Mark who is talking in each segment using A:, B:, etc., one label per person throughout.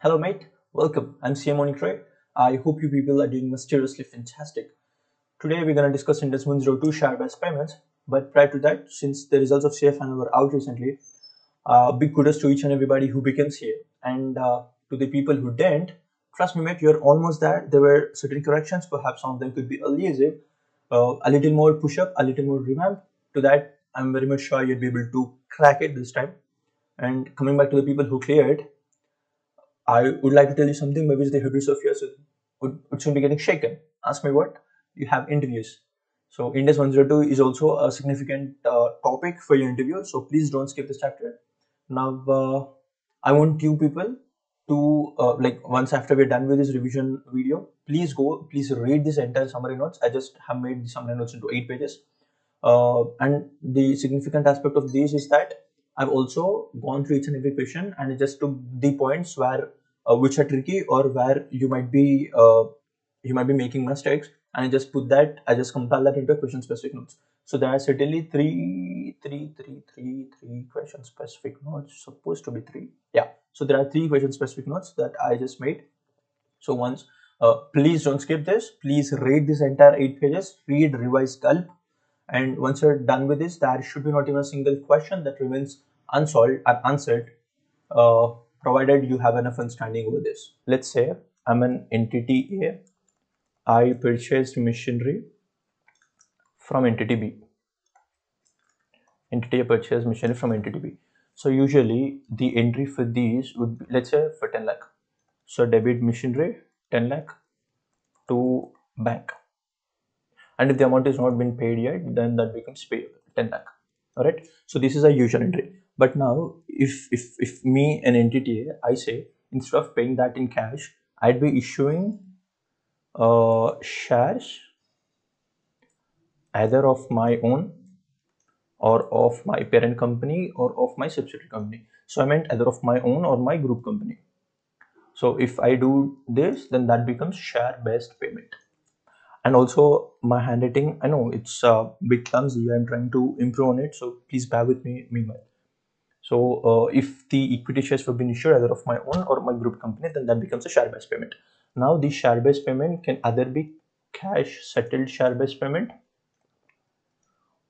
A: Hello, mate. Welcome. I'm CM Trey. I hope you people are doing mysteriously fantastic. Today, we're going to discuss IND AS-102 Share Based payments. But prior to that, since the results of CFN were out recently, big kudos to each and everybody who becomes here. And to the people who didn't, trust me, mate, you're almost there. There were certain corrections. Perhaps some of them could be elusive. A little more push up, a little more revamp. To that, I'm very much sure you'll be able to crack it this time. And coming back to the people who cleared, I would like to tell you something by which the hubris of yours would soon be getting shaken. Ask me what? You have interviews. So IND AS-102 is also a significant topic for your interview. So please don't skip this chapter. Now, I want you people to, once after we're done with this revision video, please read this entire summary notes. I just have made the summary notes into 8 pages. And the significant aspect of this is that I've also gone through each and every question and just took the points where which are tricky or where you might be making mistakes, and I just compile that into question specific notes. So there are certainly three question specific notes, supposed to be three. Yeah. So there are three question specific notes that I just made. So once, please don't skip this. Please read this entire 8 pages, read, revise, gulp, and once you're done with this, there should be not even a single question that remains unsolved or unanswered, provided you have enough understanding over this. Let's say I'm an entity A. I purchased machinery from entity B. Entity A purchased machinery from entity B. So usually the entry for these would be, let's say, for 10 lakh. So debit machinery 10 lakh to bank. And if the amount is not been paid yet, then that becomes payable 10 lakh. All right. So this is a usual entry. But now, if me an entity, I say instead of paying that in cash, I'd be issuing shares either of my own or of my parent company or of my subsidiary company. So I meant either of my own or my group company. So if I do this, then that becomes share based payment. And also my handwriting, I know it's a bit clumsy. I'm trying to improve on it, so please bear with me meanwhile. So if the equity shares have been issued either of my own or my group company, then that becomes a share based payment. Now the share based payment can either be cash settled share based payment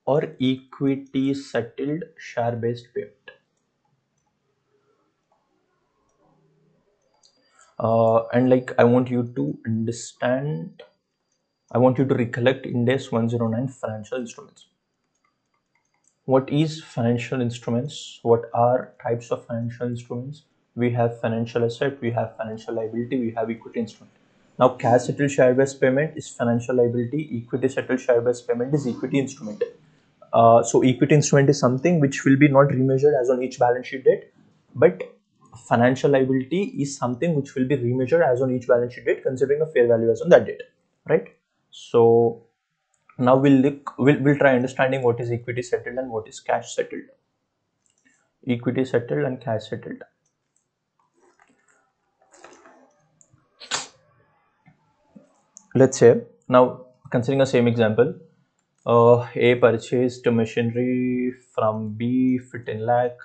A: or equity settled share based payment. And like I want you to understand, I want you to recollect IND AS-109 financial instruments. What is financial instruments? What are types of financial instruments? We have financial asset, we have financial liability, we have equity instrument. Now cash settled share based payment is financial liability, equity settled share based payment is equity instrument. So equity instrument is something which will be not remeasured as on each balance sheet date, but financial liability is something which will be remeasured as on each balance sheet date, considering a fair value as on that date, right? So now we'll try understanding what is equity settled and what is cash settled. Equity settled and cash settled. Let's say now, considering the same example, A purchased machinery from B for 10 lakh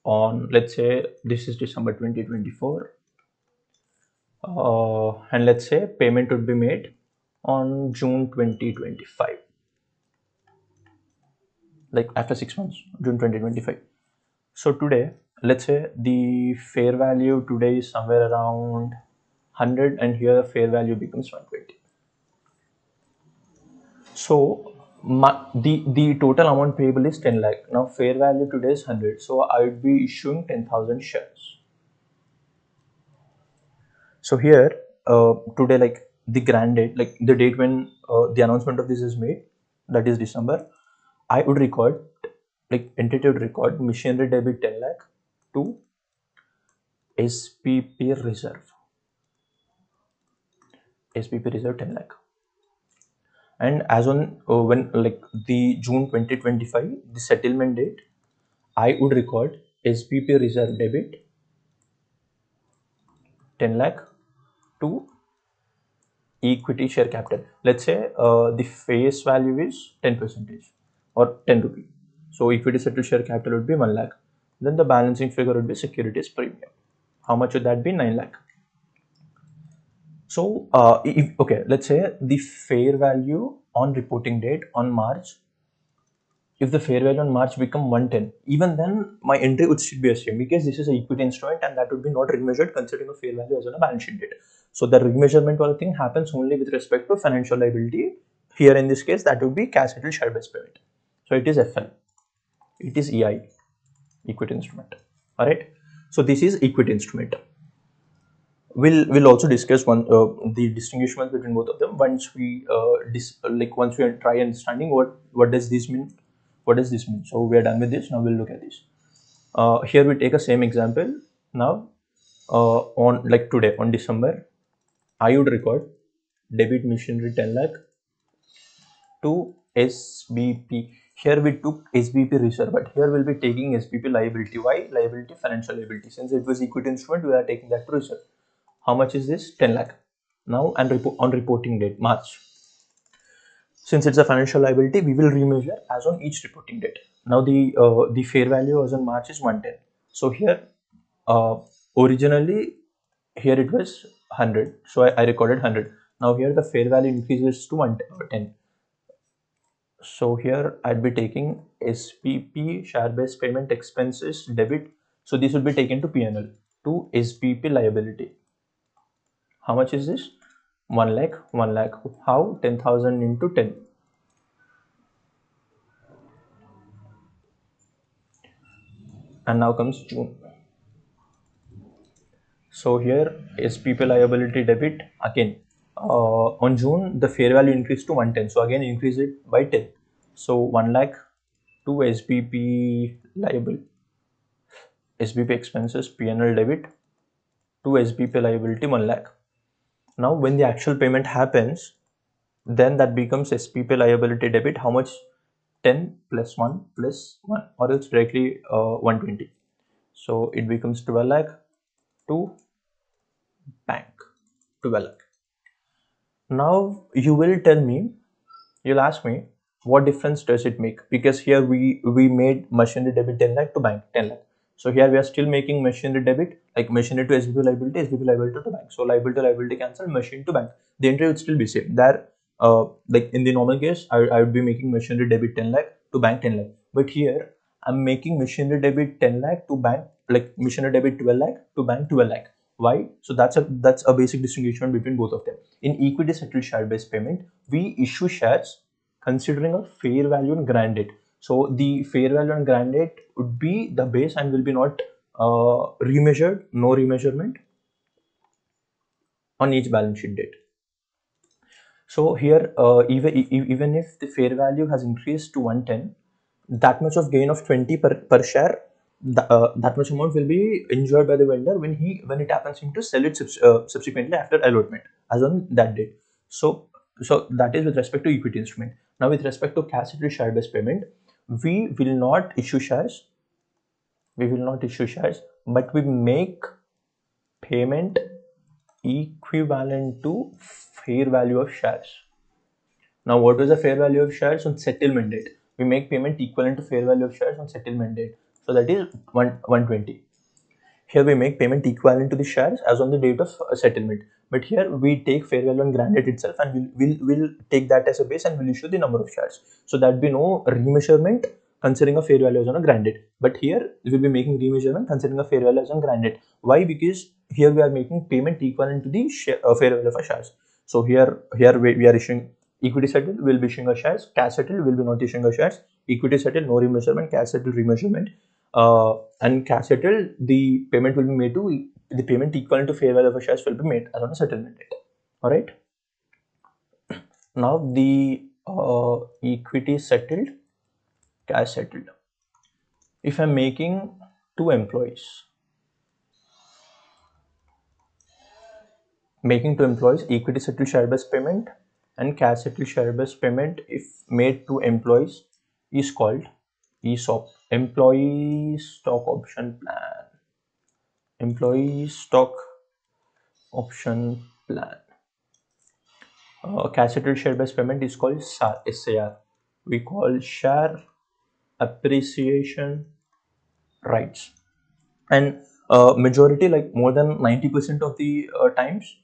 A: on, let's say this is December 2024, and let's say payment would be made on June 2025, like after 6 months, June 2025. So today, let's say the fair value today is somewhere around 100, and here fair value becomes 120. So the total amount payable is 10 lakh. Now fair value today is 100, so I would be issuing 10,000 shares. So here today, like the grand date, like the date when the announcement of this is made, that is December, I would record, like entity would record machinery debit 10 lakh to SPP reserve. SPP reserve 10 lakh. And as on when like the June 2025, the settlement date, I would record SPP reserve debit 10 lakh to equity share capital. Let's say the face value is 10% or 10 rupee. So equity settled share capital would be 1 lakh. Then the balancing figure would be securities premium. How much would that be? 9 lakh. So, okay, let's say the fair value on reporting date on March, if the fair value on March become 110, even then my entry would still be assumed because this is an equity instrument and that would be not remeasured considering a fair value as on a balance sheet date. So the remeasurement of the thing happens only with respect to financial liability. Here in this case, that would be cash settled share based payment. So it is FL, it is EI, equity instrument. All right. So this is equity instrument. We'll also discuss one the distinguishment between both of them once we once we try understanding what does this mean, what does this mean. So we are done with this. Now we'll look at this. Here we take a same example. Now on like today on December, I would record debit machinery 10 lakh to SBP. Here we took SBP reserve, but here we'll be taking SBP liability. Why? Liability, financial liability. Since it was equity instrument, we are taking that to reserve. How much is this? 10 lakh. Now, and on reporting date, March. Since it's a financial liability, we will remeasure as on each reporting date. Now, the fair value as on March is 110. So here, originally, here it was 100. So I recorded 100. Now here the fair value increases to 110. So here I'd be taking SPP, share based payment expenses debit. So this will be taken to PNL to SPP liability. How much is this? 1 lakh, 1 lakh. How? 10,000 into 10. And now comes June. So here SPP liability debit again. On June, the fair value increased to 110. So again, increase it by 10. So 1 lakh to SPP liable. SBP expenses PNL debit to SBP liability 1 lakh. Now when the actual payment happens, then that becomes SPP liability debit. How much? 10 plus 1 plus 1, or else directly 120. So it becomes 12 lakh to bank, 12 lakh. Now you will tell me, you'll ask me, what difference does it make? Because here we made machinery debit 10 lakh to bank 10 lakh. So here we are still making machinery debit, like machinery to SBP liability, SBP liability to bank. So liability to liability cancel, machine to bank. The entry would still be same. There, like in the normal case, I would be making machinery debit 10 lakh to bank 10 lakh. But here I'm making machinery debit 10 lakh to bank, like machinery debit 12 lakh to bank 12 lakh. Why? So that's a basic distinction between both of them. In equity settled share based payment, we issue shares considering a fair value on grant date. So the fair value on grant date would be the base and will be not remeasured, no remeasurement on each balance sheet date. So here, even if the fair value has increased to 110, that much of gain of 20 per share, that much amount will be enjoyed by the vendor when it happens him to sell it subsequently after allotment as on that date. So that is with respect to equity instrument. Now with respect to cash settled share based payment, we will not issue shares. We will not issue shares, but we make payment equivalent to fair value of shares. Now, what was the fair value of shares on settlement date? We make payment equivalent to fair value of shares on settlement date. So that is 120. Here we make payment equivalent to the shares as on the date of settlement. But here we take fair value on grant date itself and we'll take that as a base and we'll issue the number of shares. So that be no remeasurement considering a fair value as on a grant date. But here we will be making remeasurement considering a fair value as on grant date. Why? Because here we are making payment equivalent to the fair value of our shares. So here we are issuing equity settled, we'll be issuing our shares. Cash settled, we'll be not issuing our shares. Equity settled, no remeasurement. Cash settled, remeasurement. And cash settled, the payment will be made to the payment equivalent to fair value of a shares will be made as on a settlement date. All right. Now the equity settled, cash settled. If I'm making 2 employees, equity settled share based payment and cash settled share based payment if made to employees is called ESOP, employee stock option plan. Employee stock option plan. Cash settled share based payment is called SAR. We call share appreciation rights. And Majority, like more than 90% of the times,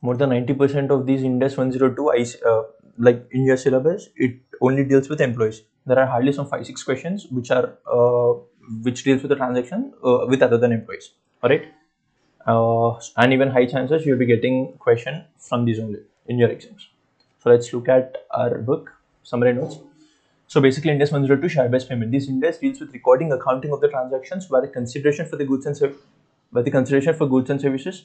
A: more than 90% of these IND AS-102 like in your syllabus, it only deals with employees. There are hardly some 5-6 questions which are which deals with the transaction with other than employees. All right, and even high chances you'll be getting question from these only in your exams. So let's look at our book summary notes. So basically, IND AS-102 Share Based Payment. This IND AS deals with recording, accounting of the transactions where the consideration for the goods and services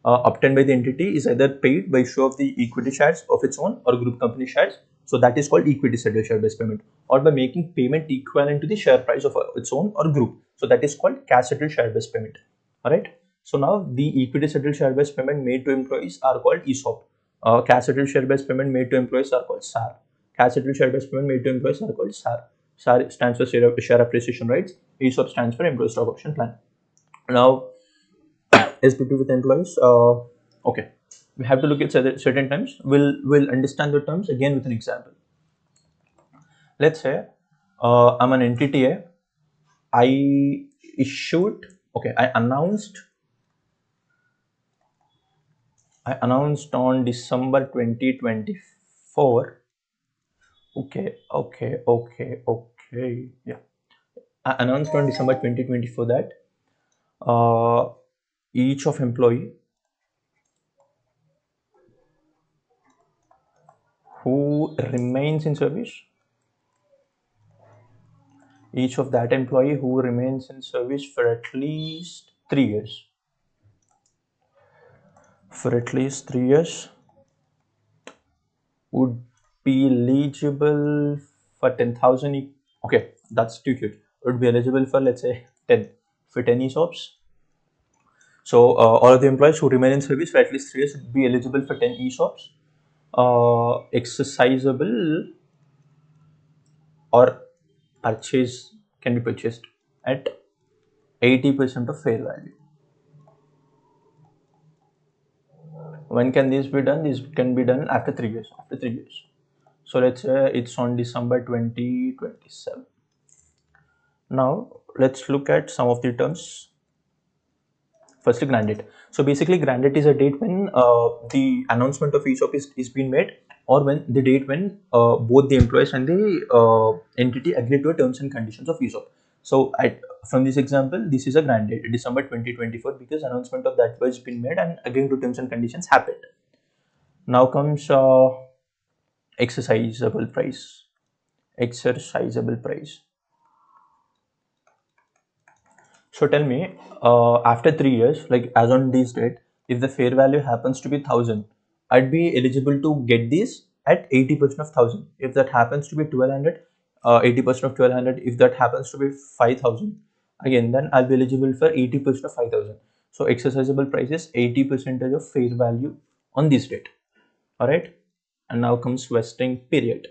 A: obtained by the entity is either paid by issue of the equity shares of its own or group company shares. So that is called equity settled share based payment, or by making payment equivalent to the share price of its own or group. So that is called cash settled share based payment. All right. So now the equity settled share based payment made to employees are called ESOP. Cash settled share based payment made to employees are called SAR. Cash settled share based payment made to employees are called SAR. SAR stands for share appreciation rights. ESOP stands for employee stock option plan. Now, SPP with employees. Okay, we have to look at certain terms. We'll understand the terms again with an example. Let's say I'm an entity A. I issued. Okay, I announced on December 2024. Okay. Yeah, I announced on December 2024 that each of employee who remains in service, each of that employee who remains in service for at least 3 years, would be eligible for 10,000. Okay, that's too cute. Would be eligible for, let's say, 10 for 10 ESOPs. So all of the employees who remain in service for at least 3 years would be eligible for 10 ESOPs, exercisable or can be purchased at 80% of fair value. When can this be done? This can be done after 3 years. After 3 years. So let's say it's on December 2027. Now let's look at some of the terms. Firstly, grant date. So basically, grant date is a date when the announcement of ESOP is being made, or when the date when both the employees and the entity agree to terms and conditions of ESOP. So from this example, this is a grant date, December 2024, because announcement of that was been made and agreeing to terms and conditions happened. Now comes exercisable price. Exercisable price. So tell me, after 3 years, like as on this date, if the fair value happens to be 1,000, I'd be eligible to get this at 80% of 1,000. If that happens to be 1,200, 80% of 1,200. If that happens to be 5,000, again, then I'll be eligible for 80% of 5,000. So exercisable price is 80% of fair value on this date. All right. And now comes vesting period.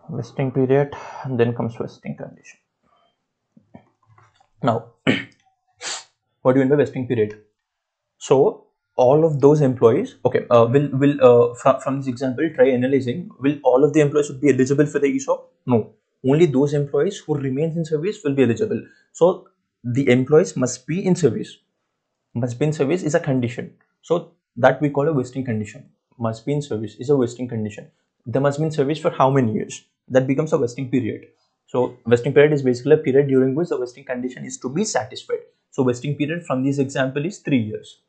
A: Vesting period, and then comes vesting condition. Now, what do you mean by vesting period? So all of those employees, okay, will from this example, try analyzing. Will all of the employees would be eligible for the ESOP? No, only those employees who remains in service will be eligible. So the employees must be in service. Must be in service is a condition. So that we call a vesting condition. Must be in service is a vesting condition. They must be in service for how many years? That becomes a vesting period. So vesting period is basically a period during which the vesting condition is to be satisfied. So vesting period from this example is 3 years.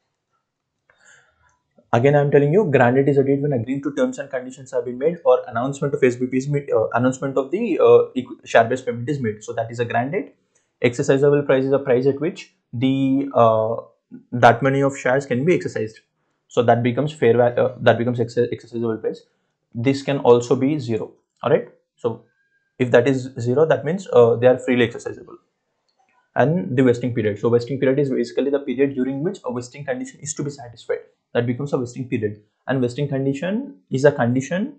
A: Again, I'm telling you, granted is a date when agreeing to terms and conditions have been made, or announcement of SBP is made, announcement of the share-based payment is made. So that is a grant date. Exercisable price is a price at which the that many of shares can be exercised. So that becomes fair value. That becomes exercisable price. This can also be zero. All right. So if that is zero, that means they are freely exercisable. And the vesting period. So vesting period is basically the period during which a vesting condition is to be satisfied. That becomes a vesting period. And vesting condition is a condition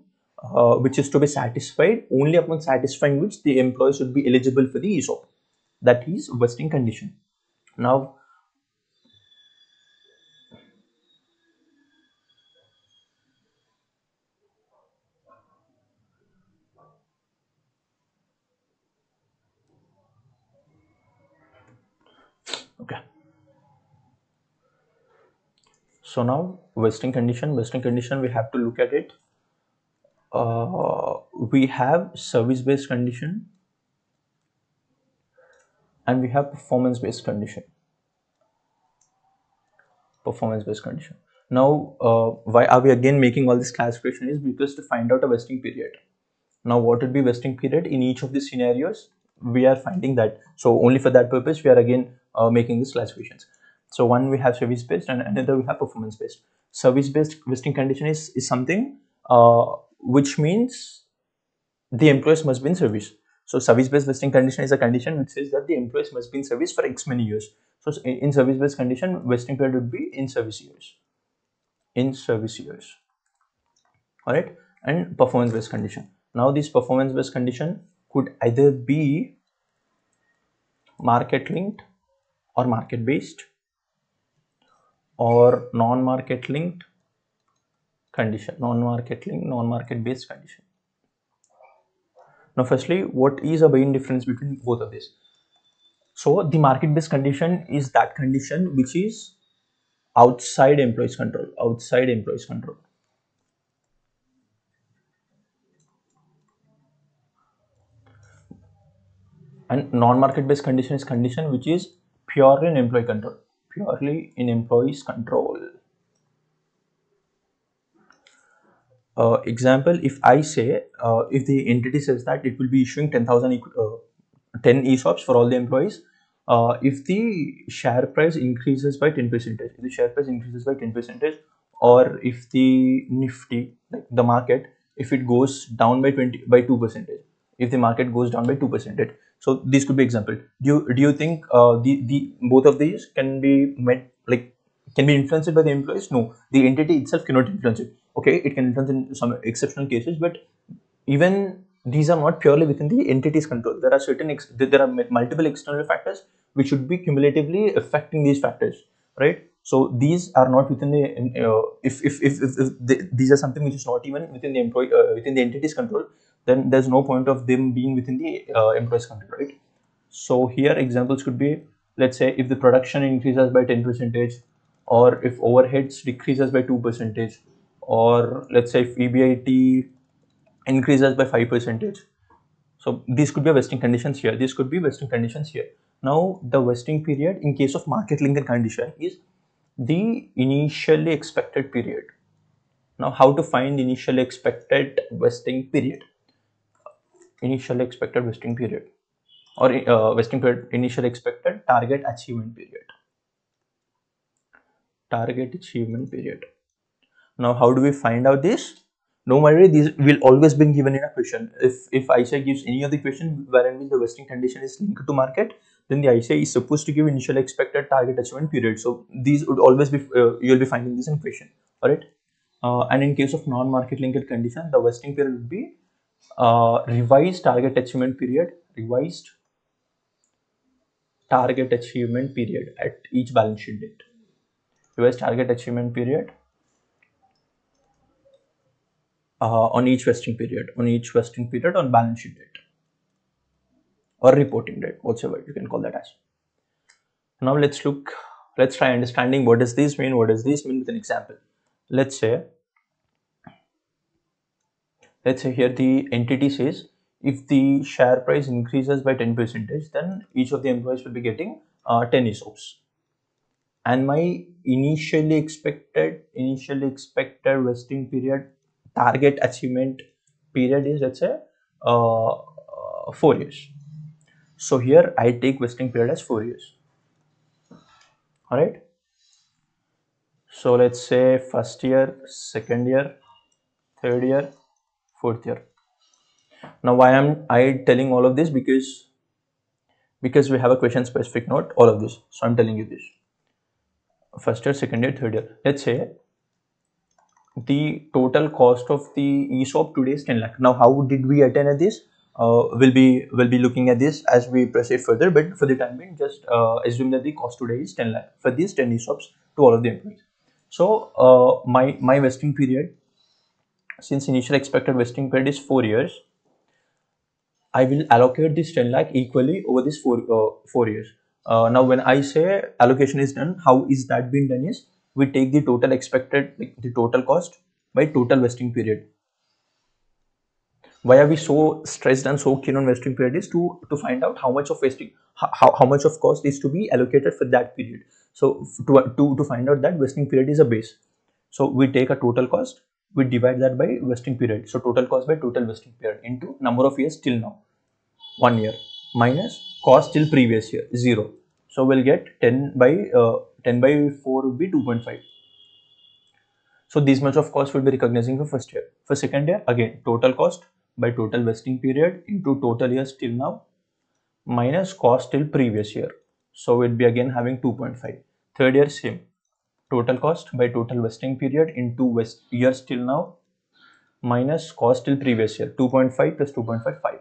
A: which is to be satisfied only upon satisfying which the employee should be eligible for the ESOP. That is vesting condition. Now, So now vesting condition we have to look at it. We have service based condition and we have performance based condition. Now why are we again making all this classification is because to find out a vesting period. Now what would be vesting period in each of these scenarios, we are finding that. So only for that purpose we are again making these classifications. So one we have service based and another we have performance based. Service based vesting condition is something which means the employees must be in service. So service based vesting condition is a condition which says that the employees must be in service for X many years. So in service based condition, vesting period would be in service years. All right. And performance based condition. Now this performance based condition could either be market linked or market based or non-market linked condition, non-market based condition. Now firstly, what is a main difference between both of these? So the market based condition is that condition which is outside employees control. And non-market based condition is condition which is purely in employees control. Example, if I say if the entity says that it will be issuing 10 ESOPs for all the employees, if the share price increases by 10%, or if the Nifty, like the market, if it goes down by 2%, if the market goes down by 2%. So this could be example. Do you think the both of these can be met, like can be influenced by the employees? No, the entity itself cannot influence it. Okay, it can influence in some exceptional cases, but even these are not purely within the entity's control. There are multiple external factors which should be cumulatively affecting these factors, right? So these are not within the these are something which is not even within the within the entity's control, then there's no point of them being within the employee's control, right? So here examples could be, let's say if the production increases by 10%, or if overheads decreases by 2%, or let's say if EBIT increases by 5%. So these could be vesting conditions here. Now the vesting period in case of market linked condition is the initially expected period. Now how to find initially expected vesting period? Initially expected vesting period, or vesting period, initially expected target achievement period. Now how do we find out this? No worry, these will always be given in a question. If ICA gives any of the question wherein the vesting condition is linked to market, then the ICA is supposed to give initial expected target achievement period. So these would always be you'll be finding this in question. All right. And in case of non-market linked condition, the vesting period would be revised target achievement period at each balance sheet date. Revised target achievement period on each vesting period on balance sheet date or reporting date, whatever you can call that as. Now let's try understanding what does this mean with an example. Let's say here the entity says if the share price increases by 10%, then each of the employees will be getting 10 ESOPs. And my initially expected vesting period target achievement period is, let's say 4 years. So here I take vesting period as 4 years. All right. So let's say first year, second year, third year, fourth year. Now why am I telling all of this? Because we have a question specific note, all of this. So I'm telling you this. First year, second year, third year. Let's say the total cost of the ESOP today is 10 lakh. Now how did we attain at this? We'll be looking at this as we proceed further, but for the time being, just assume that the cost today is 10 lakh for these 10 ESOPs to all of the employees. So my vesting period, since initial expected vesting period is 4 years, I will allocate this 10 lakh equally over this 4 years. Now when I say allocation is done, how is that being done is, we take the total expected, like the total cost by total vesting period. Why are we so stressed and so keen on vesting period is to find out how much of vesting, how much of cost is to be allocated for that period. So to find out that vesting period is a base. So we take a total cost, we divide that by vesting period. So total cost by total vesting period into number of years till now, 1 year, minus cost till previous year, 0. So we'll get 10 by 4 would be 2.5. So this much of cost will be recognizing for first year. For second year, again total cost by total vesting period into total years till now minus cost till previous year. So we'll be again having 2.5. Third year, same. Total cost by total vesting period into years till now minus cost till previous year. 2.5 plus 2.55.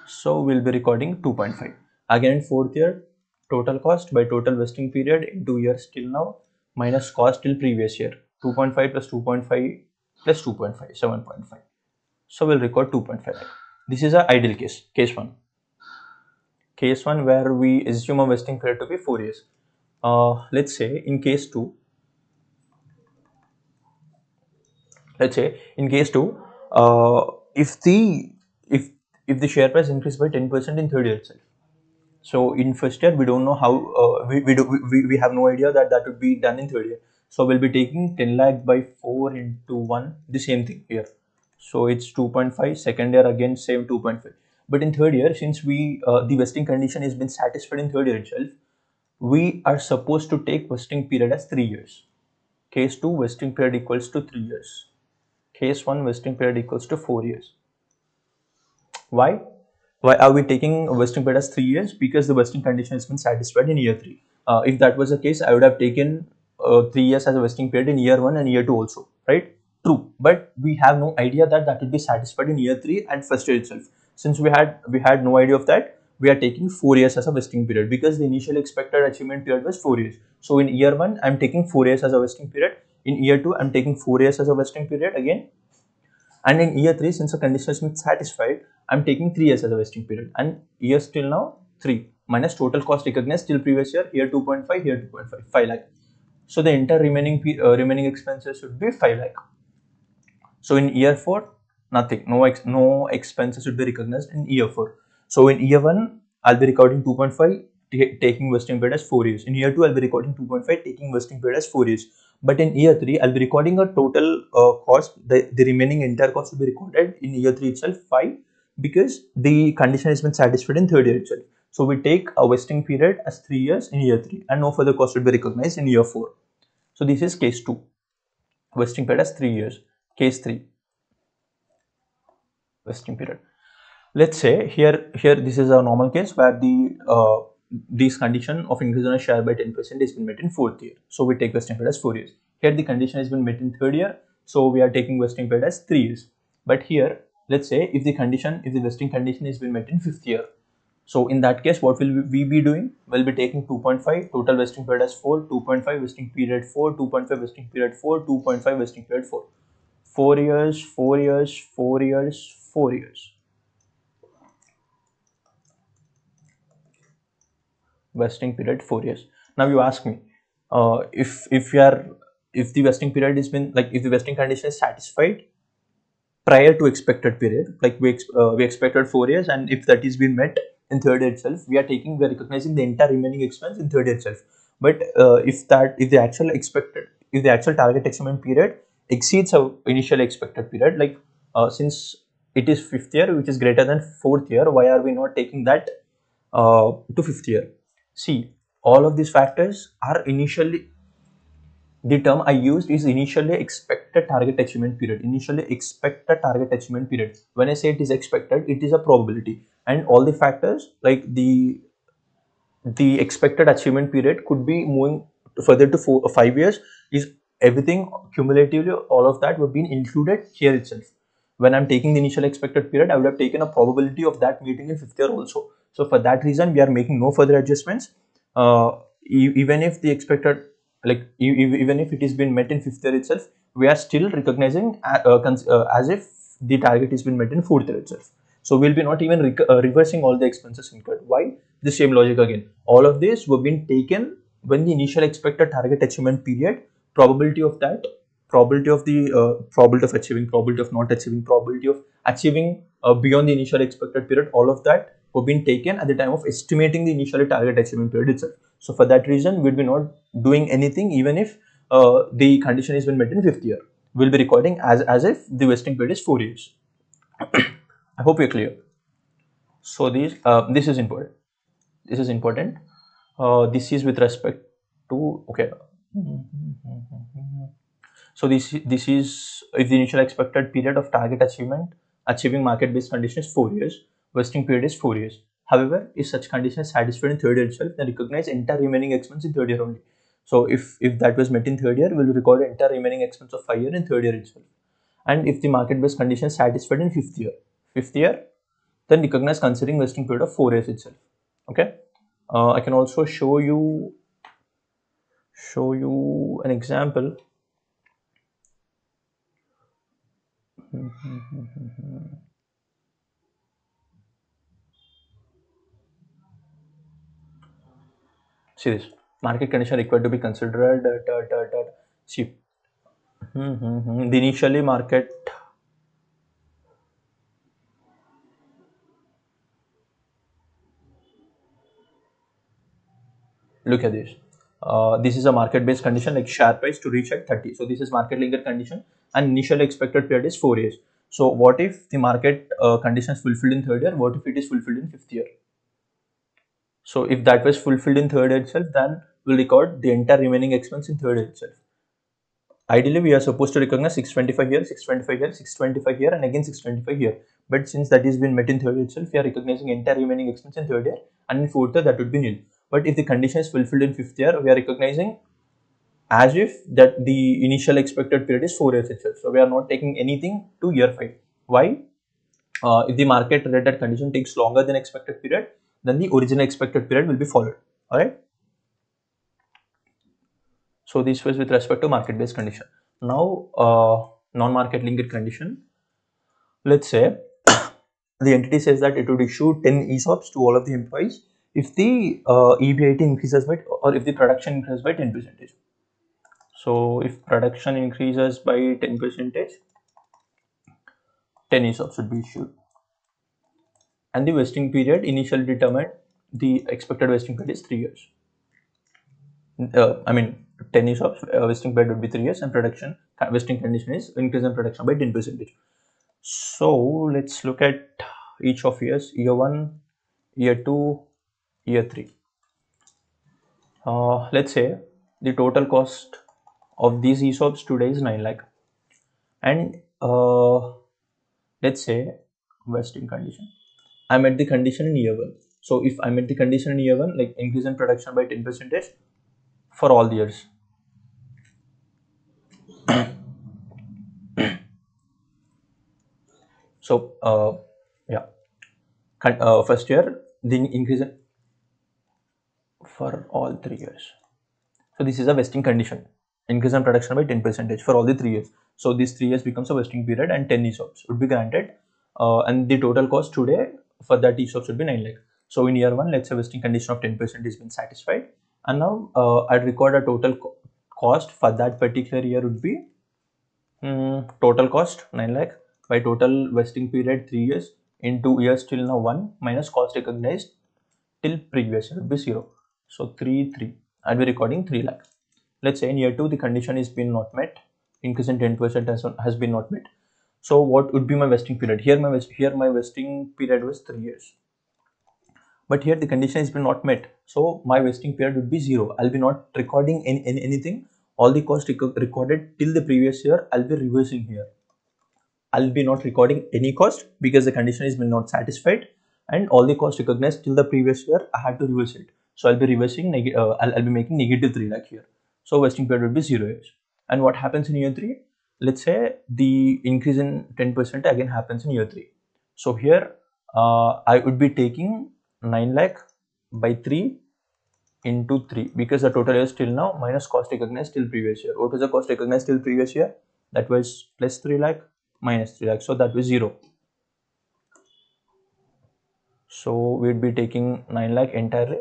A: So we'll be recording 2.5. Again, fourth year, total cost by total vesting period into years till now minus cost till previous year. 2.5 plus 2.5 plus 2.5, 7.5. So we'll record 2.5. This is an ideal case, case 1. Case 1 where we assume a vesting period to be 4 years. Let's say in case 2, if the share price increased by 10% in third year itself. So in first year we don't know how, we have no idea that would be done in third year. So we'll be taking 10 lakh by 4 into 1, the same thing here. So it's 2.5. Second year again same 2.5. But in third year, since the vesting condition has been satisfied in third year itself, we are supposed to take vesting period as 3 years. Case 2 vesting period equals to 3 years. Case 1 vesting period equals to 4 years. Why? Why are we taking a vesting period as 3 years? Because the vesting condition has been satisfied in year 3. If that was the case, I would have taken 3 years as a vesting period in year 1 and year 2 also, right? True, but we have no idea that will be satisfied in year 3 and first year itself. Since we had no idea of that, we are taking 4 years as a vesting period because the initial expected achievement period was 4 years. So in year 1, I'm taking 4 years as a vesting period. In year 2, I'm taking 4 years as a vesting period again. And in year 3, since the condition has been satisfied, I'm taking 3 years as a vesting period. And years till now, 3 minus total cost recognized till previous year, here 2.5, here 2.5, 5 lakh. So the entire remaining expenses should be 5 lakh. So in year 4, nothing, no expenses should be recognized in year 4. So in year 1, I'll be recording 2.5, taking vesting period as 4 years. In year 2, I'll be recording 2.5, taking vesting period as 4 years. But in year 3, I'll be recording a total cost, the remaining entire cost will be recorded in year 3 itself, 5, because the condition has been satisfied in third year itself. So we take a vesting period as 3 years in year 3 and no further cost will be recognized in year 4. So this is case 2, vesting period as 3 years. Case 3, vesting period. Let's say here this is a normal case where this condition of increase on a share by 10% has been met in fourth year. So we take vesting period as 4 years. Here the condition has been met in third year. So we are taking vesting period as 3 years. But here, let's say if the vesting condition has been met in fifth year. So in that case, what will we be doing? We'll be taking 2.5, total vesting period as 4, 2.5 vesting period 4, 2.5 vesting period 4, 2.5 vesting period 4. 4 years, 4 years, 4 years, 4 years. Vesting period 4 years. Now you ask me, if the vesting period has been, like if the vesting condition is satisfied prior to expected period, like we expected 4 years, and if that is been met in third year itself, we are recognizing the entire remaining expense in third year itself. But if the actual target achievement period exceeds our initial expected period, like since it is fifth year which is greater than fourth year, why are we not taking that to fifth year? See, all of these factors are initially, the term I used is initially expected target achievement period. Initially expected target achievement period. When I say it is expected, it is a probability, and all the factors like the expected achievement period could be moving further to 4 or 5 years. Is everything cumulatively, all of that would be included here itself. When I'm taking the initial expected period, I would have taken a probability of that meeting in fifth year also. So for that reason, we are making no further adjustments. Even if the expected, like even if it is been met in fifth year itself, we are still recognizing as if the target has been met in fourth year itself. So we'll be not even reversing all the expenses incurred. Why? The same logic again. All of this were being taken when the initial expected target achievement period, probability of that, probability of the probability of achieving, probability of not achieving, probability of achieving beyond the initial expected period, all of that were being taken at the time of estimating the initial target achievement period itself. So for that reason, we'll be not doing anything even if the condition has been met in 5th year. We'll be recording as if the vesting period is 4 years. I hope you're clear. So this is important. This is important. This is with respect to, okay. So this is if the initial expected period of target achieving market based condition is 4 years, vesting period is 4 years. However, if such condition is satisfied in 3rd year itself, then recognize entire remaining expense in 3rd year only. So if that was met in 3rd year, we'll record entire remaining expense of 5 year in 3rd year itself. And if the market based condition is satisfied in 5th year, then recognize considering vesting period of 4 years itself. Okay. I can also show you an example. See this market condition required to be considered. See, the initially market. Look at this. This is a market-based condition like share price to reach at 30. So this is market linked condition, and initial expected period is 4 years. So what if the market condition is fulfilled in 3rd year? What if it is fulfilled in 5th year? So if that was fulfilled in 3rd year itself, then we'll record the entire remaining expense in 3rd year itself. Ideally, we are supposed to recognize 625 here, 625 here, 625 here, and again 625 here. But since that has been met in 3rd year itself, we are recognizing entire remaining expense in 3rd year, and in 4th year that would be nil. But if the condition is fulfilled in 5th year, we are recognizing as if that the initial expected period is 4 years itself. So we are not taking anything to year 5. Why? If the market related condition takes longer than expected period, then the original expected period will be followed. All right. So this was with respect to market based condition. Now non-market linked condition. Let's say the entity says that it would issue 10 ESOPs to all of the employees if the EBIT increases by, or if the production increases by 10%. So if production increases by 10%, 10 ESOPs would be issued. And the vesting period initially determined, the expected vesting period is 3 years. 10 ESOPs, vesting period would be 3 years, and production vesting condition is increase in production by 10%. So let's look at each of years, year 1, year 2, year 3. Let's say the total cost of these ESOPs today is 9 lakh, and let's say vesting condition, I met the condition in year 1. So if I met the condition in year 1, like increase in production by 10% for all the years. So first year the increase for all 3 years. So this is a vesting condition, increase in production by 10% for all the 3 years. So these 3 years becomes a vesting period, and 10 ESOPs would be granted, and the total cost today for that ESOPs would be 9 lakh. So in year 1, let's say vesting condition of 10% has been satisfied, and now I'd record a total cost for that particular year would be total cost 9 lakh by total vesting period 3 years into years till now 1 minus cost recognized till previous year would be 0. So 3. I'll be recording 3 lakh. Let's say in year 2 the condition is been not met, increase in 10% has been not met. So what would be my vesting period? Here my vesting period was 3 years. But here the condition has been not met, so my vesting period would be 0. I'll be not recording anything. All the cost recorded till the previous year, I'll be reversing here. I'll be not recording any cost because the condition has been not satisfied, and all the cost recognized till the previous year, I had to reverse it. So I'll be reversing, I'll be making negative 3 lakh here. So vesting period would be 0 years. And what happens in year 3? Let's say the increase in 10% again happens in year 3. So here I would be taking 9 lakh by 3 into 3 because the total is till now minus cost recognized till previous year. What was the cost recognized till previous year? That was plus 3 lakh minus 3 lakh. So that was 0. So we'd be taking 9 lakh entirely.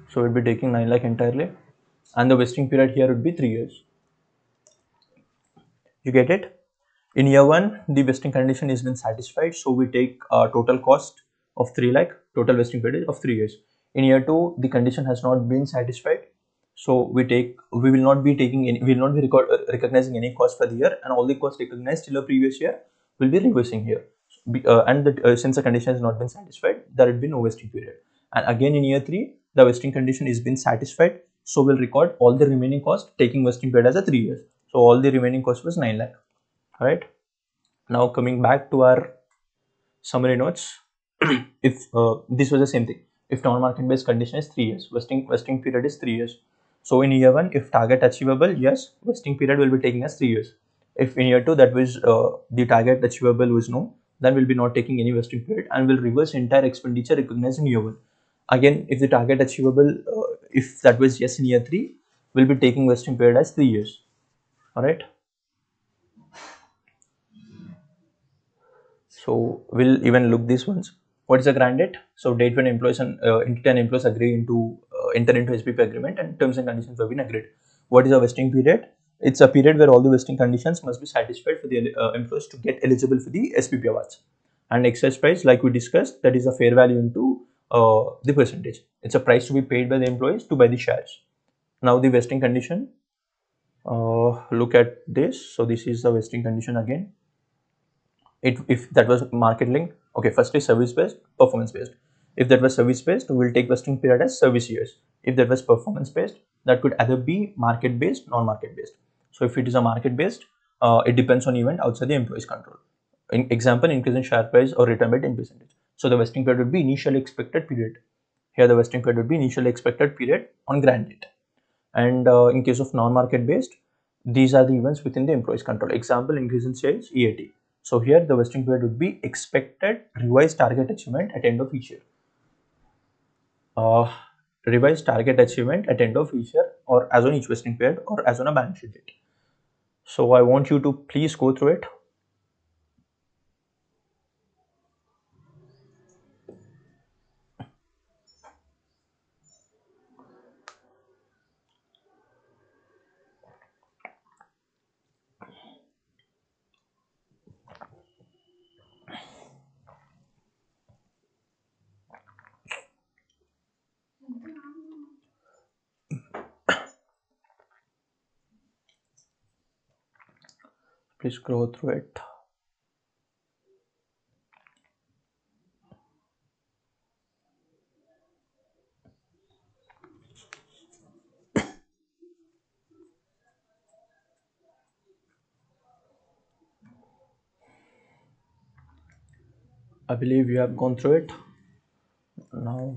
A: So we'll be taking 9 lakh entirely, and the vesting period here would be 3 years. You get it? In year 1, the vesting condition has been satisfied, so we take a total cost of 3 lakh, total vesting period of 3 years. In year 2, the condition has not been satisfied, so we will not be taking any, we will not be recognizing any cost for the year, and all the costs recognized till the previous year will be reversing here. Since the condition has not been satisfied, there will be no vesting period. And again in year 3, the vesting condition is been satisfied, so we'll record all the remaining cost, taking vesting period as a 3 years. So all the remaining cost was 9 lakh. Right. Now coming back to our summary notes, if this was the same thing, if non-market based condition is 3 years, vesting period is 3 years. So in year 1, if target achievable, yes, vesting period will be taking as 3 years. If in year 2 that was the target achievable was no, then we'll be not taking any vesting period and will reverse entire expenditure recognized in year 1. Again, if the target achievable, if that was yes in year 3, we'll be taking vesting period as 3 years. All right. So we'll even look these ones. What is a grant date? So date when employees and entity and employees agree into enter into SPP agreement and terms and conditions have been agreed. What is a vesting period? It's a period where all the vesting conditions must be satisfied for the employees to get eligible for the SPP awards. And exercise price, like we discussed, that is a fair value into the percentage. It's a price to be paid by the employees to buy the shares. Now the vesting condition. Look at this. So this is the vesting condition again. If that was market linked, okay, firstly service based, performance based. If that was service based, we will take vesting period as service years. If that was performance based, that could either be market based, non-market based. So if it is a market based, it depends on event outside the employee's control. In example, increase in share price or return by 10%. So the vesting period would be initially expected period. Here the vesting period would be initially expected period on grant date. And in case of non-market based, these are the events within the employee's control. Example, increase in sales, EAT. So here the vesting period would be expected revised target achievement at end of each year. Revised target achievement at end of each year, or as on each vesting period, or as on a balance sheet date. So I want you to please go through it. Please go through it. I believe you have gone through it. Now.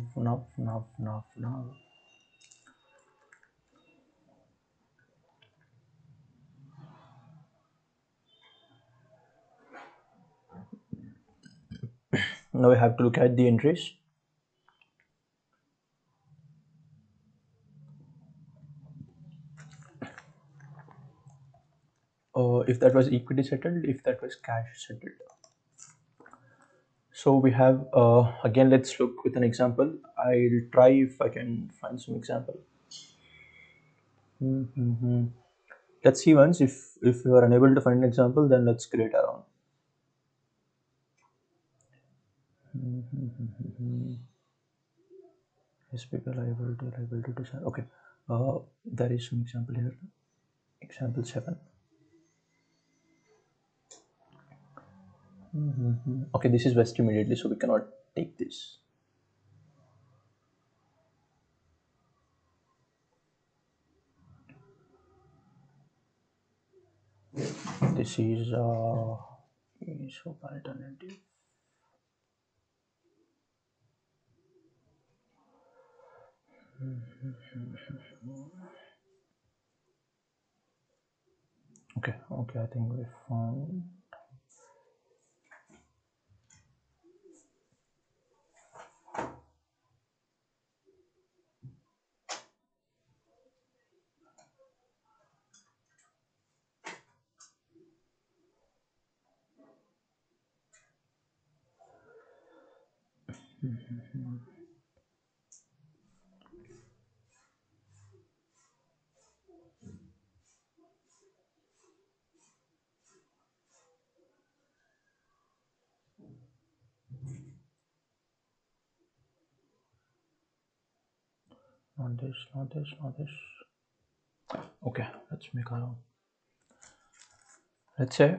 A: Now we have to look at the entries. If that was equity settled, if that was cash settled. So we have, again, let's look with an example. I'll try if I can find some example. Let's see once. If you are unable to find an example, then let's create our own. Yes, people are able to decide. Okay, there is some example here. Example 7. Okay, this is vest immediately, so we cannot take this. This is alternative. Okay, I think we found. Not this, not this, not this. Okay, let's make our own. Let's say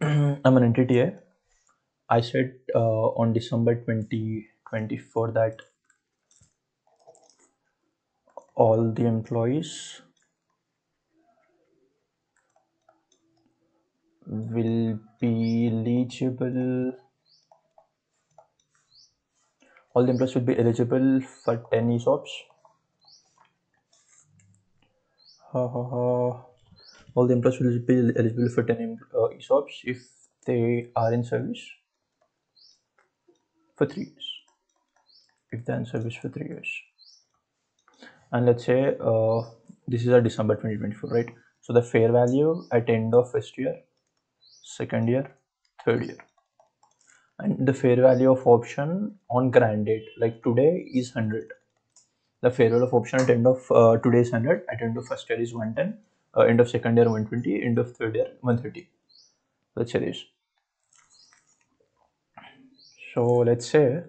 A: I'm an entity A. I said on December 2024 that all the employees will be eligible. All the employees will be eligible for 10 ESOPs. All the employees will be eligible for 10 ESOPs if they are in service for 3 years. If they're in service for 3 years. And let's say this is a December 2024, right? So the fair value at end of first year, second year, third year. And the fair value of option on grant date, like today, is 100. The fair value of option at end of today is 100, at end of first year is 110, end of second year 120, end of third year 130. Let's say this. So let's say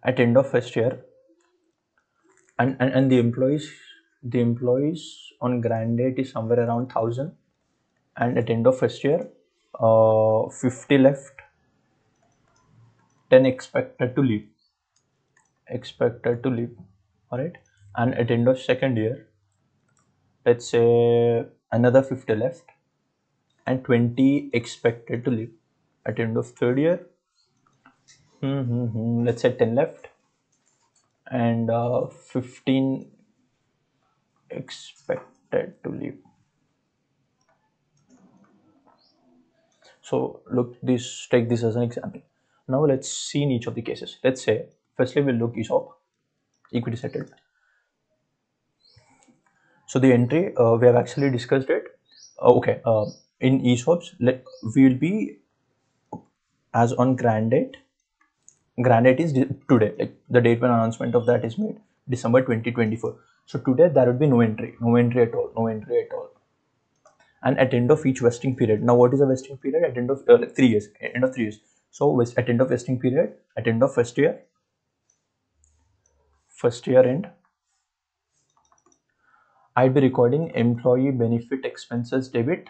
A: at end of first year, and the employees on grant date is somewhere around 1000, and at end of first year 50 left, 10 expected to leave. All right. And at end of second year, let's say another 50 left and 20 expected to leave. At end of third year, let's say 10 left and 15 expected to leave. So look, take this as an example. Now let's see in each of the cases. Let's say firstly we'll look ESOP, equity settled. So the entry, we have actually discussed it. Okay, in ESOPs, we will be as on grant date. Grant date is today, like the date when announcement of that is made, December 2024. So today there would be no entry at all. And at end of each vesting period. Now what is a vesting period? At end of 3 years. End of 3 years. So at end of vesting period, at end of first year end, I'd be recording employee benefit expenses debit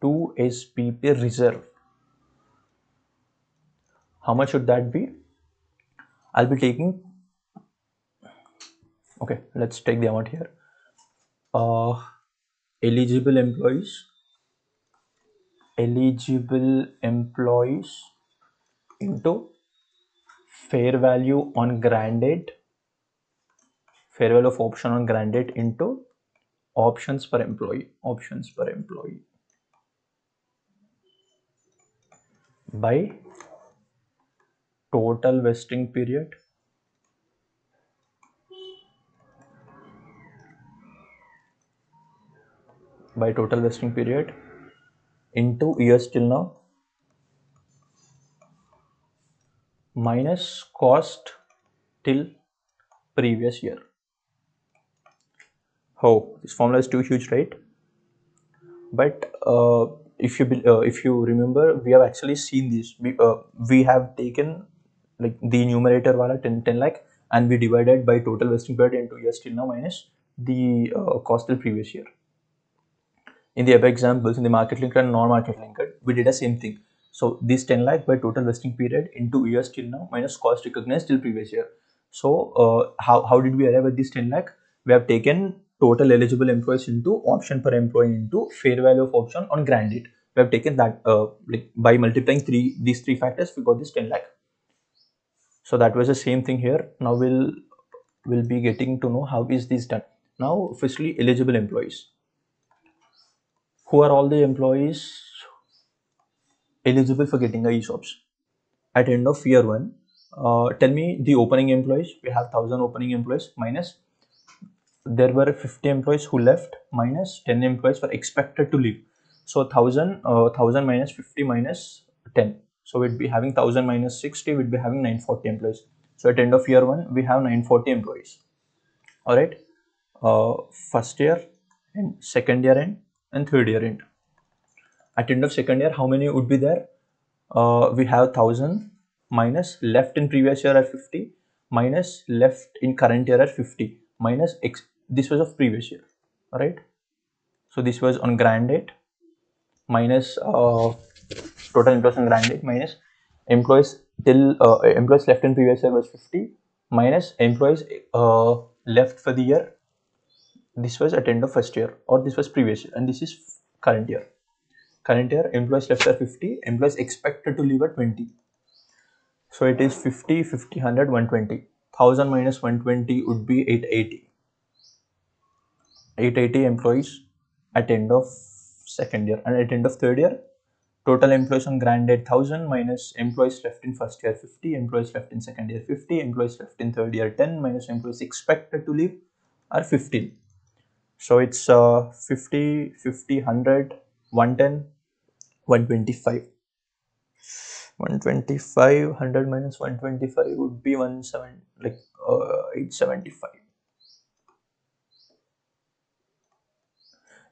A: to SPP reserve. How much should that be? I'll be taking, okay, let's take the amount here. Eligible employees into fair value on grant date, fair value of option on grant date into options per employee by total vesting period into years till now minus cost till previous year. Oh, this formula is too huge, right? But if you remember, we have actually seen this. We have taken like the numerator wala 10 lakh, and we divided by total vesting period into years till now minus the cost till previous year. In the above examples, in the market linked and non-market linked, we did the same thing. So this 10 lakh by total vesting period into years till now minus cost recognized till previous year. So how did we arrive at this 10 lakh? We have taken total eligible employees into option per employee into fair value of option on grant date. We have taken that like by multiplying these three factors, we got this 10 lakh. So that was the same thing here. Now we'll be getting to know how is this done. Now firstly, eligible employees. Who are all the employees eligible for getting a ESOPs at end of year one? Tell me the opening employees. We have 1000 opening employees minus there were 50 employees who left minus 10 employees were expected to leave. So 1000 minus 50 minus 10. So we'd be having 1000 minus 60. We'd be having 940 employees. So at end of year one, we have 940 employees. All right. First year and second year end and third year end. At end of second year, how many would be there? We have 1000 minus left in previous year at 50 minus left in current year are 50 minus this was of previous year, right? So this was on grant date minus total employees on grant date minus employees till employees left in previous year was 50 minus employees left for the year. This was at end of first year, or this was previous year, and this is current year. Current year employees left are 50, employees expected to leave at 20. So it is 50, 50, 100, 120. 1000 minus 120 would be 880. 880 employees at end of second year, and at end of third year, total employees on grant date 1000 minus employees left in first year 50, employees left in second year 50, employees left in third year 10 minus employees expected to leave are 15. So it's 50, 50, 100, 110, 125. 125, 100 minus 125 would be 17, like 875.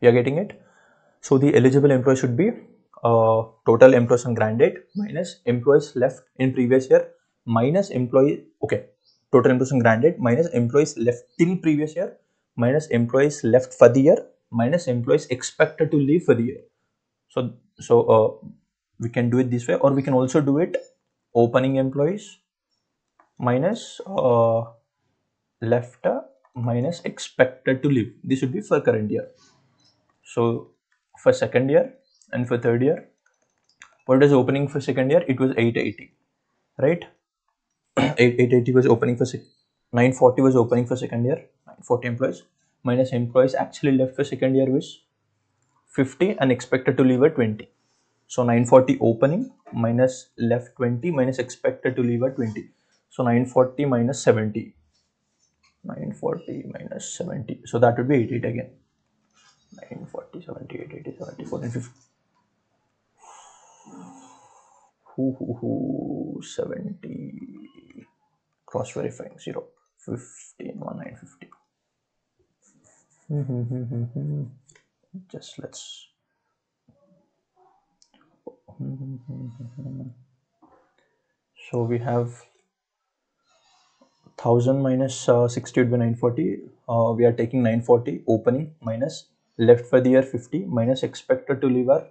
A: You are getting it? So the eligible employees should be total employees on grant date minus employees left in previous year minus employee, okay, total employees on grant date minus employees left till previous year minus employees left for the year minus employees expected to leave for the year. So we can do it this way, or we can also do it opening employees minus left minus expected to leave. This would be for current year. So for second year and for third year, what was opening for second year? It was 880, right? 880 was opening for 940 was opening for second year, 940 employees minus employees actually left for second year was 50 and expected to leave at 20. So 940 opening minus left 20 minus expected to leave at 20. So 940 minus 70. 940 minus 70. So that would be 88 again. 940, 70, 80, 70, 14, 50. 70. Cross verifying 0. 15, 1950. Just let's. So we have 1000 minus 60 would be 940. We are taking 940 opening minus left for the year 50 minus expected to leave are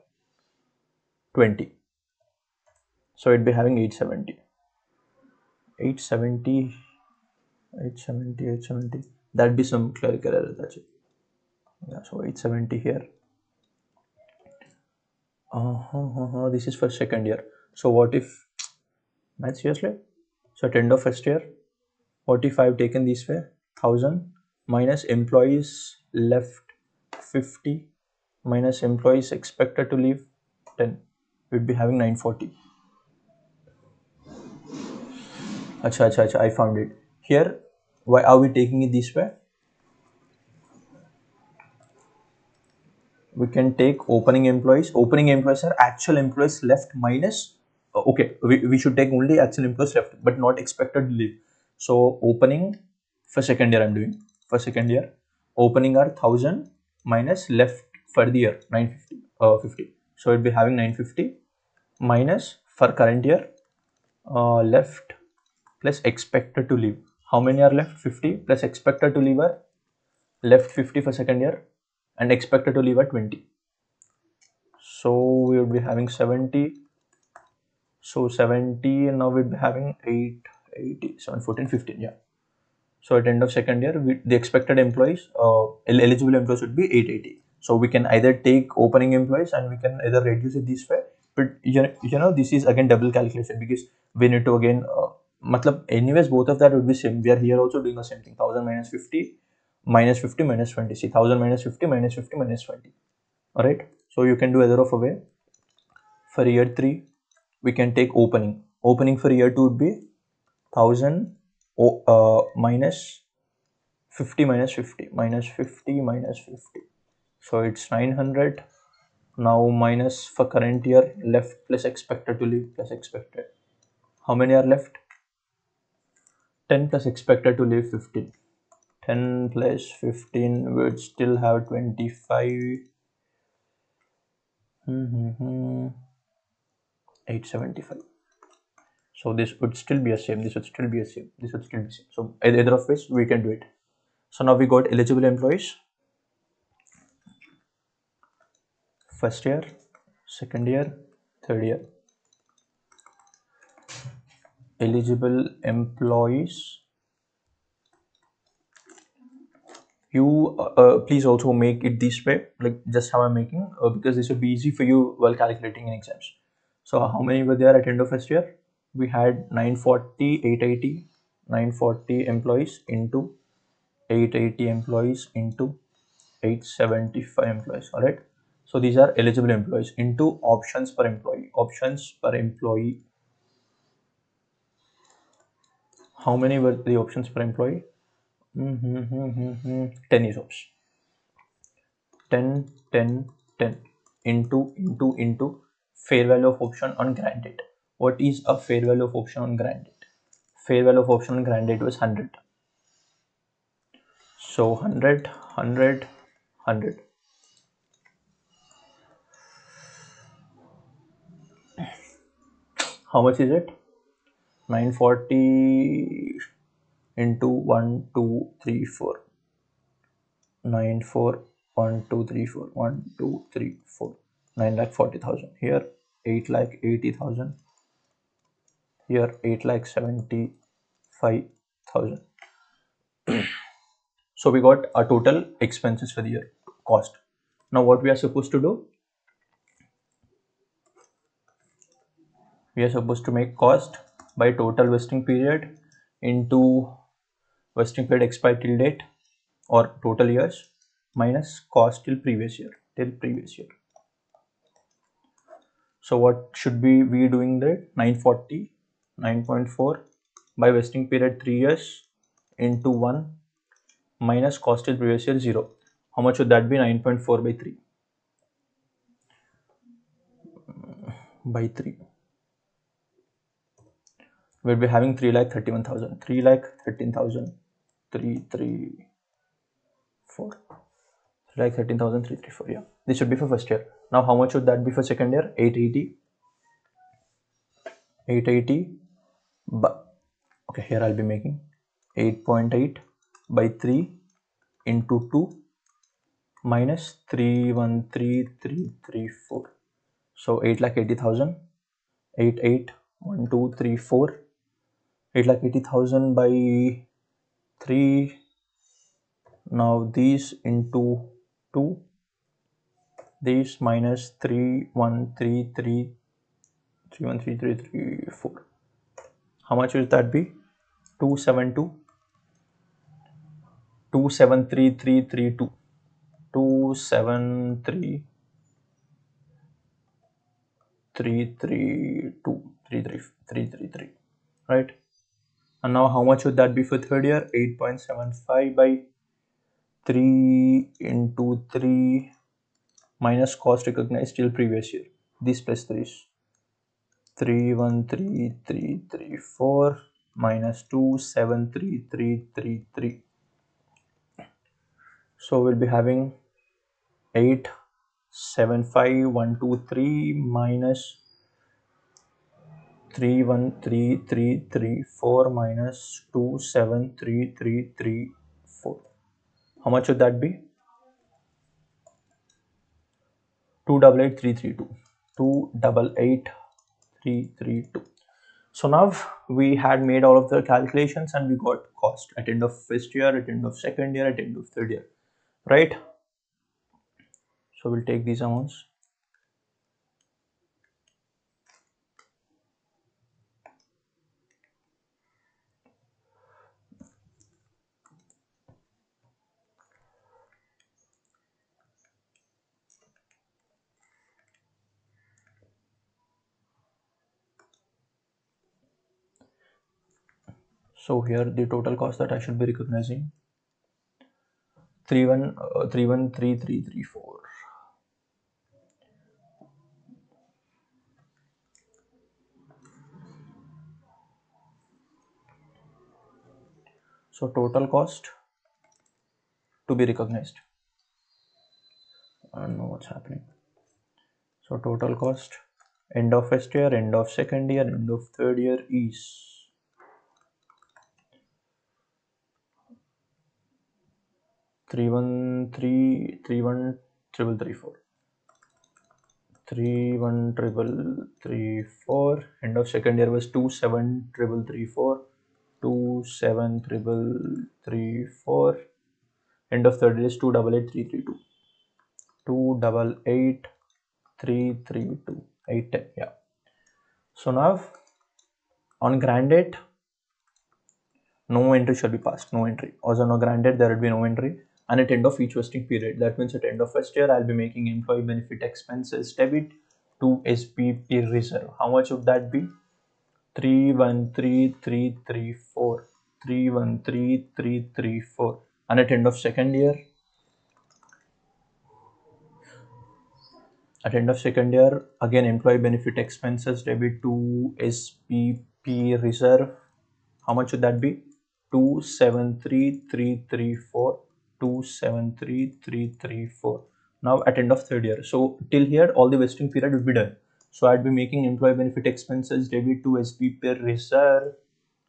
A: 20. So it'd be having 870. 870. 870, 870. That'd be some clerical error. That's it. Yeah, so 870 here. This is for second year. So what if, man, seriously? So at end of first year, what if I've taken this way? 1000 minus employees left 50 minus employees expected to leave 10. We'd be having 940. Acha, I found it. Here, why are we taking it this way? We can take opening employees. Opening employees are actual employees left minus, okay, we should take only actual employees left, but not expected to leave. So opening for second year I'm doing. For second year, opening are 1000 minus left for the year 950, 50. So it'll be having 950 minus for current year left plus expected to leave. How many are left? 50 plus expected to leave are left 50 for second year and expected to leave at 20. So we would be having 70. So 70, and now we'd be having 8, 80, 7, 14, 15. Yeah. So at end of second year, the expected employees, eligible employees would be 880. So we can either take opening employees and we can either reduce it this way. But you know, this is again double calculation because we need to again, anyways, both of that would be same. We are here also doing the same thing. 1000 minus 50 minus 50 minus 20. See, 1000 minus 50 minus 50 minus 20. All right. So you can do either of a way. For year 3, we can take opening. Opening for year 2 would be 1000 minus 50 minus 50 minus 50 minus 50. So it's 900. Now minus for current year left plus expected to leave plus expected. How many are left? 10 plus expected to leave 15. 10 plus 15 would still have 25. 875. So this would still be a same, this would still be a same, this would still be same. So either of which we can do it. So now we got eligible employees, first year, second year, third year. Eligible employees. You please also make it this way, like just how I'm making, because this will be easy for you while calculating in exams. So how many were there at end of first year? We had 940, 880, 940 employees into 880 employees into 875 employees. All right. So these are eligible employees into options per employee. Options per employee. How many were the options per employee? 10 ESOPs. 10, 10, 10 into fair value of option on grant date. What is a fair value of option on grant date? Fair value of option on grant date was 100. So 100, 100, 100. How much is it? 940 into 1, 2, 3, 4. 9, 4, 1, 2, 3, 4. 1, 2, 3, 4. 9,40,000. Here 8,80,000. Here 8,75,000. So we got our total expenses for the year, cost. Now what we are supposed to do? We are supposed to make cost by total vesting period into vesting period expired till date or total years minus cost till previous year. So what should be we doing there? 940, 9.4 by vesting period 3 years into 1 minus cost till previous year 0. How much would that be? 9.4 by 3. By 3. We'll be having 3,31,000. 3,13,000. 334. 3,13,334. Yeah, this should be for first year. Now how much would that be for second year? 880. 880. But okay, here I'll be making 8.8 by 3 into 2 minus 313,334. So 8,80,000. 8, 8, 1, 2, 3, 4. 8,80,000 by 3. Now these into 2. These minus 313,334. How much will that be? 272. 273,332. 273,332. Right? And now how much would that be for third year? 8.75 by 3 into 3 minus cost recognized till previous year. This plus 3 is 313,334 minus 273,333. So we'll be having 875,123 minus 313,334 minus 273,334. How much would that be? 288,332. 288,332. So now we had made all of the calculations and we got cost at end of first year, at end of second year, at end of third year, right? So we'll take these amounts. So here the total cost that I should be recognizing 313,334. So total cost to be recognized. I don't know what's happening. So total cost End of first year, end of second year, end of third year is 3133334. 3133334. End of second year was 2733334. 2733334. End of third year is 288332. 288332. 810. Yeah. So now on grand date, no entry shall be passed. No entry. Also, no granted, there will be no entry. And at end of each vesting period, that means at end of first year, I'll be making employee benefit expenses debit to SPP reserve. How much would that be? 313334. 313334. And at end of second year, again employee benefit expenses debit to SPP reserve. How much would that be? 273334. 273334. Now at end of third year, so till here all the vesting period would be done. So I'd be making employee benefit expenses debit to SPP reserve.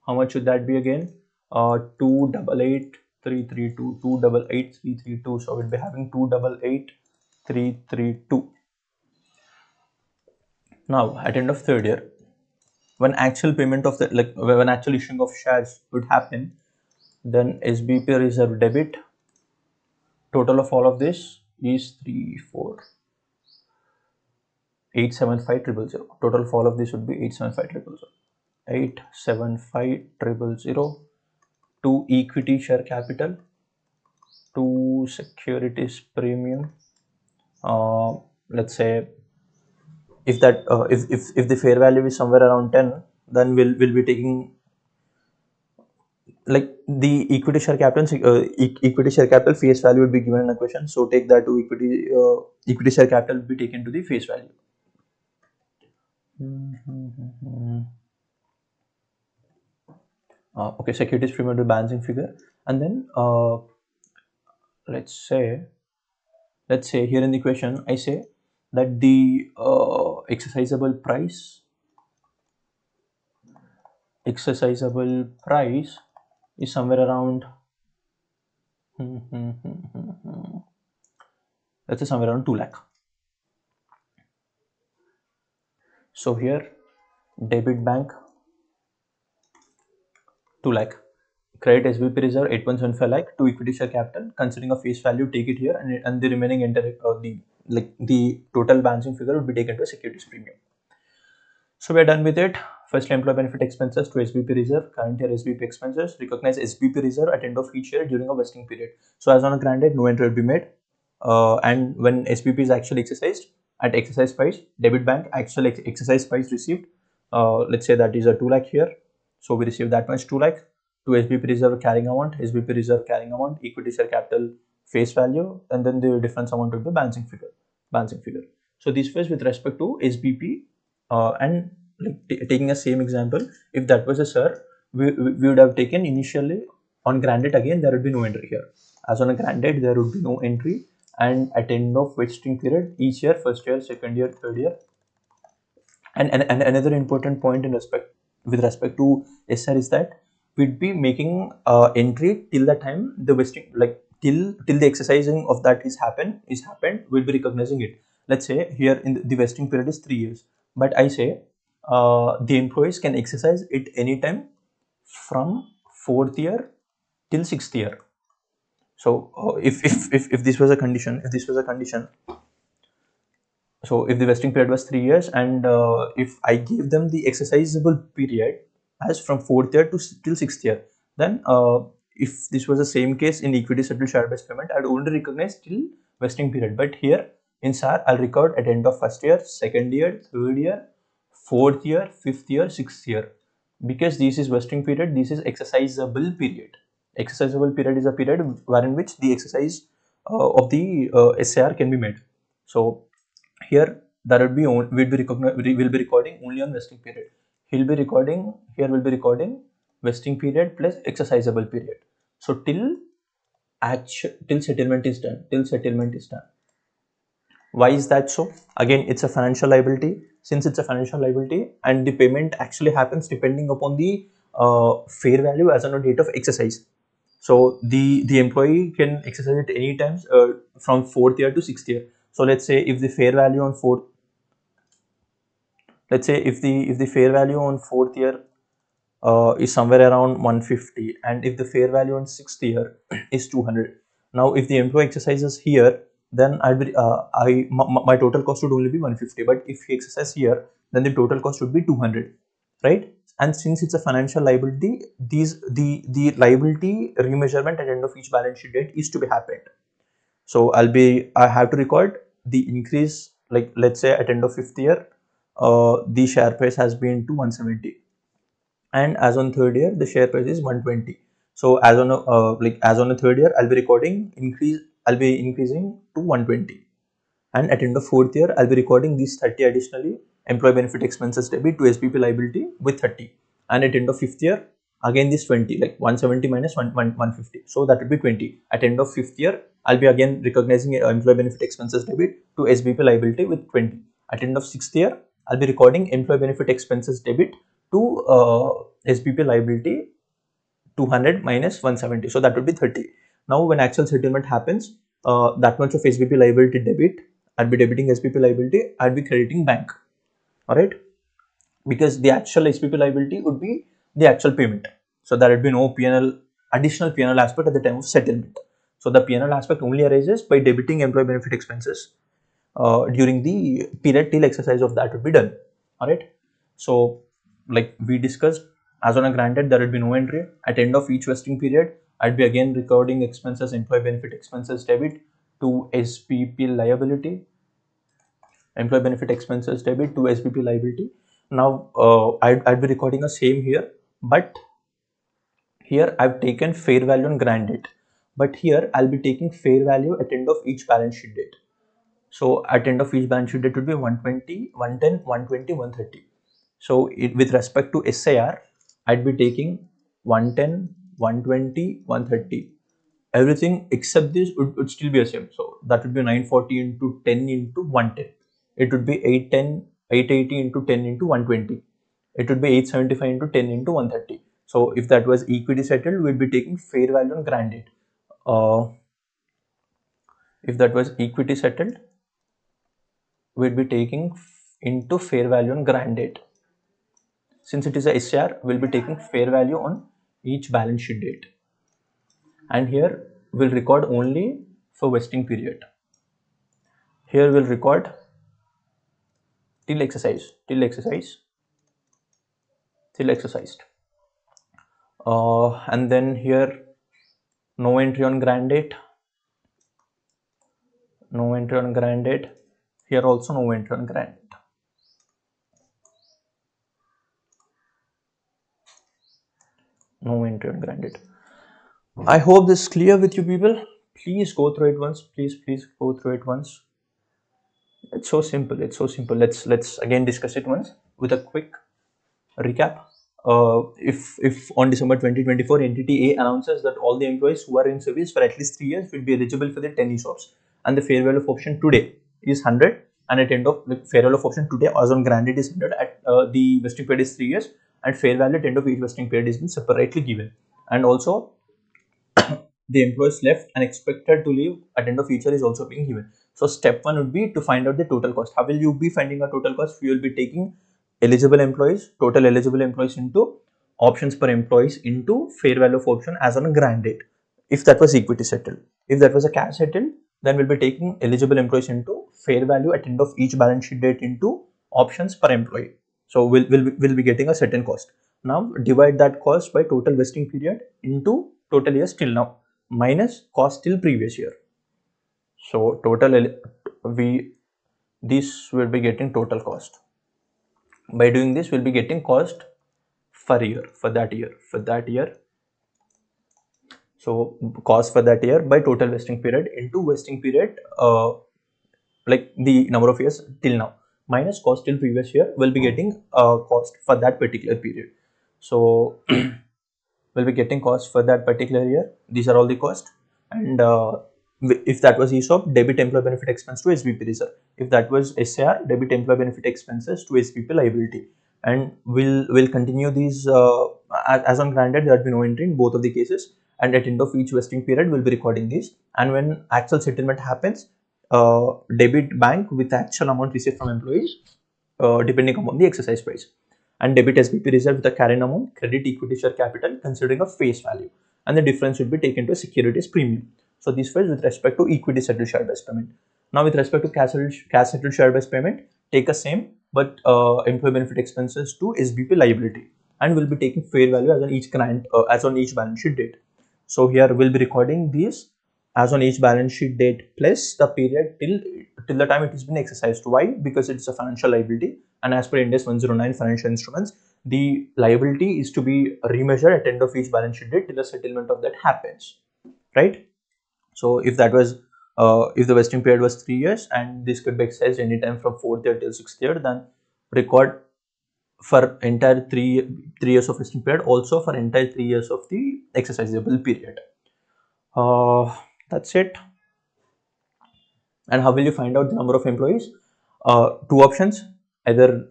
A: How much would that be again? 288332. 288332. So we'll be having 288332. Now at end of third year, when actual payment of the when actual issuing of shares would happen, then SBP reserve debit. Total of all of this is 875,000. Total of all of this would be 875,000. 875,000 to equity share capital, to securities premium. Let's say if that if the fair value is somewhere around 10, then we'll be taking like the equity share capital equity share capital face value would be given in a question, so take that to equity share capital will be taken to the face value. Okay, securities premium to balancing figure, and then let's say here in the question I say that the exercisable price is somewhere around let's say somewhere around 2 lakh. So here debit bank 2 lakh, credit SBP reserve 8.75 lakh to equity share capital, considering a face value, take it here, and the remaining the total balancing figure would be taken to a securities premium. So we're done with it. Firstly, employee benefit expenses to SBP reserve, current year SBP expenses, recognize SBP reserve at end of each year during a vesting period. So as on a grant date, no entry will be made. And when SBP is actually exercised, at exercise price, debit bank actual exercise price received, let's say that is a 2 lakh here. So we receive that much 2 lakh to SBP reserve carrying amount, equity share capital face value, and then the difference amount will be balancing figure. So this was with respect to SBP. And taking a same example, if that was a sir, we would have taken initially on grant date, again there would be no entry here. As on a grant date, there would be no entry, and at end of vesting period, each year, first year, second year, third year. And another important point with respect to SR is that we'd be making entry till the time the vesting, till the exercising of that is happened, we'll be recognizing it. Let's say here in the vesting period is 3 years, but I say the employees can exercise it anytime from 4th year till 6th year. So if this was a condition, so if the vesting period was 3 years, and if I give them the exercisable period as from 4th year to till 6th year, then if this was the same case in equity settled share based payment, I'd only recognize till vesting period. But here in SAR, I'll record at end of first year, second year, third year, 4th year, 5th year, 6th year, because this is vesting period, this is exercisable period. Exercisable period is a period wherein which the exercise of the SAR can be made. So here that would be we'll be recording only on vesting period. We'll be recording vesting period plus exercisable period. So till settlement is done. Why is that so? Again, it's a financial liability. Since it's a financial liability, and the payment actually happens depending upon the fair value as on a date of exercise. So the employee can exercise it any times from 4th year to 6th year. So let's say if the fair value on fourth let's say if the fair value on 4th year is somewhere around 150, and if the fair value on 6th year is 200. Now if the employee exercises here, then I'll be my total cost would only be 150, but if he exercises here, then the total cost would be 200, right? And since it's a financial liability, the liability remeasurement at the end of each balance sheet date is to be happened. So I have to record the increase, like let's say at end of 5th year, the share price has been to 170, and as on 3rd year the share price is 120. So as on the 3rd year, I'll be increasing to 120, and at end of 4th year I'll be recording these 30 additionally, employee benefit expenses debit to SBP liability with 30, and at end of 5th year again this 20, like 170 minus 150, so that would be 20. At end of 5th year I'll be again recognizing employee benefit expenses debit to SBP liability with 20. At end of 6th year I'll be recording employee benefit expenses debit to SBP liability 200 minus 170, so that would be 30. Now when actual settlement happens, that much of SBP liability debit, I'll be debiting SBP liability, I'll be crediting bank. All right, because the actual SBP liability would be the actual payment, so there would be no PNL, additional PNL aspect at the time of settlement. So the PNL aspect only arises by debiting employee benefit expenses during the period till exercise of that would be done. All right, so like we discussed, as on a granted there will be no entry. At end of each vesting period, I'd be again recording expenses, employee benefit expenses debit to SPP liability, employee benefit expenses debit to SPP liability. Now I'd be recording the same here, but here I've taken fair value on grant date, but here I'll be taking fair value at end of each balance sheet date. So at end of each balance sheet date would be 120, 110, 120, 130. So with respect to SIR, I'd be taking 110, 120, 130. Everything except this would still be the same. So that would be 940 into 10 into 110. It would be 810, 880 into 10 into 120. It would be 875 into 10 into 130. So if that was equity settled, we'd be taking fair value on grant date. If that was equity settled, we'd be taking into fair value on grant date. Since it is a SR, we'll be taking fair value on each balance sheet date. And here we'll record only for vesting period. Here we'll record till exercised. And then here no entry on grant date. Here also no entry on grant date. I hope this is clear with you people. Please go through it once. Please go through it once. It's so simple. Let's again discuss it once with a quick recap. If on December 2024, entity A announces that all the employees who are in service for at least 3 years will be eligible for the 10 ESOPs, and the fair value of option today is 100, and at end of fair value of option today as on granted is 100, at the vesting period is 3 years, and fair value at end of each vesting period is been separately given, and also the employees left and expected to leave at end of each year is also being given. So step 1 would be to find out the total cost. How will you be finding a total cost? You will be taking total eligible employees into options per employees into fair value of option as on a grant date, if that was equity settled. If that was a cash settled, then we'll be taking eligible employees into fair value at end of each balance sheet date into options per employee. So we'll be getting a certain cost. Now divide that cost by total vesting period into total years till now minus cost till previous year. So this will be getting total cost. By doing this, we'll be getting cost for that year. So cost for that year by total vesting period into vesting period, like the number of years till now minus cost till previous year, will be getting cost for that particular period. So we'll be getting cost for that particular year. These are all the cost, and if that was ESOP, debit employee benefit expense to SBP reserve. If that was SAR, debit employee benefit expenses to SBP liability. And we'll continue these as on granted. There will be no entry in both of the cases. And at end of each vesting period, we'll be recording these. And when actual settlement happens, debit bank with actual amount received from employees, depending upon the exercise price, and debit SBP reserve with a carrying amount, credit equity share capital considering a face value, and the difference will be taken to a securities premium. So this was with respect to equity settled share based payment. Now with respect to cash settled share based payment, take a same but employee benefit expenses to SBP liability, and we'll be taking fair value as on each grant as on each balance sheet date. So here we'll be recording these as on each balance sheet date plus the period till the time it has been exercised. Why? Because it's a financial liability, and as per IND AS-109 financial instruments, the liability is to be remeasured at end of each balance sheet date till the settlement of that happens, right? So if that was if the vesting period was 3 years and this could be exercised anytime from 4th year till 6th year, then record for entire three years of vesting period, also for entire 3 years of the exercisable period. That's it. And how will you find out the number of employees? Two options: either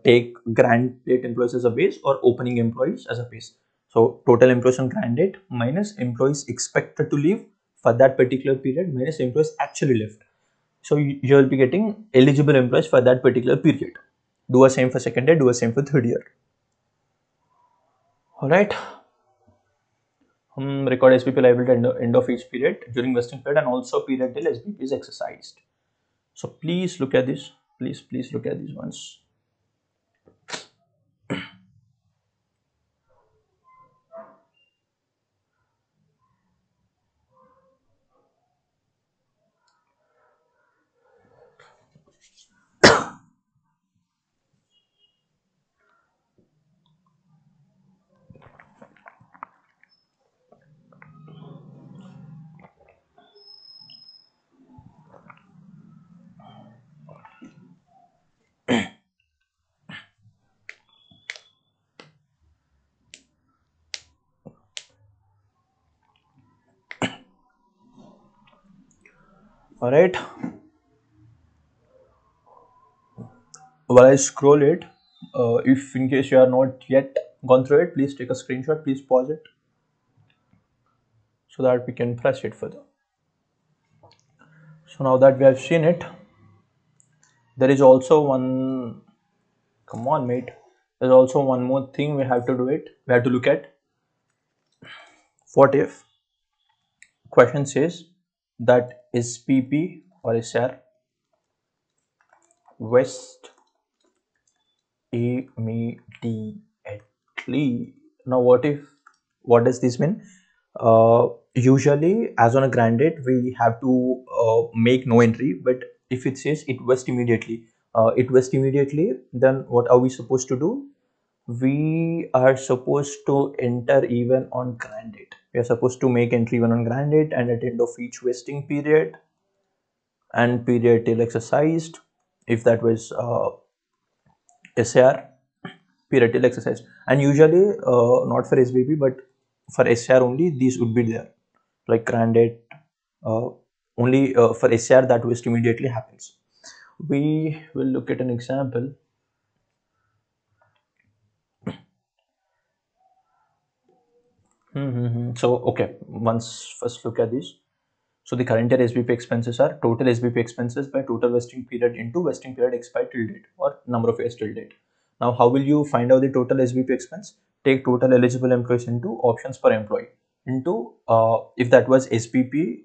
A: take grant date employees as a base or opening employees as a base. So total employees on grant date minus employees expected to leave for that particular period minus employees actually left. So you will be getting eligible employees for that particular period. Do a same for second year, do a same for third year. All right. Record SBP liability at the end of each period during vesting period and also period till SBP is exercised. So please look at this. Please look at these ones. All right. While I scroll it, if in case you are not yet gone through it, please take a screenshot. Please pause it so that we can press it further. So now that we have seen it, there is also one. Come on, mate. There's also one more thing we have to do it. We have to look at. What if question says that SPP or SR West immediately. Now what does this mean? Usually as on a grant date we have to make no entry, but if it says it vests immediately, then what are we supposed to do? We are supposed to enter even on grant date. We are supposed to make entry even on grant date and at the end of each vesting period and period till exercised, if that was SAR, period till exercised. And usually not for SBP but for SAR only these would be there, like grant date only for SAR that vest immediately happens. We will look at an example. So okay, first look at this. So the current year SBP expenses are total SBP expenses by total vesting period into vesting period expired till date or number of years till date. Now how will you find out the total SBP expense? Take total eligible employees into options per employee into if that was SBP,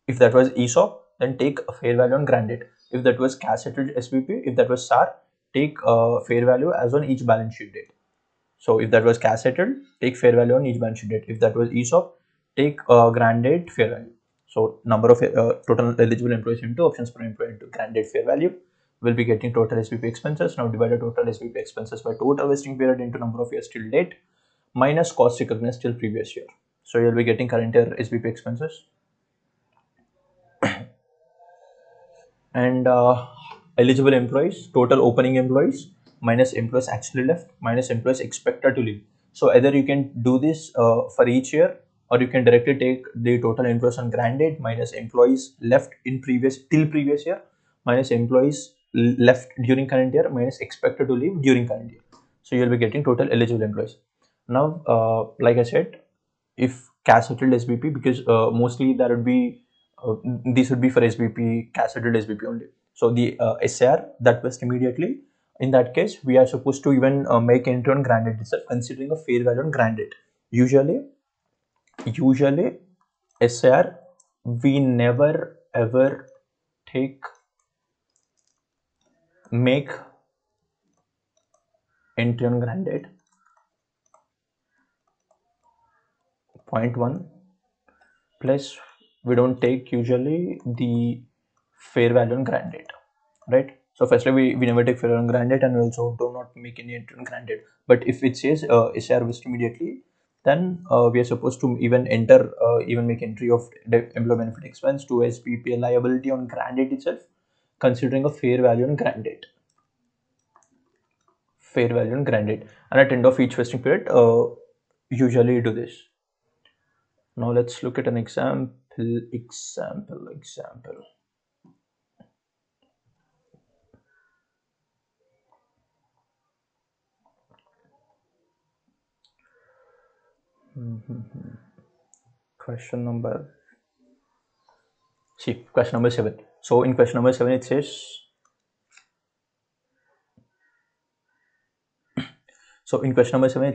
A: if that was ESOP, then take a fair value on grant date. If that was cash settled SBP, if that was SAR, take fair value as on each balance sheet date. So if that was cash settled, take fair value on each balance sheet date. If that was ESOP, take grant date fair value. So number of total eligible employees into options per employee into grant date fair value. We'll be getting total SBP expenses. Now divide the total SBP expenses by total vesting period into number of years till date minus cost recognized till previous year. So you'll be getting current year SBP expenses and eligible employees, total opening employees minus employees actually left minus employees expected to leave. So either you can do this for each year or you can directly take the total employees on grant date minus employees left in previous year minus employees left during current year minus expected to leave during current year. So you'll be getting total eligible employees. Now, like I said, if cash settled SBP, because mostly that would be this would be for SBP, cash settled SBP only. So the SAR that vests immediately, in that case, we are supposed to even make entry on grant date itself, considering a fair value on grant date. Usually SAR, we never ever make entry on grant date. Point 1 plus we don't take usually the fair value on grant date, right? So firstly we never take fair value on grant date, and we also do not make any entry on grant date. But if it says SR vest immediately, then we are supposed to even make entry of the employee benefit expense to SPP liability on grant date itself, considering a fair value on grant date. And at end of each vesting period, usually do this. Now let's look at an example. Question number 7. So in question number 7 it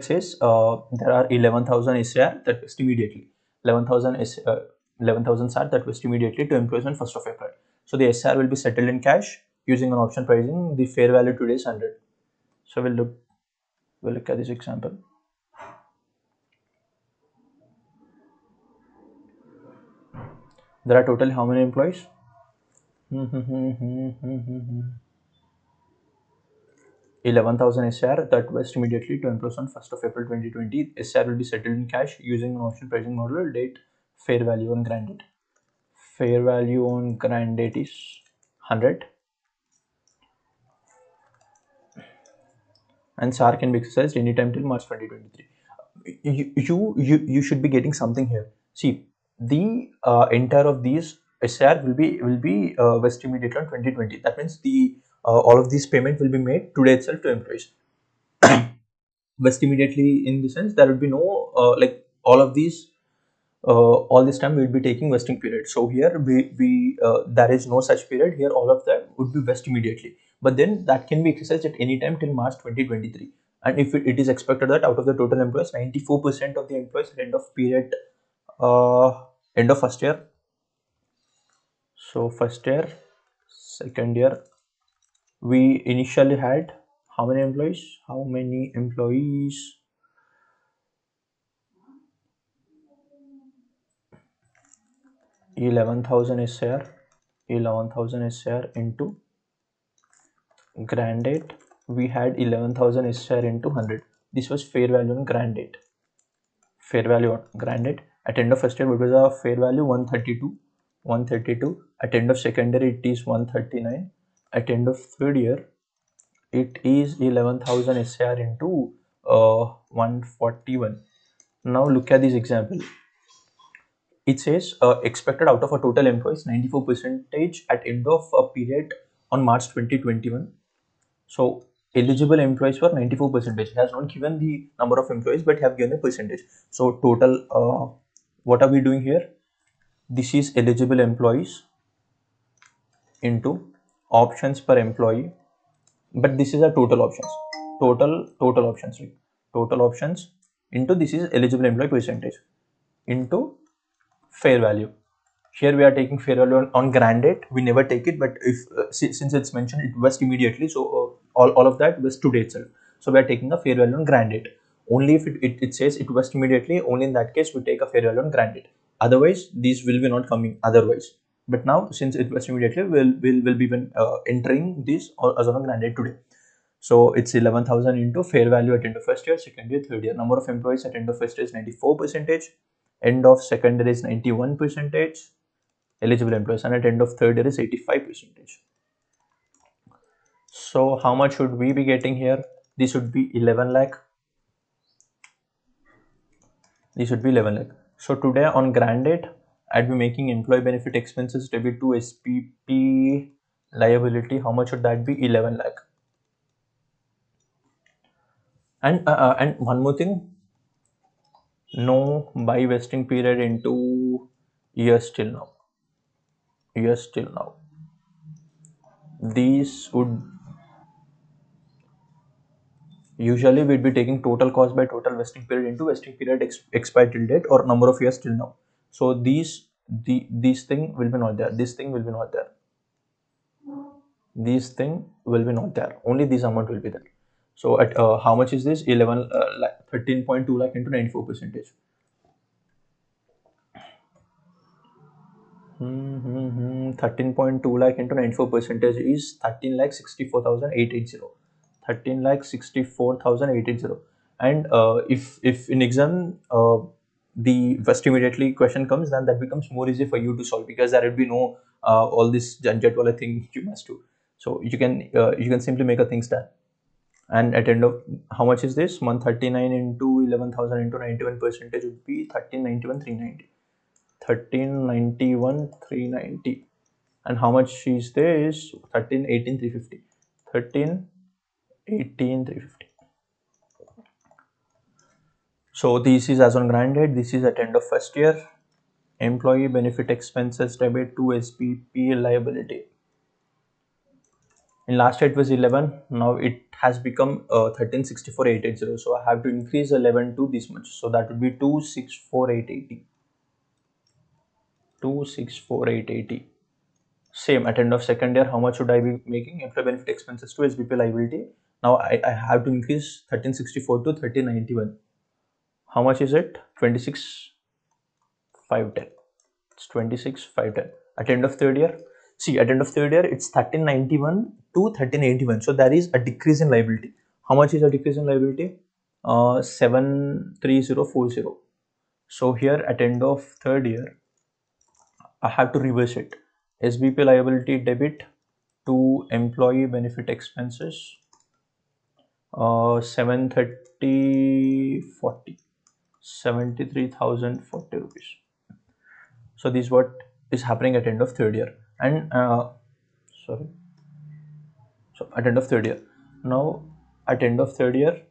A: says, there are 11,000 SAR that vest immediately. 11,000 SAR that vest immediately to employees on 1st of April. So the SAR will be settled in cash using an option pricing. The fair value today is 100. So we'll look at this example. There are total how many employees? 11,000 SR that vest immediately to employees on 1st of April 2020. SR will be settled in cash using an option pricing model. Date, fair value on grant date. Fair value on grant date is 100. And SAR can be exercised anytime till March 2023. You should be getting something here. See, the entire of these SR will be vest immediately on 2020. That means the all of these payment will be made today itself to employees. Vest immediately in the sense there will be no like all of these all this time we will be taking vesting period. So here we there is no such period here. All of them would be vest immediately, but then that can be exercised at any time till March 2023. And if it is expected that out of the total employees, 94% of the employees at end of period, end of first year. So first year, second year, we initially had how many employees? 11,000 SR into grant date. We had 11,000 SR into 100. This was fair value on grant date. At end of first year, what was our fair value? 132. At end of second year, it is 139. At end of third year, it is 11,000 SR into 141. Now look at this example. It says expected out of a total employees 94% at end of a period on March 2021. So eligible employees were 94%. It has not given the number of employees, but have given a percentage. So total, what are we doing here? This is eligible employees into options per employee, but this is a total options. Total options, right? Total options into this is eligible employee percentage into fair value. Here we are taking fair value on grant date. We never take it, but if since it's mentioned it vests immediately, so all of that vests today itself. So we are taking a fair value on grant date. Only if it says it vests immediately, only in that case we take a fair value on grant date. Otherwise, these will be not coming otherwise. But now since it vests immediately, we'll be even entering this as on a grant date today. So it's 11,000 into fair value at end of first year, second year, third year. Number of employees at end of first year is 94%. End of second year is 91%. Eligible employees, and at end of third year is 85%. So how much should we be getting here? This would be 11 lakh. So today on grand date, I'd be making employee benefit expenses debit to SPP liability. How much would that be? 11 lakh. And one more thing, no buy vesting period into years till now. Years till now. These would usually we'd be taking total cost by total vesting period into vesting period expired till date or number of years till now. So these thing will be not there. This thing will be not there. These thing will be not there. Only this amount will be there. So at how much is this? 13.2 lakh into 94 percentage. 13.2 lakh into 94 percentage is 13 lakh 64,880. 13 lakh 64,880. And if in exam the first immediately question comes, then that becomes more easy for you to solve, because there will be no all this janjat wala thing you must do. So you can simply make a things done. And at end of how much is this? 139 into 11,000 into 91 percentage would be 1391,390. 1391,390. And how much is this? 1318,350. 1318,350. So this is as on grand date. This is at end of first year. Employee benefit expenses debit to SPP liability. In last year it was 11. Now it has become 1364,880. So I have to increase 11 to this much. So that would be 264,880. 264,880. Same at end of second year, how much should I be making? Employee benefit expenses to SBP liability. Now I have to increase 1364 to 1391. How much is it? 26,510. It's 26,510. At end of third year, see, at end of third year, it's 1391 to 1381. So there is a decrease in liability. How much is a decrease in liability? 73040. So here at end of third year, I have to reverse it. SBP liability debit to employee benefit expenses, 73040, 73,040 rupees. So this is what is happening at end of third year. And sorry, so at end of third year. Now at end of third year,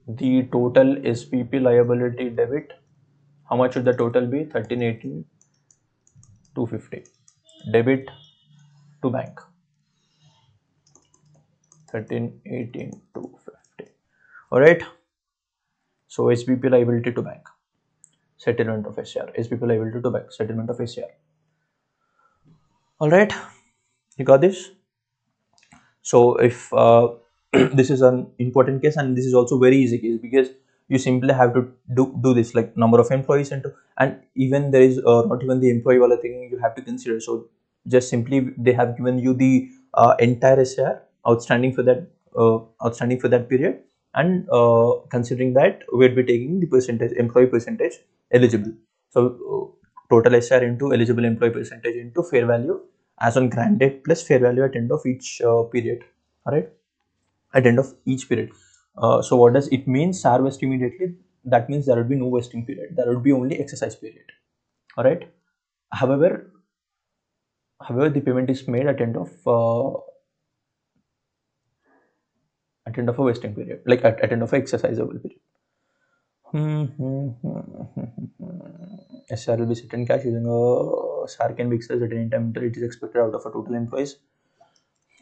A: the total SPP liability debit, how much should the total be? 1318,250. Debit to bank, 1318,250. All right. So SBP liability to bank, settlement of SCR. SBP liability to bank, settlement of SCR. All right, you got this. So if this is an important case, and this is also very easy case, because you simply have to do this, like number of employees, and even there is not even the employee wala thing you have to consider. So just simply they have given you the entire SCR outstanding for that period, and considering that we'll be taking the percentage, employee percentage eligible. So total SCR into eligible employee percentage into fair value as on grant date plus fair value at end of each period. All right, at end of each period. So what does it mean? SAR vest immediately. That means there will be no vesting period. There will be only exercise period. All right. However, the payment is made at end of a vesting period, like at end of an exercisable period. SR will be set in cash using a SAR can be exercised at any time until it is expected out of a total employees.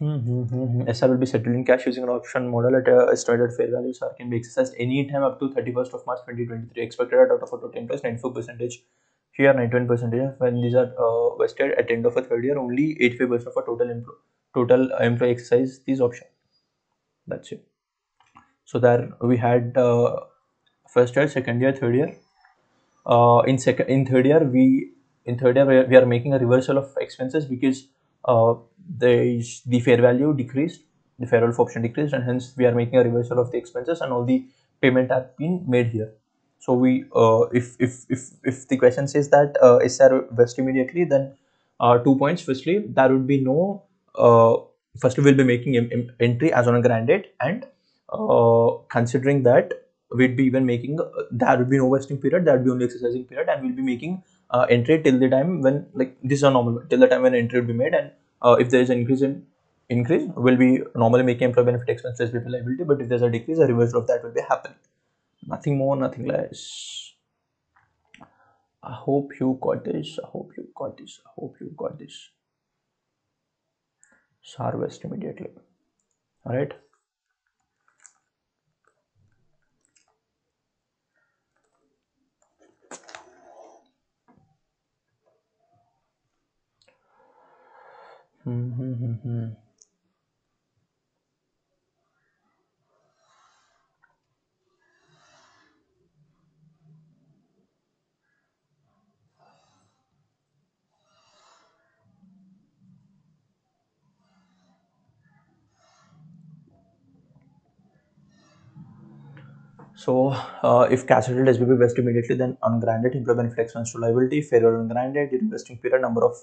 A: SR will be settled in cash using an option model at a estimated fair value. SR can be exercised any time up to 31st of March 2023. Expected out of a total employees, 94%. Here 91%. When these are vested at end of a third year, only 85% of a total employee exercise these option. That's it. So there we had first year, second year, third year. In third year we are making a reversal of expenses, because the fair value decreased, the fair value of option decreased, and hence we are making a reversal of the expenses, and all the payment have been made here. So we if the question says that SR vest immediately, then 2 points. Firstly, there would be no firstly we'll be making entry as on a grant date, and considering that we'd be even making there would be no vesting period, there would be only exercising period, and we'll be making entry till the time when, like, this is a normal till the time when entry will be made. And if there is an increase, we'll be normally making employee benefit expense less people liability, but if there's a decrease, a reversal of that will be happening. Nothing more, nothing less. I hope you got this. I hope you got this. I hope you got this. Harvest immediately. All right. So, if cash settled SBB vest immediately, then ungranted employee benefit expense to liability, fair value ungranted during vesting period, number of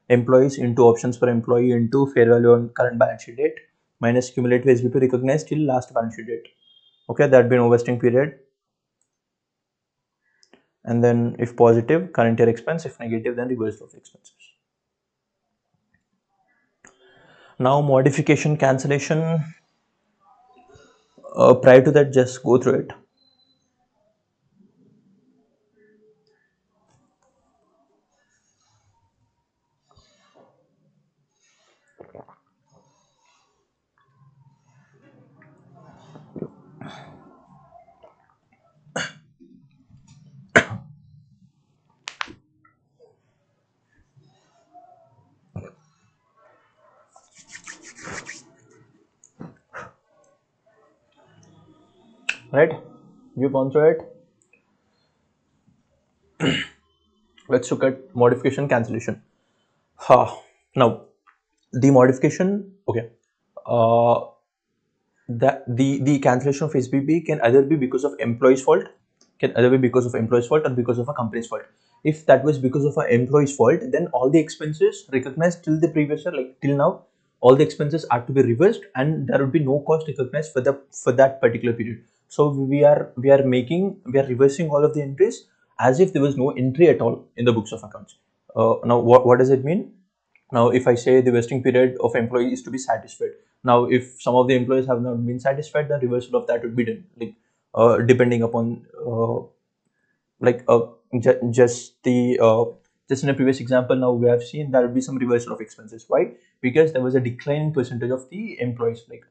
A: employees into options per employee into fair value on current balance sheet date minus cumulative SBP recognized till last balance sheet date. Okay, that be no vesting period. And then if positive, current year expense; if negative, then reversal of expenses. Now, modification cancellation. Prior to that, just go through it. Right? You've gone through it. Let's look at modification cancellation. Now, the modification, okay. Uh, that the cancellation of SBB can either be because of employee's fault, or because of a company's fault. If that was because of an employee's fault, then all the expenses recognized till the previous year, like till now, all the expenses are to be reversed, and there would be no cost recognized for that particular period. So we are reversing all of the entries as if there was no entry at all in the books of accounts. Now, what does it mean? Now, if I say the vesting period of employee is to be satisfied, now if some of the employees have not been satisfied, the reversal of that would be done, like depending upon like just the just in a previous example. Now we have seen there will be some reversal of expenses. Why? Because there was a decline in percentage of the employees. Like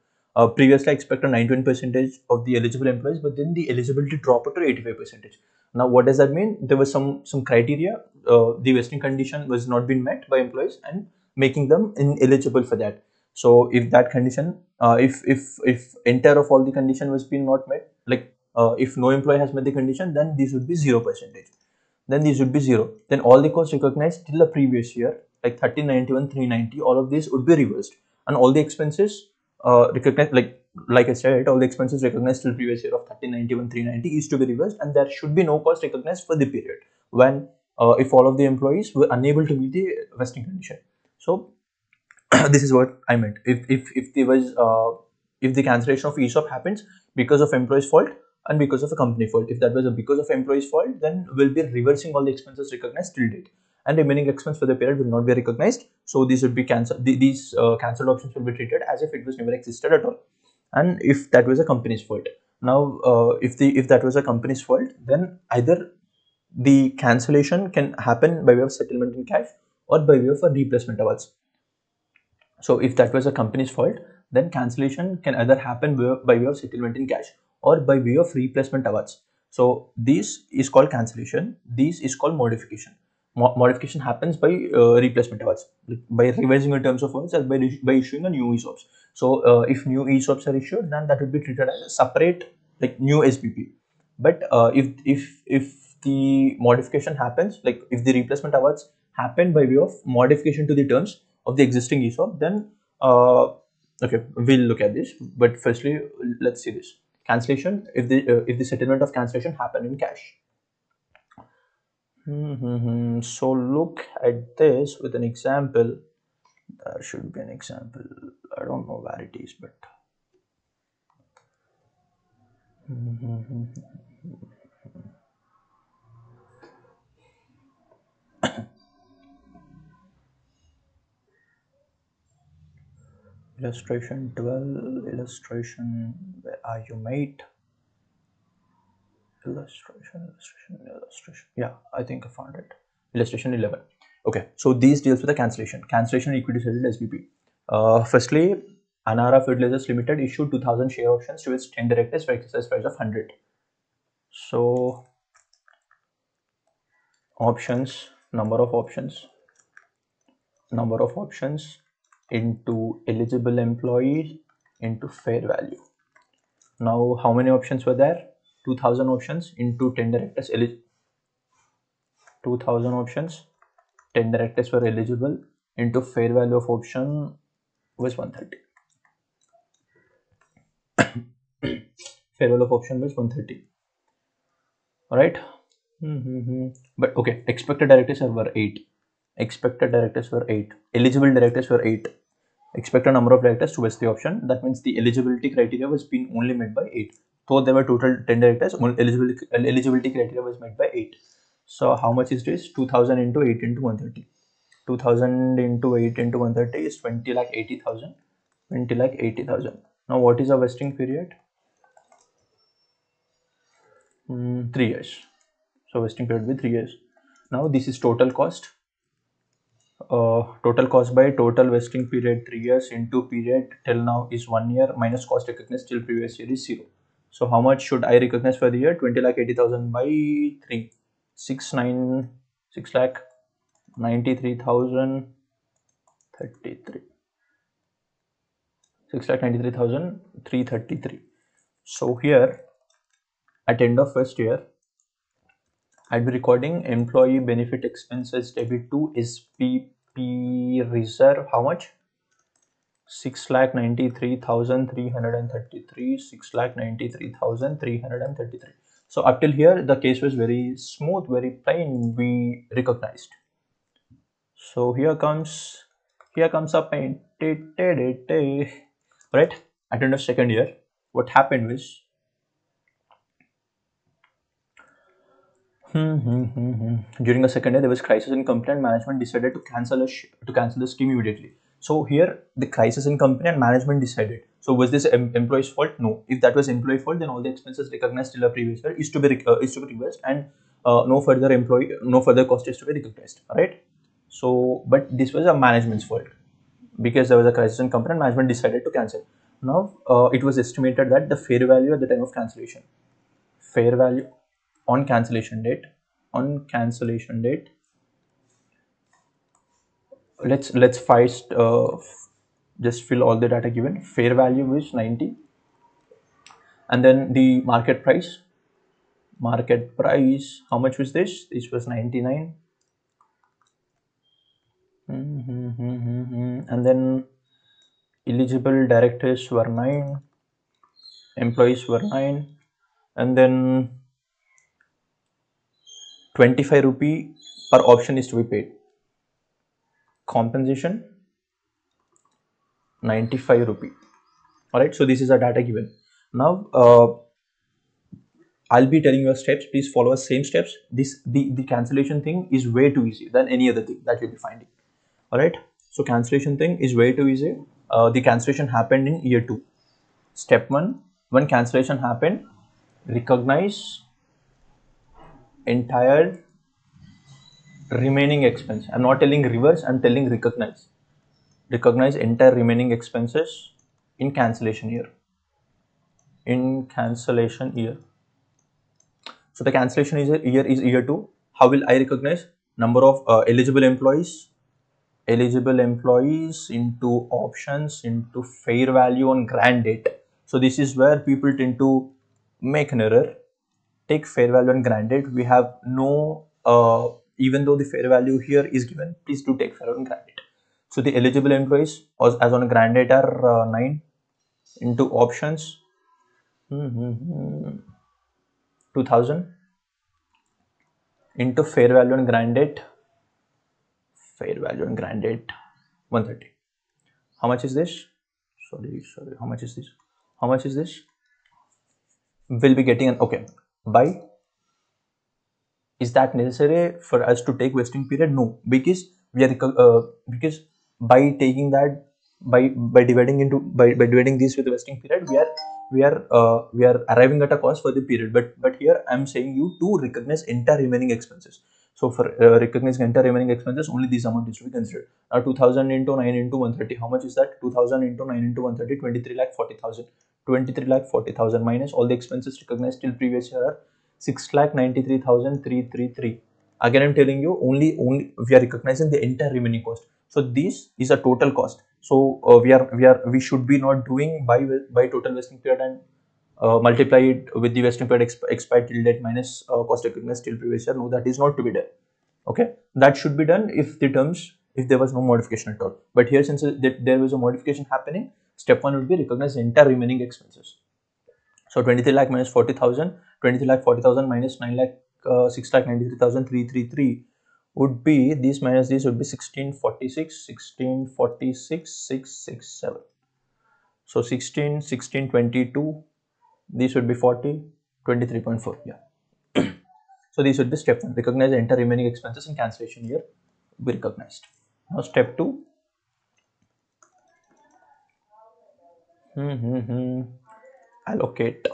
A: previously I expect a 91 percentage of the eligible employees, but then the eligibility dropped to 85 percentage. Now what does that mean? There was some criteria, the vesting condition was not being met by employees and making them ineligible for that. So if that condition, if entire of all the condition was being not met, like if no employee has met the condition, then this would be 0%. Then these would be 0. Then all the costs recognized till the previous year, like 1391, 390, all of these would be reversed, and all the expenses recognized, like I said, all the expenses recognized till previous year of 1391, 390 is to be reversed, and there should be no cost recognized for the period when if all of the employees were unable to meet the vesting condition. So this is what I meant. If there was if the cancellation of ESOP happens because of employee's fault and because of a company fault, if that was because of employee's fault, then we'll be reversing all the expenses recognized till date, and remaining expense for the period will not be recognized. So these would be cancelled. These cancelled options will be treated as if it was never existed at all. And if that was a company's fault, now if that was a company's fault, then either the cancellation can happen by way of settlement in cash or by way of a replacement awards. So if that was a company's fault, then cancellation can either happen by way of settlement in cash or by way of replacement awards. So this is called cancellation. This is called modification. Modification happens by replacement awards, like by revising the terms of awards or by issuing a new ESOPs. So if new ESOPs are issued, then that would be treated as a separate, like, new SBP. But if the modification happens, like if the replacement awards happen by way of modification to the terms of the existing ESOP, then okay, we'll look at this. But firstly, let's see this cancellation. If the settlement of cancellation happen in cash. So look at this with an example. There should be an example. I don't know where it is, but Illustration 12, illustration, where are you, mate? Illustration. Yeah, I think I found it. Illustration 11. Okay, so these deals with the cancellation equity settled SBP. Firstly, Anara Fertilizers Limited issued 2000 share options to its 10 directors for exercise price of 100. So options, number of options into eligible employees into fair value. Now, how many options were there? 2000 options into 10 directors. 2000 options, 10 directors were eligible, into fair value of option was 130. Fair value of option was 130. All right. But okay, expected directors were 8. Expected directors were 8. Eligible directors were 8. Expected number of directors towards the option. That means the eligibility criteria was being only met by 8. So there were total 10 directors. Eligibility criteria was met by 8. So how much is this? 2000 into 8 into 130. 2000 into 8 into 130 is 20 lakh 80,000. 20 lakh 80,000. Now what is the vesting period? 3 years. So vesting period will be 3 years. Now this is total cost. Total cost by total vesting period 3 years into period till now is 1 year minus cost recognized till previous year is 0. So how much should I recognize for the year? 20 lakh 80,000 by 3. 6 lakh 93,033. 6,93,333. So here at end of first year, I'll be recording employee benefit expenses debit to SPP reserve. How much? 6,93,333. 6,93,333. So up till here, the case was very smooth, very plain. We recognized. So here comes a pain. Right? At end of second year, what happened was during the second year there was crisis in company and management decided to cancel the scheme immediately. So here the crisis in company and management decided. So was this employee's fault? No. If that was employee fault, then all the expenses recognized till the previous year is to be reversed, and no further cost is to be recognized. Right? So, but this was a management's fault because there was a crisis in company and management decided to cancel. Now it was estimated that the fair value at the time of cancellation, fair value on cancellation date, let's first just fill all the data given. Fair value is 90, and then the market price, how much was this? This was 99. And then eligible directors were 9, employees were 9, and then 25 rupee per option is to be paid. Compensation 95 rupee. All right, so this is a data given. Now I'll be telling you steps. Please follow the same steps. The cancellation thing is way too easy than any other thing that you'll be finding. All right, so cancellation thing is way too easy. The cancellation happened in year 2. Step 1, when cancellation happened, recognize entire remaining expense. I'm not telling reverse, I'm telling recognize entire remaining expenses in cancellation year. So the cancellation is year 2. How will I recognize? Number of eligible employees into options into fair value on grant date. So this is where people tend to make an error. Take fair value on grant date. We have no even though the fair value here is given, please do take fair value on grant date. So the eligible employees as on grant date are 9 into options 2000 into fair value on grant date 130. How much is this? Sorry, how much is this? will be getting an okay. By is that necessary for us to take vesting period? No, because we are because by taking that by dividing into by dividing this with the vesting period, we are arriving at a cost for the period. But here I'm saying you to recognize entire remaining expenses. So for recognizing entire remaining expenses, only this amount is to be considered. Now 2000 into 9 into 130, how much is that? 2000 into 9 into 130, 23 lakh 40,000. 23 lakh 40,000 minus all the expenses recognized till previous year are 6,93,333. Again, I'm telling you, only we are recognizing the entire remaining cost. So this is a total cost. So we should be not doing by total vesting period and multiply it with the vesting period expired till date minus cost recognized till previous year. No, that is not to be done. Okay, that should be done if there was no modification at all. But here, since there was a modification happening, step one would be recognize the entire remaining expenses. So 23 lakh minus 40,000, 23 lakh 40,000 minus 9 lakh 6 lakh 93,333 would be this minus this would be 1646, 1646, 667. So 16, 16, 22, this would be 40, 23.4. Yeah. So this would be step one. Recognize the entire remaining expenses in cancellation year be recognized. Now step two. Allocate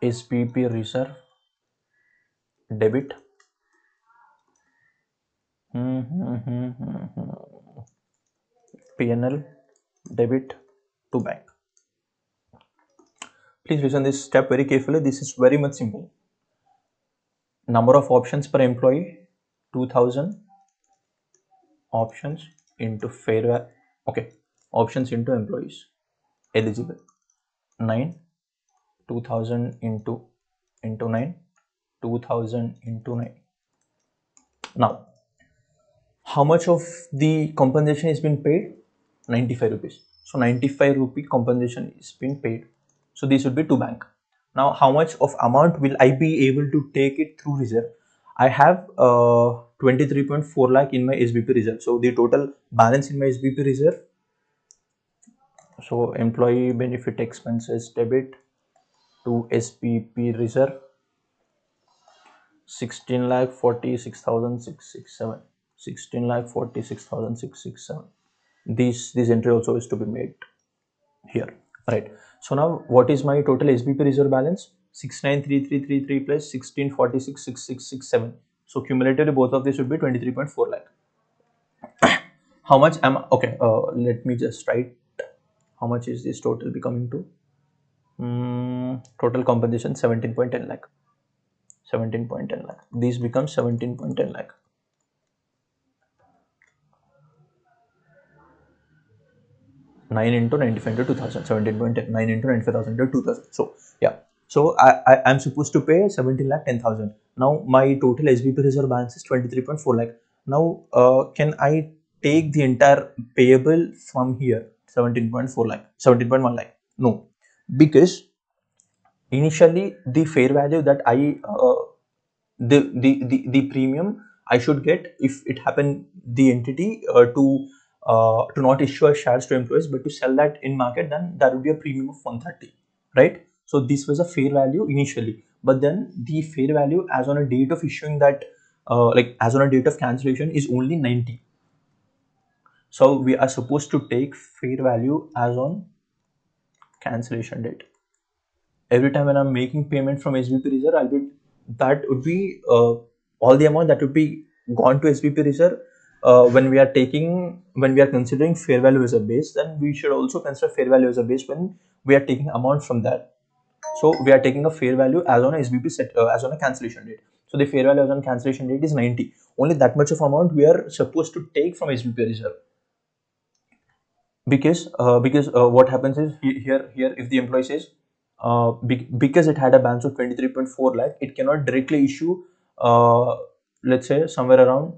A: SPP reserve debit PNL debit to bank. Please listen this step very carefully. This is very much simple. Number of options per employee 2000 options into fair value. Okay, options into employees eligible 9 2000 into 9 2000 into 9. Now how much of the compensation is been paid? 95 rupees. So 95 rupee compensation is been paid. So this would be to bank. Now how much of amount will I be able to take it through reserve? I have 23.4 lakh in my SBP reserve. So the total balance in my SBP reserve. So employee benefit expenses debit to SBP reserve 16 lakh 46,667. 16 lakh 46,667. This entry also is to be made here, right? So now what is my total SBP reserve balance? 693333 plus 1646,667. So cumulatively both of these would be 23.4 lakh. How much am okay? Let me just write how much is this total becoming to. Total compensation 17.10 lakh. 17.10 lakh. This becomes 17.10 lakh. 9 into 95 into 2000, 17.10, 9 into 95,000 into 2000. So yeah, so I'm supposed to pay 17 lakh 10,000. Now my total SBP reserve balance is 23.4 lakh. Now can I take the entire payable from here 17.4 lakh, 17.1 lakh? No, because initially the fair value that I the premium I should get if it happened the entity to not issue shares to employees but to sell that in market, then that would be a premium of 130, right? So this was a fair value initially, but then the fair value as on a date of issuing that like as on a date of cancellation is only 90. So we are supposed to take fair value as on cancellation date. Every time when I'm making payment from SBP reserve, that would be all the amount that would be gone to SBP reserve. When we are considering fair value as a base, then we should also consider fair value as a base when we are taking amount from that. So we are taking a fair value as on a SBP set as on a cancellation date. So the fair value as on cancellation date is 90. Only that much of amount we are supposed to take from SBP reserve. Because what happens is here if the employee says because it had a balance of 23.4 lakh, it cannot directly issue let's say somewhere around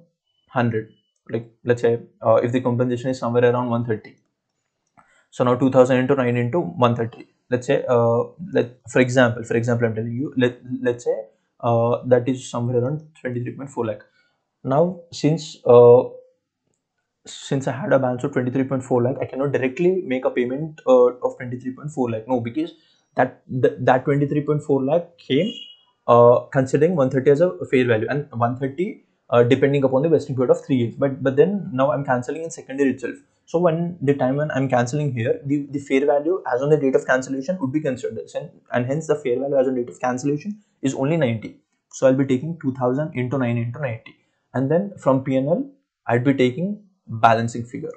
A: 100. Like let's say if the compensation is somewhere around 130. So now 2000 into 9 into 130. Let's say for example I'm telling you, let's say that is somewhere around 23.4 lakh. Now since since I had a balance of 23.4 lakh, I cannot directly make a payment of 23.4 lakh. No, because that 23.4 lakh came considering 130 as a fair value, and 130 depending upon the vesting period of 3 years. But then now I'm cancelling in second year itself. So when the time when I'm cancelling here, the fair value as on the date of cancellation would be considered, and hence the fair value as on date of cancellation is only 90. So I'll be taking 2000 into 9 into 90, and then from PNL I'd be taking balancing figure.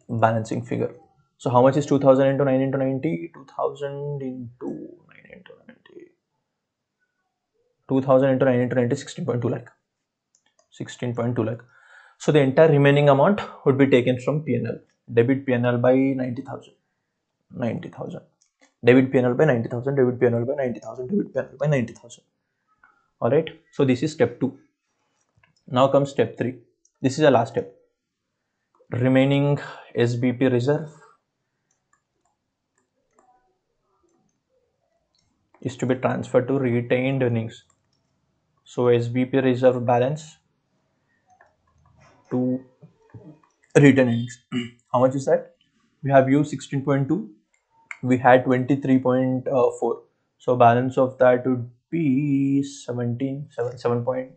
A: Balancing figure. So how much is 2000 into 9 into 90? 2000 into 9 into 90. 2000 into 9 into 90 is 16.2 lakh. 16.2 lakh. So the entire remaining amount would be taken from PNL. Debit PNL by 90,000. 90,000. Debit PNL by 90,000. Debit PNL by 90,000. Debit PNL by 90,000. Alright. So this is step 2. Now comes step 3. This is the last step. Remaining SBP reserve is to be transferred to retained earnings. So SBP reserve balance to retained earnings. How much is that? We have used 16.2. We had 23.4. So balance of that would be 7 point.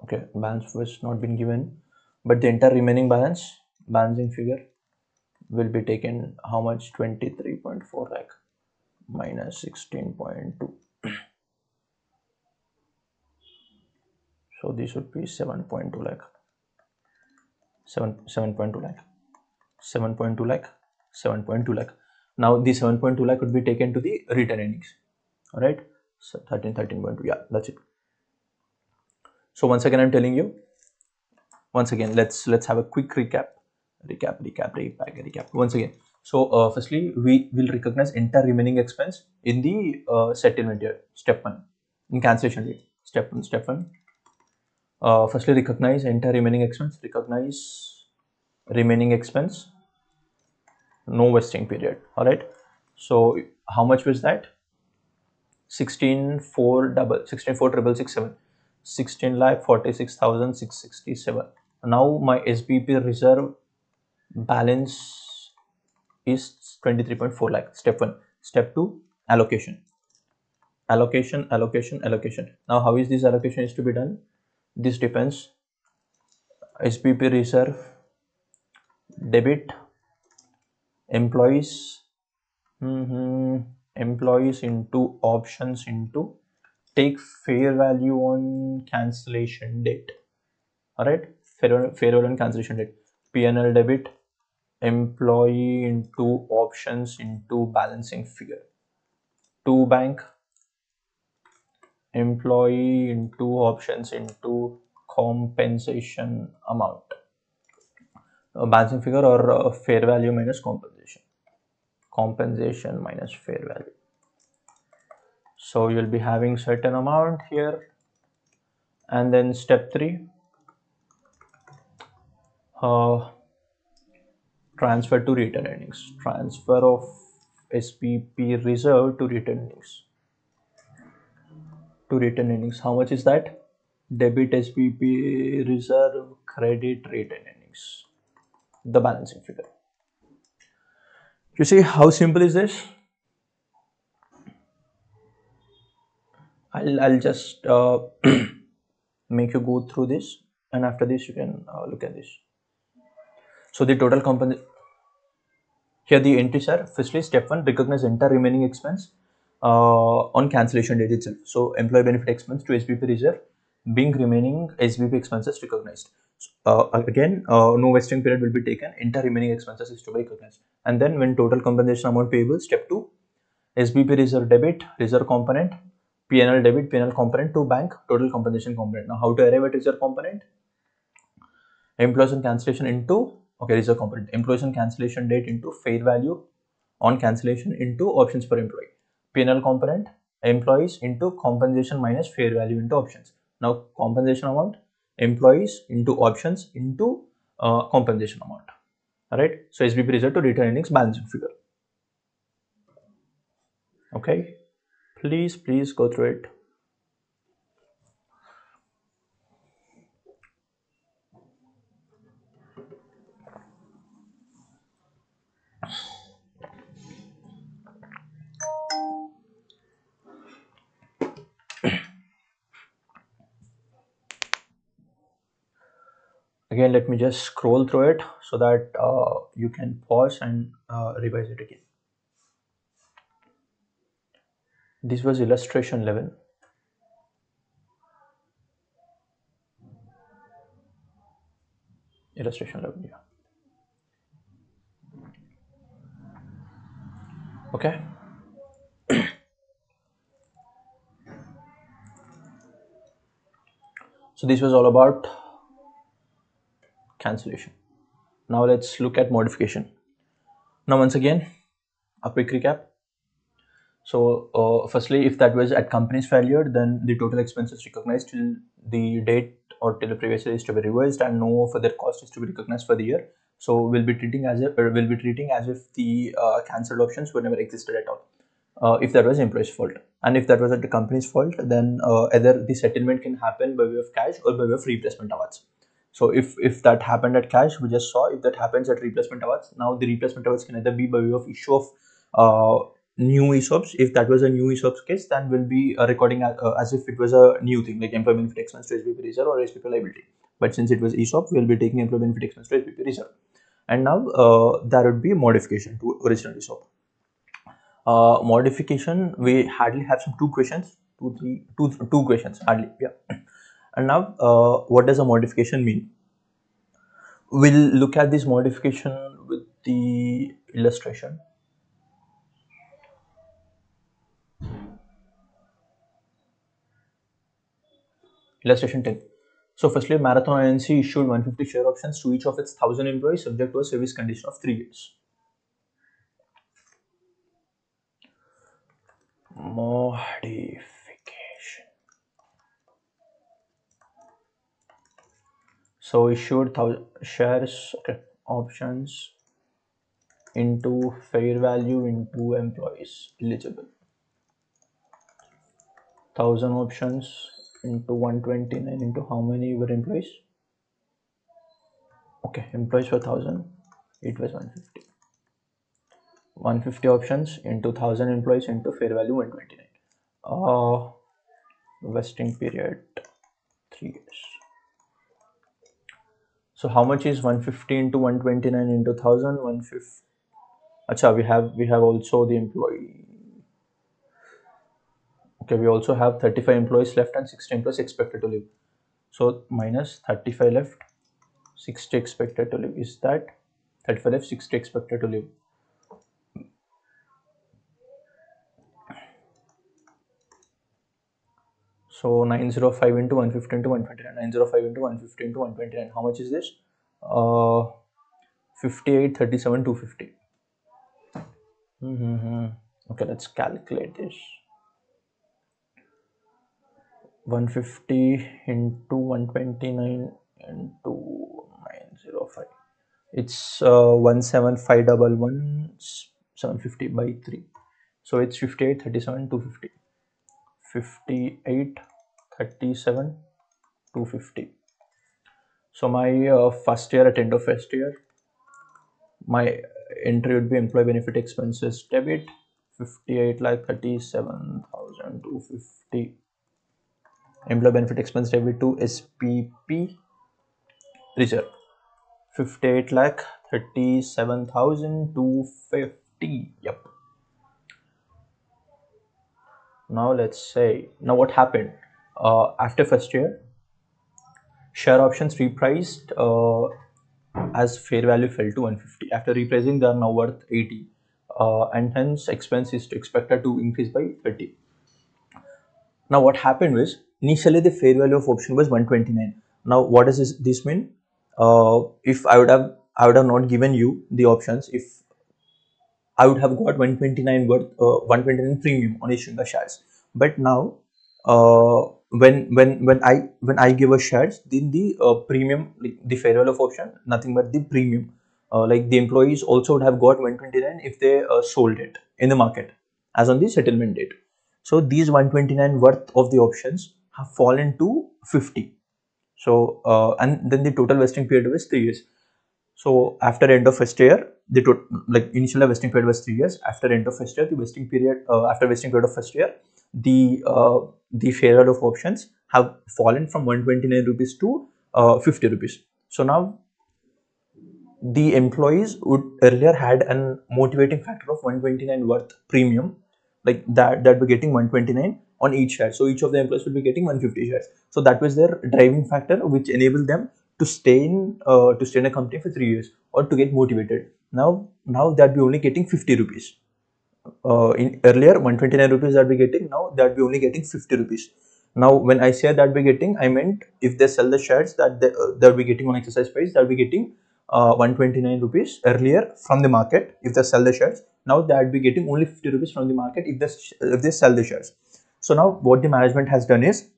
A: Okay, balance was not been given, but the entire remaining balance, balancing figure will be taken. How much? 23.4 lakh minus 16.2. So this would be 7.2 lakh. 7.2 lakh. 7.2 lakh. 7.2 lakh. Now the 7.2 lakh would be taken to the retained earnings. Alright. So 13.2. Yeah, that's it. So once again I'm telling you. Once again, let's have a quick recap. Recap. Once again. So firstly, we will recognize entire remaining expense in the settlement year. Step 1. In cancellation date. Step 1. Firstly, recognize entire remaining expense. Recognize remaining expense. No vesting period. Alright. So how much was that? 16,466,7. 16,46,667. Now my SBP reserve balance is 23.4 lakh. Step 1. Step 2, allocation. Allocation. Now how is this allocation is to be done? This depends. SBP reserve debit employees employees into options into take fair value on cancellation date. Alright, fair value on cancellation date. PNL debit employee into options into balancing figure. To bank employee into options into compensation amount. Balancing figure or fair value minus compensation. Compensation minus fair value. So you'll be having certain amount here, and then step 3, transfer to retained earnings. Transfer of SPP reserve to retained earnings. How much is that? Debit SPP reserve, credit retained earnings. The balancing figure. You see how simple is this? I'll just make you go through this, and after this you can look at this. So the total compensation. Here the entries are, firstly, step 1, recognize entire remaining expense on cancellation date itself. So employee benefit expense to SBP reserve being remaining SBP expenses recognized. Again, no vesting period will be taken. Entire remaining expenses is to be recognized. And then when total compensation amount payable, step 2, SBP reserve debit, reserve component, PNL debit, PNL component to bank, total compensation component. Now how to arrive at reserve component? Employees on cancellation into reserve component. Employees on cancellation date into fair value on cancellation into options per employee. PNL component, employees into compensation minus fair value into options. Now compensation amount, employees into options into compensation amount. Alright. So SBP reserve to retained earnings balancing figure. Okay, please go through it. Again, let me just scroll through it so that you can pause and revise it again. This was illustration 11. Illustration 11, yeah. Okay. So this was all about cancellation. Now let's look at modification. Now once again, a quick recap. So firstly, if that was at company's failure, then the total expenses recognized till the date or till the previous year is to be revised, and no further cost is to be recognized for the year. So we'll be treating as if the cancelled options were never existed at all. If that was employee's fault, and if that was at the company's fault, then either the settlement can happen by way of cash or by way of replacement awards. So if that happened at cash, we just saw. If that happens at replacement awards, now the replacement awards can either be by way of issue of new ESOPs. If that was a new ESOPs case, then we'll be recording as if it was a new thing, like employee benefit expense to SBP reserve or SBP liability. But since it was ESOP, we'll be taking employee benefit expense to SBP reserve. And now there would be a modification to original ESOP. Modification, we hardly have some two questions, two questions hardly, yeah. And now what does a modification mean? We'll look at this modification with the illustration. Illustration 10. So firstly, Marathon INC issued 150 share options to each of its 1000 employees subject to a service condition of 3 years. Modification. So issued 1000 shares, okay, options into fair value into employees eligible. 1000 options into 129 into how many were employees? Okay, employees were 1000, it was 150. 150 options into 1000 employees into fair value 129. Vesting period 3 years. So how much is 150 into 129 into 1000? 150. Acha, we have also the employee. Okay, we also have 35 employees left and 60 employees expected to leave. So minus 35 left, 60 expected to leave. Is that 35 left, 60 expected to leave? So 905 into 150 into 129. 905 into 150 into 129. How much is this? 58, 37, 250. Okay, let's calculate this. 150 into 129 into 905. It's 17511 750 by 3. So it's 58, 37, 250. 58, 37, 250. So my first year, at end of first year, my entry would be employee benefit expenses debit 58 lakh 37,250. Employee benefit expense debit to SPP reserve 58 lakh 37,250. Yep. Now let's say, now what happened after first year? Share options repriced as fair value fell to 150. After repricing, they are now worth 80, and hence expense is expected to increase by 30. Now what happened was, initially the fair value of option was 129. Now what does this mean? If I would have not given you the options, if I would have got 129 worth 129 premium on issuing the shares. But now when I give a shares, then the premium, like the fair value of option, nothing but the premium. Like the employees also would have got 129 if they sold it in the market. as on the settlement date. So these 129 worth of the options have fallen to 50. So and then the total vesting period was 3 years. So after end of first year, like initial vesting period was 3 years. After end of first year, the vesting period after vesting period of first year, the fair value of options have fallen from 129 rupees to 50 rupees. So now the employees would earlier had a motivating factor of 129 worth premium, like that were getting 129 on each share. So each of the employees will be getting 150 shares. So that was their driving factor, which enabled them to stay in a company for 3 years or to get motivated. Now that we only getting 50 rupees. In earlier 129 rupees that we're getting, now that we're only getting 50 rupees. Now when I say that we're getting, I meant if they sell the shares that we're getting on exercise price, that we're getting 129 rupees earlier from the market. If they sell the shares, now that we're getting only 50 rupees from the market if they sell the shares. So now what the management has done is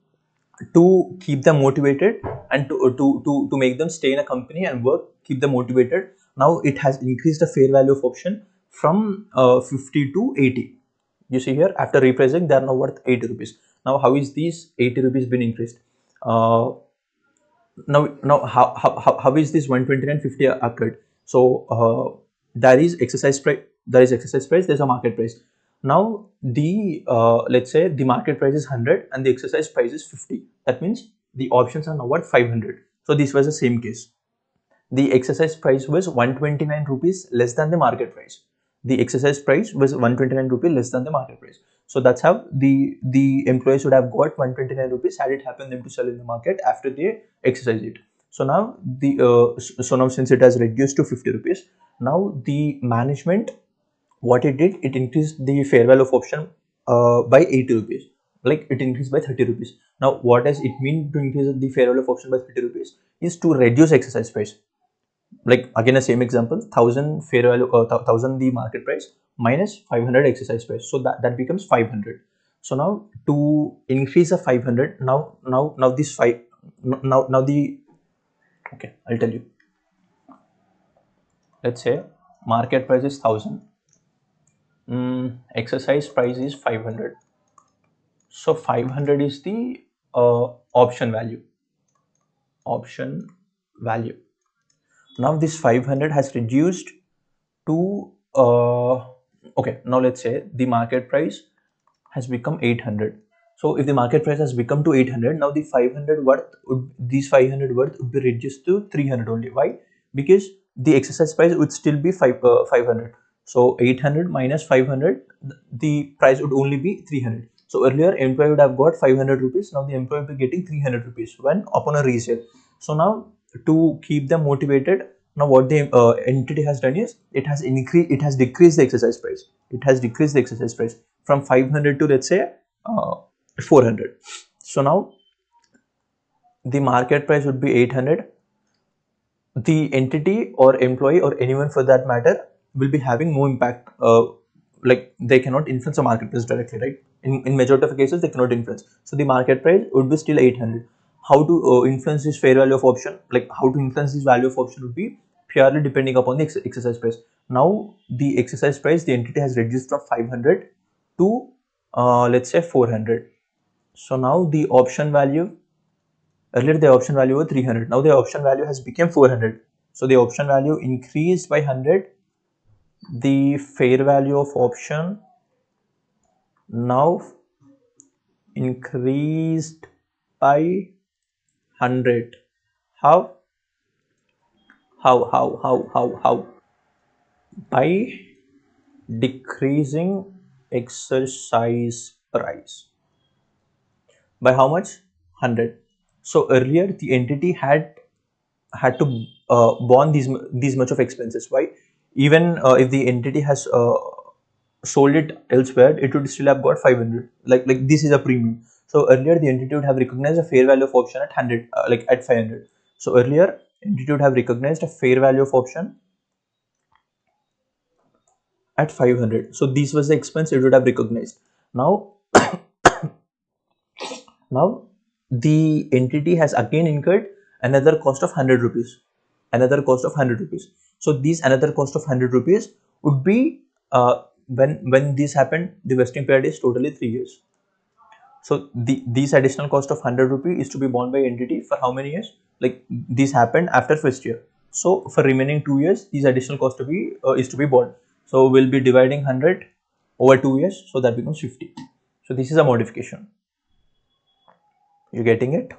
A: to keep them motivated and to make them stay in a company and work, keep them motivated. Now it has increased the fair value of option from 50 to 80. You see here, after repricing, they are now worth 80 rupees. Now how is these 80 rupees been increased? Now how is this 129.50 occurred? So there is exercise price, there's a market price. Now the let's say the market price is 100 and the exercise price is 50. That means the options are now worth 500. So this was the same case. The exercise price was 129 rupees less than the market price. The exercise price was 129 rupees less than the market price. So that's how the employees would have got 129 rupees had it happened them to sell in the market after they exercise it. So now now since it has reduced to 50 rupees, now the management, what it did, it increased the fair value of option by 80 rupees. Like it increased by 30 rupees. Now what does it mean to increase the fair value of option by 30 rupees? Is to reduce exercise price. Like again, a same example, 1000 fair value, 1000 the market price minus 500 exercise price, so that becomes 500. So now to increase a 500, now this five now the okay, I'll tell you. Let's say market price is 1000, exercise price is 500. So 500 is the option value. Now this 500 has reduced to okay, now let's say the market price has become 800. So if the market price has become to 800, now the 500 worth these 500 worth would be reduced to 300 only. Why? Because the exercise price would still be 500. So 800 minus 500, the price would only be 300. So earlier employee would have got 500 rupees. Now the employee will be getting 300 rupees when upon a resale. So now to keep them motivated, now what the entity has done is it has decreased the exercise price. From 500 to, let's say, 400. So now the market price would be 800. The entity or employee or anyone for that matter will be having no impact, like they cannot influence the market price directly, right? In majority of cases they cannot influence. So the market price would be still 800. How to influence this fair value of option, like how to influence this value of option would be purely depending upon the exercise price. Now the exercise price, the entity has reduced from 500 to let's say 400. So now the option value, earlier the option value was 300, now the option value has become 400. So the option value increased by 100. The fair value of option now increased by 100. How? By decreasing exercise price. By how much? 100. So earlier the entity had to bond these much of expenses. Why? Even if the entity has sold it elsewhere, it would still have got 500. Like this is a premium. So earlier the entity would have recognized a fair value of option at 100, like at 500. So earlier entity would have recognized a fair value of option at 500. So this was the expense it would have recognized. Now now the entity has again incurred another cost of 100 rupees. So this another cost of 100 rupees would be when this happened, the vesting period is totally 3 years. So these additional cost of 100 rupee is to be borne by entity for how many years? Like this happened after first year. So for remaining 2 years, these additional cost to be is to be borne. So we'll be dividing 100 over 2 years, so that becomes 50. So this is a modification. You getting it?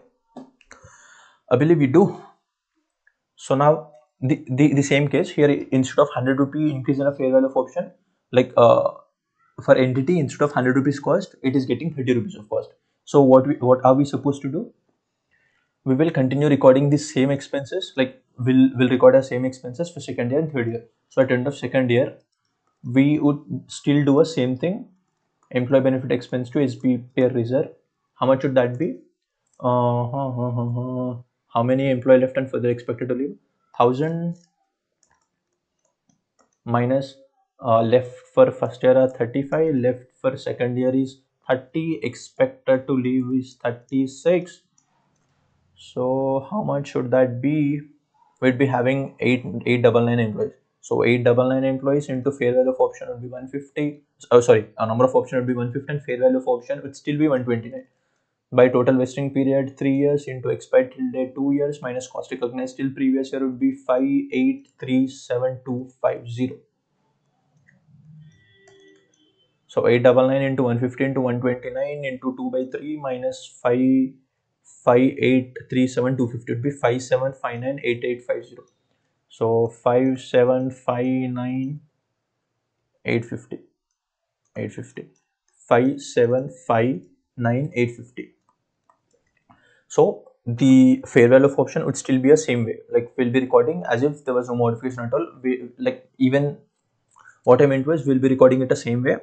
A: I believe you do. So now the same case here, instead of 100 rupee increase in a fair value of option, like for entity, instead of 100 rupees cost, it is getting 30 rupees of cost. So what are we supposed to do? We will continue recording the same expenses, like we'll record our same expenses for second year and third year. So at end of second year, we would still do a same thing. Employee benefit expense to SB per reserve. How much would that be? How many employee left and further expected to leave? 1000 minus left for first year are 35, left for second year is 30, expected to leave is 36. So how much should that be? We'd be having 899 employees. So 899 employees into fair value of option would be 150. Oh, sorry, a number of option would be 150 and fair value of option would still be 129. By total vesting period 3 years into expired till date 2 years minus cost recognized till previous year would be 58,37250. So 899 into 150 into 129 into 2 by 3 minus 5,837,250 would be 5759,8850. So 5759,850. 850. 5759,850. So the fair value of option would still be a same way. Like we'll be recording as if there was no modification at all. We like even what I meant was we'll be recording it the same way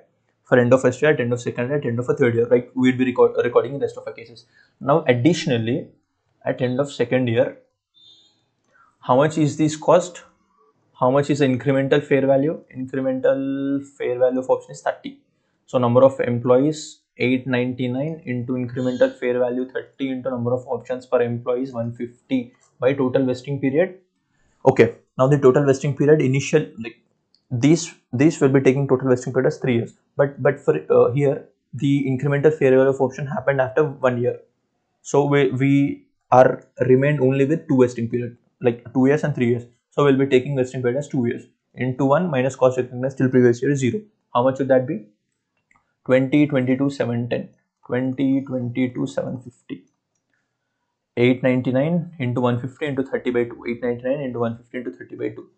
A: for end of first year, at end of second year, at end of a third year. Like we'll be recording in rest of our cases. Now additionally, at end of second year, how much is this cost? How much is the incremental fair value? Incremental fair value of option is 30. So number of employees 899 into incremental fair value 30 into number of options per employee is 150 by total vesting period. Okay, now the total vesting period initial, like these will be taking total vesting period as 3 years. But for here the incremental fair value of option happened after 1 year. So we are remained only with 2 vesting period, like 2 years and 3 years. So we'll be taking vesting period as 2 years into 1 minus cost recognized till previous year is 0. How much would that be? 20, 22, 710, 20, 22, 750. 899 into 150 into 30 by 2. 899 into 150 into 30 by 2.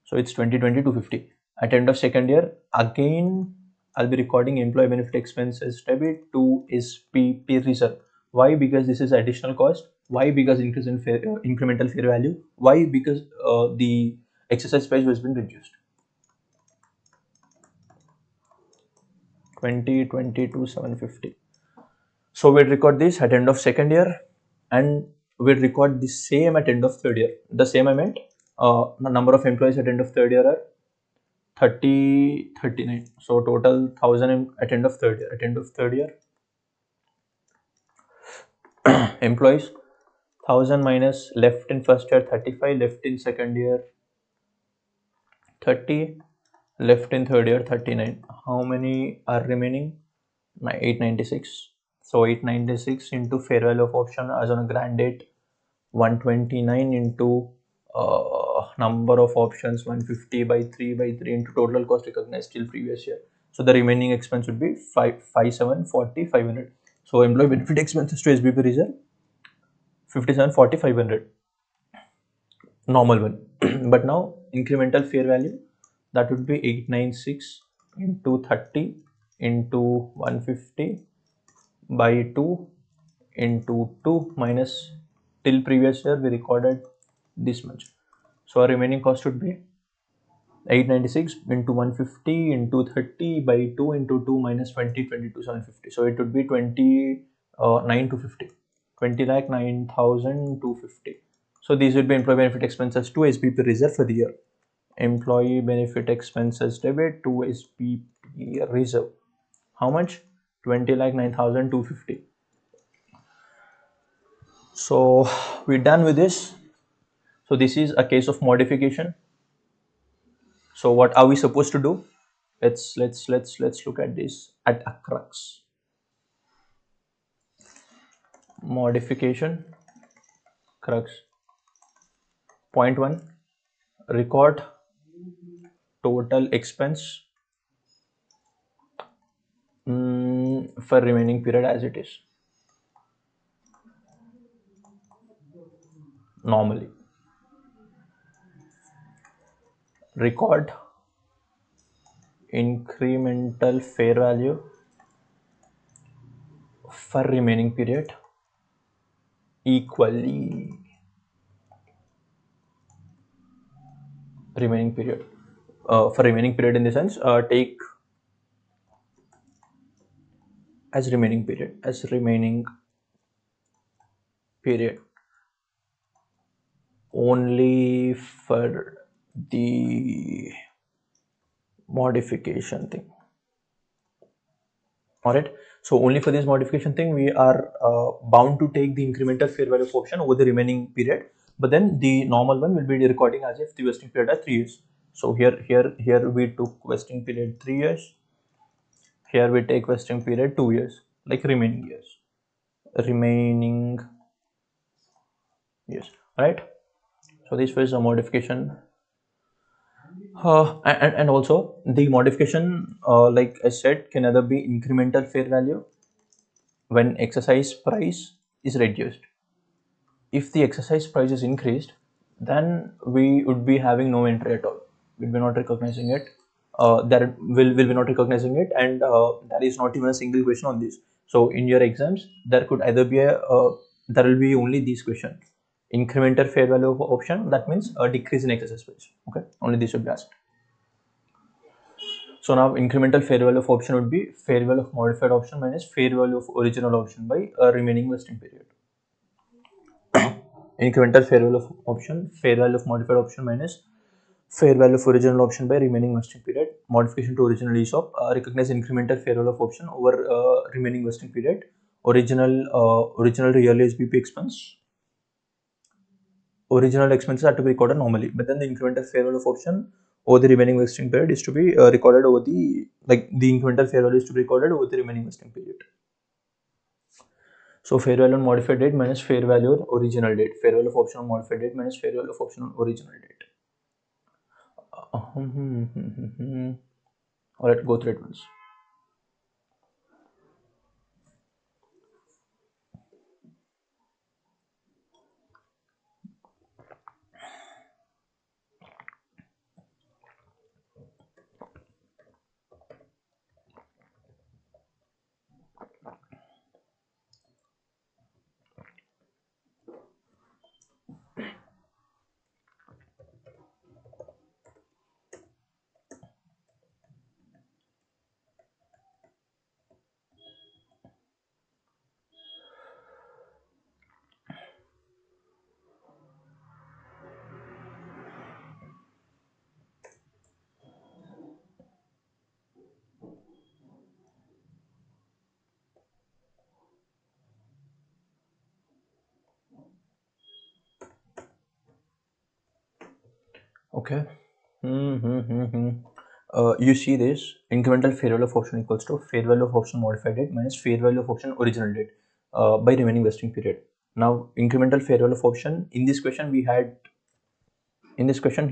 A: So it's 20, 20, 250. At end of second year, again, I'll be recording employee benefit expenses debit to SPP reserve. Why? Because this is additional cost. Why? Because increase in incremental fair value. Why? Because the exercise price has been reduced. 20, 22, 750. So we'll record this at end of second year and we'll record the same at end of third year. The same I meant, the number of employees at end of third year are 30, 39. So total 1000 at end of third year. At end of third year, employees 1000 minus left in first year 35, left in second year 30, left in third year 39. How many are remaining? 896. So 896 into fair value of option as on a grant date 129 into number of options 150 by 3 by 3 into total cost recognized till previous year. So the remaining expense would be 5740 500. So employee benefit expenses to SBP reserve 5740 500, normal one. But now incremental fair value, that would be 896 into 30 into 150 by 2 into 2 minus till previous year we recorded this much. So our remaining cost would be 896 into 150 into 30 by 2 into 2 minus 20, 22, 750. So it would be 29,250. 20,09,250. So these would be employee benefit expenses to SBP reserve for the year. Employee benefit expenses debit to SBP reserve. How much? 20,09,250. So we're done with this. So this is a case of modification. So what are we supposed to do? Let's look at this at a crux. Modification crux. Point 1, record total expense for remaining period as it is normally. Record incremental fair value for remaining period equally. Remaining period for remaining period in the sense, take as remaining period only for the modification thing. All right, so only for this modification thing we are bound to take the incremental fair value of option over the remaining period, but then the normal one will be recording as if the vesting period are 3 years. So here we took vesting period 3 years, here we take vesting period 2 years, like remaining years. Right? So this was a modification, and also the modification, like I said, can either be incremental fair value when exercise price is reduced. If the exercise price is increased, then we would be having no entry at all. We'll be not recognizing it. That will be not recognizing it, and there is not even a single question on this. So in your exams, there could either be there will be only this question: incremental fair value of option. That means a decrease in exercise price. Okay, only this should be asked. So now incremental fair value of option would be fair value of modified option minus fair value of original option by remaining vesting period. Incremental fair value of option, fair value of modified option minus fair value of original option by remaining vesting period. Modification to original ESOP, recognize incremental fair value of option over remaining vesting period. Original realized BP expense. Original expenses are to be recorded normally, but then the incremental fair value of option over the remaining vesting period is to be recorded over the incremental fair value is to be recorded over the remaining vesting period. So fair value on modified date minus fair value on original date. Fair value of option on modified date minus fair value of option on original date. All right, go through it once. Okay. You see this incremental fair value of option equals to fair value of option modified date minus fair value of option original date by remaining vesting period. Now incremental fair value of option in this question he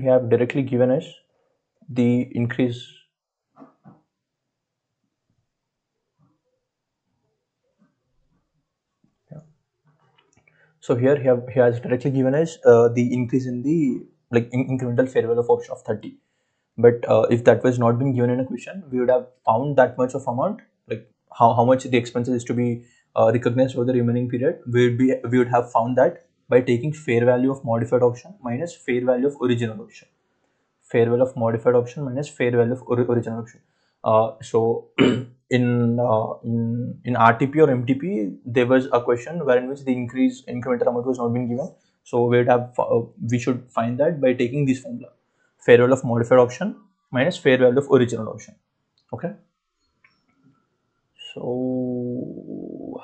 A: have directly given us the increase. So here he has directly given us the increase in the incremental fair value of option of 30. But if that was not been given in a question, we would have found that much of amount, like how much the expenses is to be recognized over the remaining period. We would have found that by taking fair value of modified option minus fair value of original option. Fair value of modified option minus fair value of original option. So in RTP or MTP, there was a question wherein which the incremental amount was not being given. So we should find that by taking this formula: fair value of modified option minus fair value of original option. Okay. So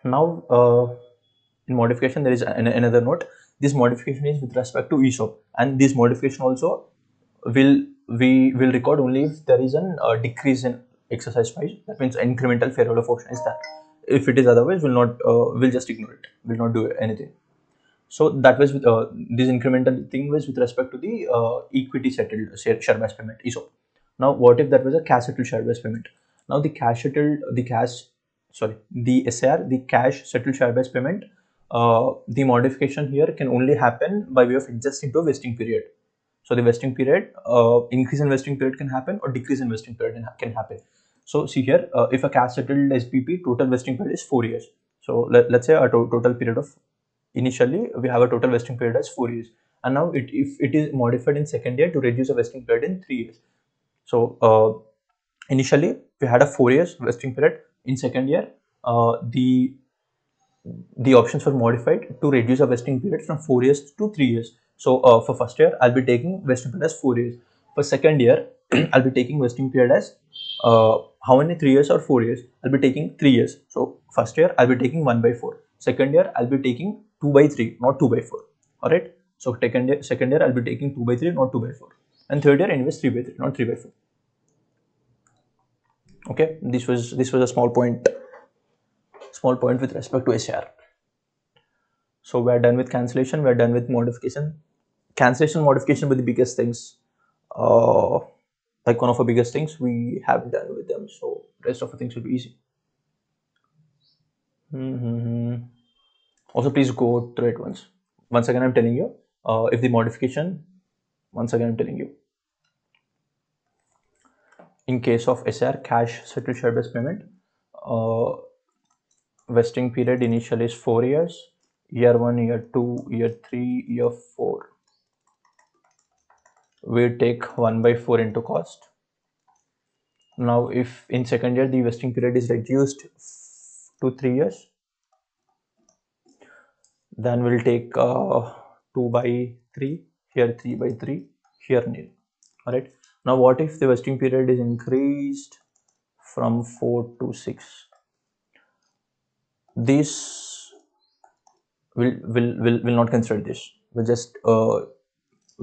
A: now in modification there is another note. This modification is with respect to ESOP, and this modification also we will record only if there is an decrease in exercise price. That means incremental fair value of option is that. If it is otherwise, we'll not we'll just ignore it. We'll not do anything. So that was with this incremental thing was with respect to the equity settled share based payment ESOP. Now, what if that was a cash settled share based payment? Now, the SAR, the cash settled share based payment, the modification here can only happen by way of adjusting to a vesting period. So the vesting period, increase in vesting period can happen or decrease in vesting period can happen. So see here, if a cash settled SPP, total vesting period is 4 years. So let's say a total period of, initially we have a total vesting period as 4 years, and now if it is modified in second year to reduce a vesting period in 3 years. So initially we had a 4 years vesting period. In second year, the options were modified to reduce a vesting period from 4 years to 3 years. So for first year, I'll be taking vesting period as 4 years. For second year, I'll be taking vesting period as how many, 3 years or 4 years? I'll be taking 3 years. So first year, I'll be taking 1/4. Second year, I'll be taking 2/3, not 2/4. All right. So second year, I'll be taking 2/3, not 2/4. And third year, anyways, 3/3, not 3/4. Okay. This was a small point with respect to SR. So we're done with cancellation, we're done with modification. Cancellation, modification were the biggest things, like one of the biggest things we have done with them. So rest of the things will be easy. Also, please go through it once. Once again, I'm telling you, if the modification, once again, I'm telling you, in case of SR, cash settled share based payment, vesting period initially is 4 years, year 1, year 2, year 3, year 4. We take 1/4 into cost. Now, if in second year the vesting period is reduced to 3 years, then we'll take 2/3, here 3/3, here nil. All right. Now, what if the vesting period is increased from 4 to 6? This will not consider this. We'll just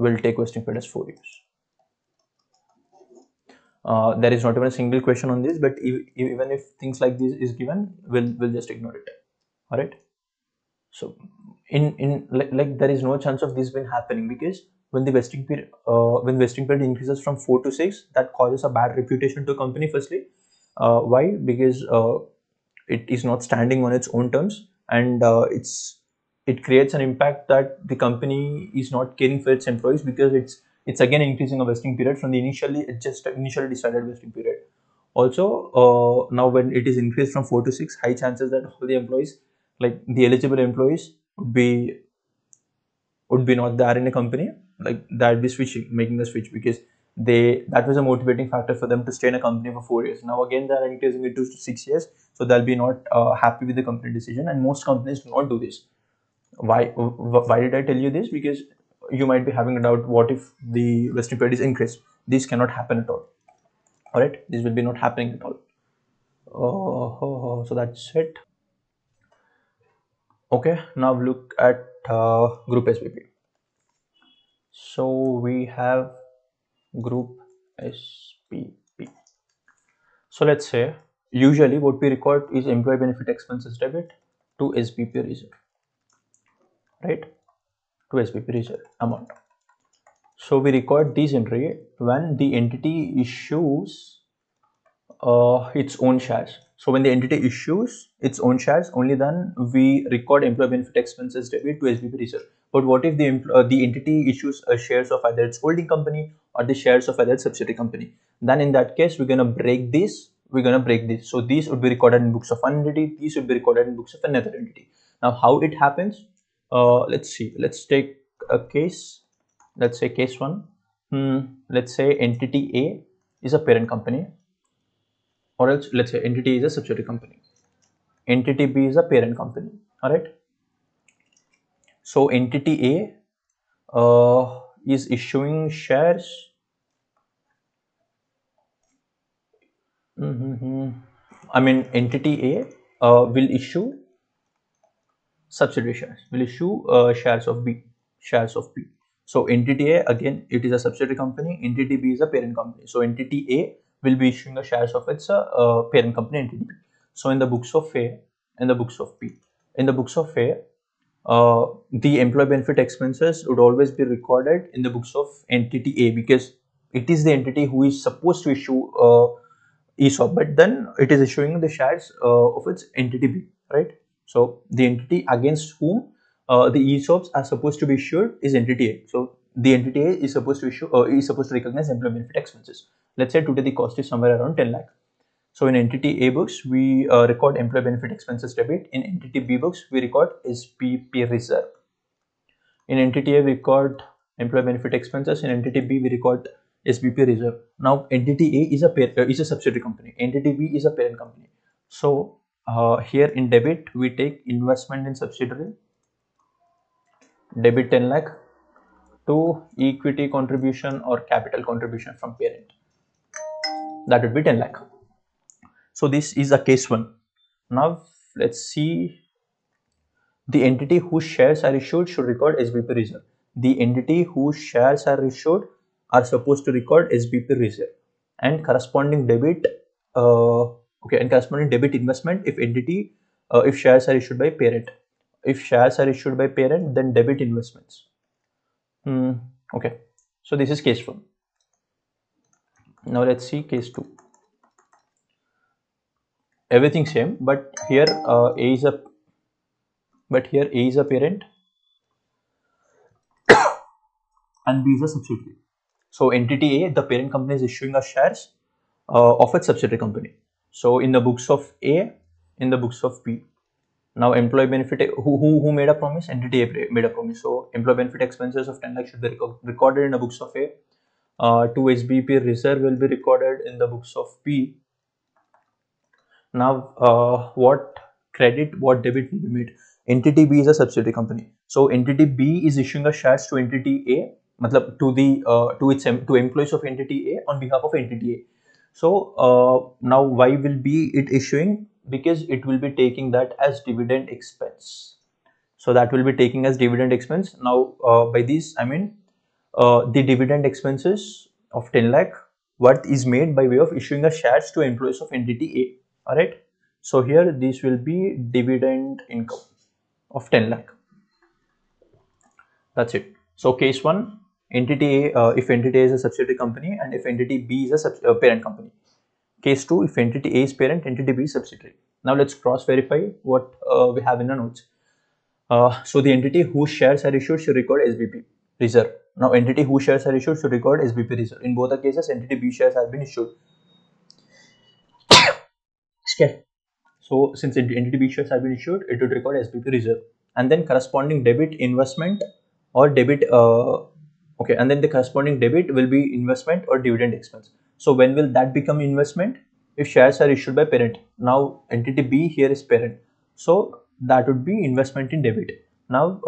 A: will take vesting period as 4 years. There is not even a single question on this, but even if things like this is given, we'll just ignore it. All right. So in like there is no chance of this been happening, because when the vesting period increases from 4 to 6, that causes a bad reputation to a company. Firstly, why? Because it is not standing on its own terms, and it creates an impact that the company is not caring for its employees, because it's again increasing a vesting period from the initially decided vesting period. Also, now when it is increased from 4 to 6, high chances that all the employees, like the eligible employees, would be not there in a company, like that be switching, making the switch, because that was a motivating factor for them to stay in a company for 4 years. Now again, they are increasing it to 6 years, so they'll be not happy with the company decision, and most companies do not do this. Why did I tell you this? Because you might be having a doubt, what if the vesting period is increased? This cannot happen at all. All right, this will be not happening at all. So that's it. Okay, now look at group SPP. So we have group SPP. So let's say usually what we record is employee benefit expenses debit to SPP reserve, right? To SPP reserve amount. So we record this entry when the entity issues its own shares. So when the entity issues its own shares, only then we record employee benefit expenses debit to SPP reserve. But what if the entity issues shares of either its holding company or the shares of either its subsidiary company? Then in that case, we're gonna break this. So these would be recorded in books of one entity. These would be recorded in books of another entity. Now, how it happens? Let's see. Let's take a case. Let's say case 1. Let's say entity A is a parent company, or else let's say entity is a subsidiary company. Entity B is a parent company. All right. So entity A is issuing shares. I mean, entity A will issue subsidiary shares. Will issue shares of B. So entity A, again, it is a subsidiary company. Entity B is a parent company. So entity A will be issuing the shares of its parent company, entity B. So in the books of A, in the books of B, in the books of A, the employee benefit expenses would always be recorded in the books of entity A, because it is the entity who is supposed to issue ESOP, but then it is issuing the shares of its entity B, right? So the entity against whom the ESOPs are supposed to be issued is entity A. So the entity A is supposed to issue is supposed to recognize employee benefit expenses. Let's say today the cost is somewhere around 10 lakh. So in entity A books, we record employee benefit expenses debit. In entity B books, we record SPP reserve. In entity A, we record employee benefit expenses. In entity B, we record SBP reserve. Now, entity A is a subsidiary company. Entity B is a parent company. So here in debit, we take investment in subsidiary, debit 10 lakh, to equity contribution or capital contribution from parent. That would be 10 lakh. So this is a case one. Now let's see. The entity whose shares are issued should record SBP reserve. The entity whose shares are issued are supposed to record SBP reserve, and corresponding debit, and corresponding debit investment if entity, if shares are issued by parent. If shares are issued by parent, then debit investments. Okay, so this is case one. Now let's see case two. Everything same, but here A is a parent and B is a subsidiary. So entity A, the parent company, is issuing us shares of its subsidiary company. So in the books of A, in the books of B. Now employee benefit, who made a promise? Entity A made a promise. So employee benefit expenses of 10 lakh should be recorded in the books of A. 2 SBP reserve will be recorded in the books of B. Now what credit, what debit will be made? Entity B is a subsidiary company. So entity B is issuing a shares to entity A, matlab to the to employees of entity A on behalf of entity A. So now why will be it issuing? Because it will be taking that as dividend expense. So that will be taking as dividend expense. Now by this I mean the dividend expenses of 10 lakh what is made by way of issuing a shares to employees of entity A. All right. So here this will be dividend income of 10 lakh. That's it. So case one, entity A, if entity A is a subsidiary company and if entity B is a parent company. Case two, if entity A is parent, entity B is subsidiary. Now let's cross verify what we have in the notes. So the entity whose shares are issued should record SBP reserve. Now entity whose shares are issued should record SBP reserve. In both the cases, entity B shares have been issued. Okay. So since entity B shares have been issued, it would record SBP reserve, and then corresponding debit investment or debit. And then the corresponding debit will be investment or dividend expense. So when will that become investment? If shares are issued by parent. Now entity B here is parent, so that would be investment in debit. Now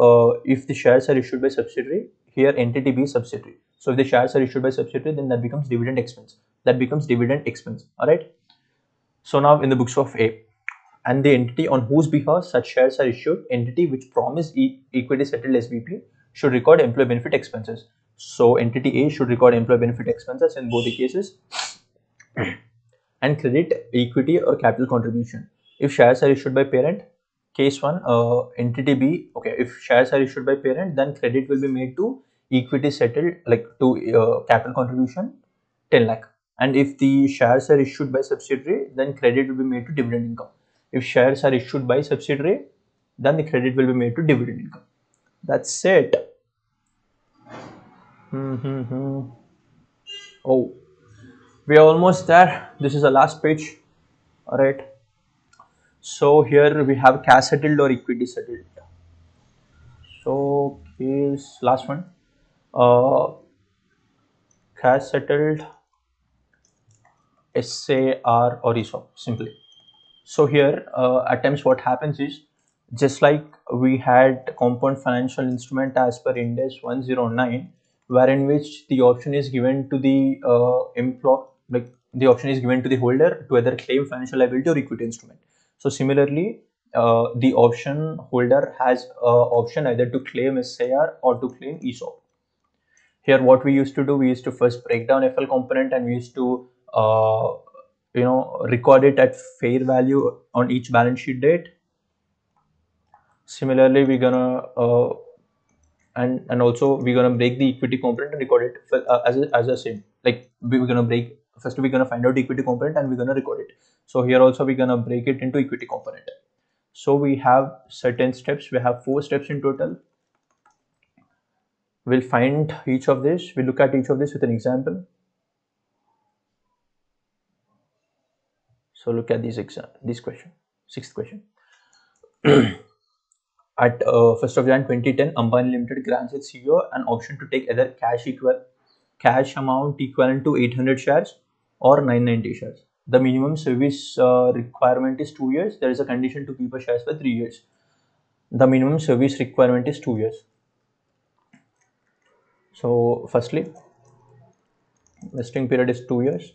A: if the shares are issued by subsidiary, here entity B is subsidiary. So if the shares are issued by subsidiary, then that becomes dividend expense. That becomes dividend expense. All right. So now in the books of A, and the entity on whose behalf such shares are issued, entity which promised equity settled SBP should record employee benefit expenses. So entity A should record employee benefit expenses in both the cases and credit equity or capital contribution. If shares are issued by parent, case one, entity B, okay, if shares are issued by parent, then credit will be made to equity settled, like to capital contribution 10 lakh. And if the shares are issued by subsidiary, then credit will be made to dividend income. If shares are issued by subsidiary, then the credit will be made to dividend income. That's it. Oh, we are almost there. This is the last page. All right. So here we have cash settled or equity settled. So is last one. Cash settled, SAR or ESOP simply. So here at times what happens is, just like we had compound financial instrument as per IND AS-109, wherein which the option is given to the employee, like the option is given to the holder to either claim financial liability or equity instrument. So similarly, the option holder has option either to claim SAR or to claim ESOP. Here what we used to do, we used to first break down FL component and we used to record it at fair value on each balance sheet date. Similarly, we're gonna and also we're gonna break the equity component and record it for, as a same. Like we're gonna break, first we're gonna find out the equity component and we're gonna record it. So here also we're gonna break it into equity component. So we have certain steps. We have 4 steps in total. We'll find each of this. We'll look at each of this with an example. So look at this question, 6th question. At 1st of January 2010, Ambani Limited grants its CEO an option to take either cash amount equivalent to 800 shares or 990 shares. The minimum service requirement is 2 years. There is a condition to keep a shares for 3 years. The minimum service requirement is 2 years. So firstly, vesting period is 2 years.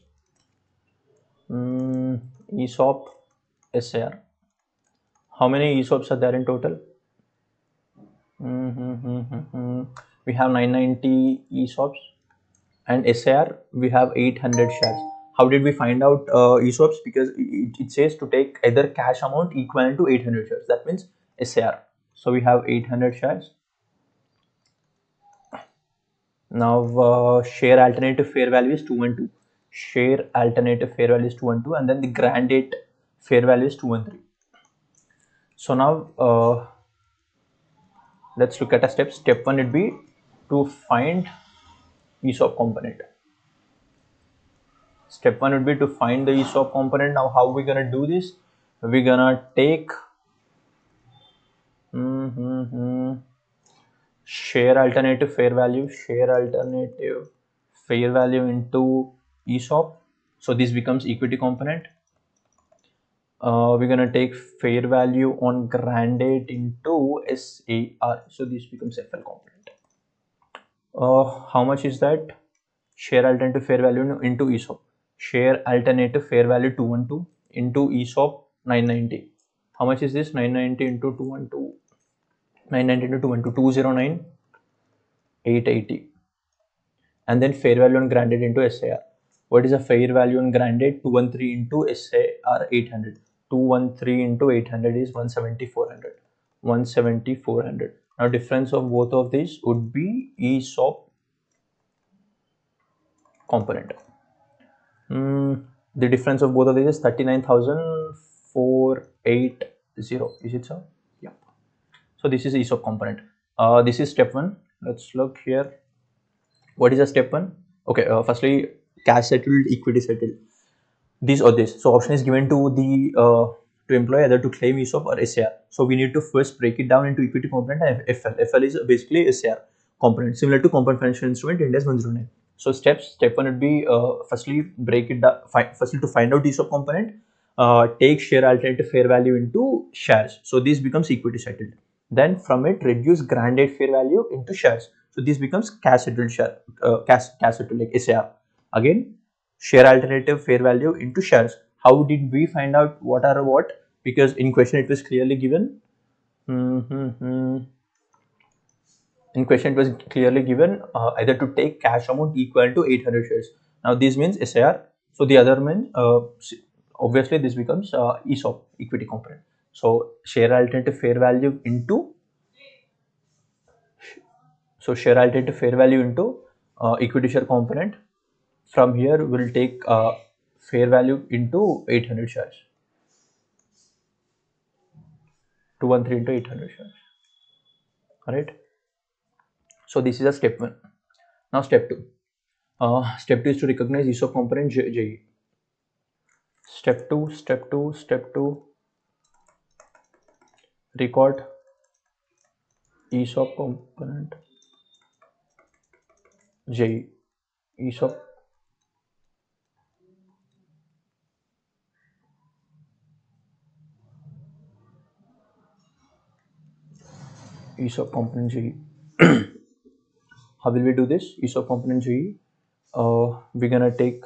A: ESOP, SAR. How many ESOPs are there in total? We have 990 ESOPs, and SAR we have 800 shares. How did we find out ESOPs? Because it says to take either cash amount equivalent to 800 shares. That means SAR. So we have 800 shares. Now share alternative fair value is 212. Share alternative fair value is 212, and then the grant date fair value is 213. So now let's look at a step. Step 1 would be to find ESOP component. Step 1 would be to find the ESOP component. Now how we're gonna do this? We're gonna take share alternative fair value into ESOP. So this becomes equity component. We're gonna take fair value on grant date into SAR. So this becomes FL component. How much is that? Share alternative fair value into ESOP. Share alternative fair value 212 into ESOP 990. How much is this? 990 into 212. 990 into 212, 209, 880. And then fair value on granted into SAR. What is a fair value on granted? 213 into SAR 800. 213 into 800 is 170,400. 170,400. Now difference of both of these would be ESOP component. The difference of both of these is 39,480. Is it so? Yeah. So this is ESOP component. This is step 1. Let's look here. What is a step 1? Okay, firstly, cash settled, equity settled. This or this. So option is given to the to employee either to claim ESOP or SAR. So we need to first break it down into equity component and FL. FL is basically SAR component, similar to compound financial instrument IND AS-109. So step 1 would be firstly break it down. Firstly, to find out ESOP component, take share alternative fair value into shares. So this becomes equity settled. Then from it reduce grant date fair value into shares. So this becomes cash settled share, cash settled like SAR. Again, share alternative fair value into shares. How did we find out what are what? Because in question it was clearly given. In question it was clearly given either to take cash amount equal to 800 shares. Now this means SAR. So the other means obviously this becomes ESOP, equity component. So share alternative fair value into equity share component. From here we'll take fair value into 800 shares. 213 into 800 shares. Alright. So this is a step 1. Now step 2. Step 2 is to recognize ESOP component JE. Step 2. Record ESOP component JE. ESOP component JE. How will we do this? ESOP component JE. We're gonna take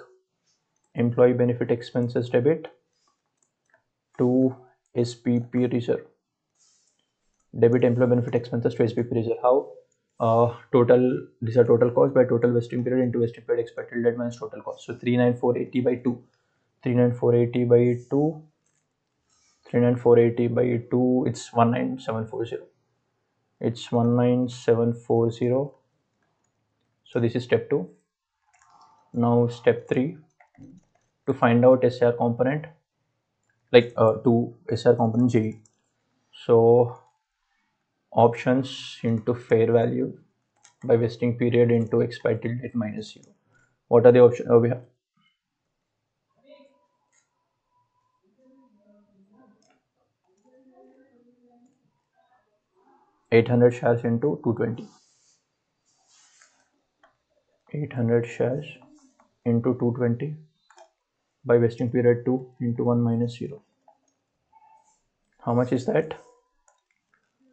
A: employee benefit expenses debit to SPP reserve. Debit employee benefit expenses to SPP reserve. How? Total, these are total cost by total vesting period into vesting period expected date minus total cost. So 39480 by 2, 39480 by 2, 39480 by 2, it's 19740. It's 19740. So this is step 2. Now step 3, to find out SR component, like to SR component JE. So options into fair value by vesting period into expired till date minus 0. What are the options? We have 800 shares into 220. 800 shares into 220 by vesting period 2 into 1 minus 0. How much is that?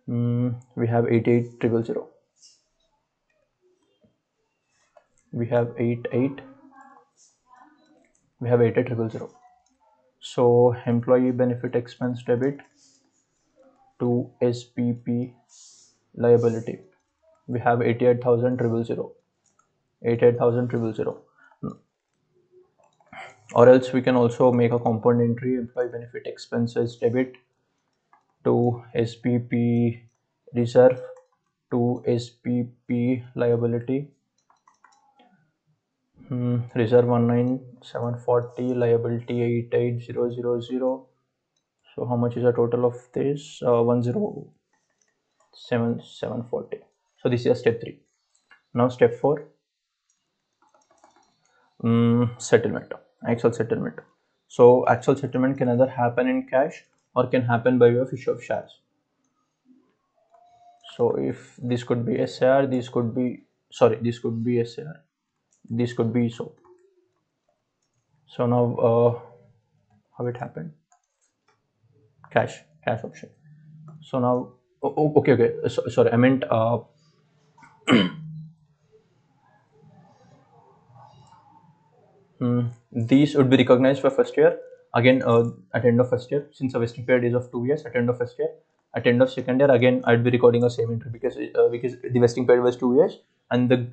A: We have 88,000. We have 88,000. So employee benefit expense debit to SPP liability. We have 88,000. 88,000. Or else we can also make a compound entry, employee benefit expenses debit to SPP reserve to SPP liability. Reserve 19740, liability 88000. So how much is the total of this? 107,740. So this is step 3. Now step 4, settlement, actual settlement. So actual settlement can either happen in cash or can happen by way of issue of shares. So if this could be SAR, this could be SAR, this could be ESOP. So now how it happened? Cash option. So now okay. Sorry, I meant these would be recognized for first year. Again, at end of first year, since the vesting period is of 2 years, at end of first year, at end of second year, again I'd be recording the same entry because the vesting period was 2 years and the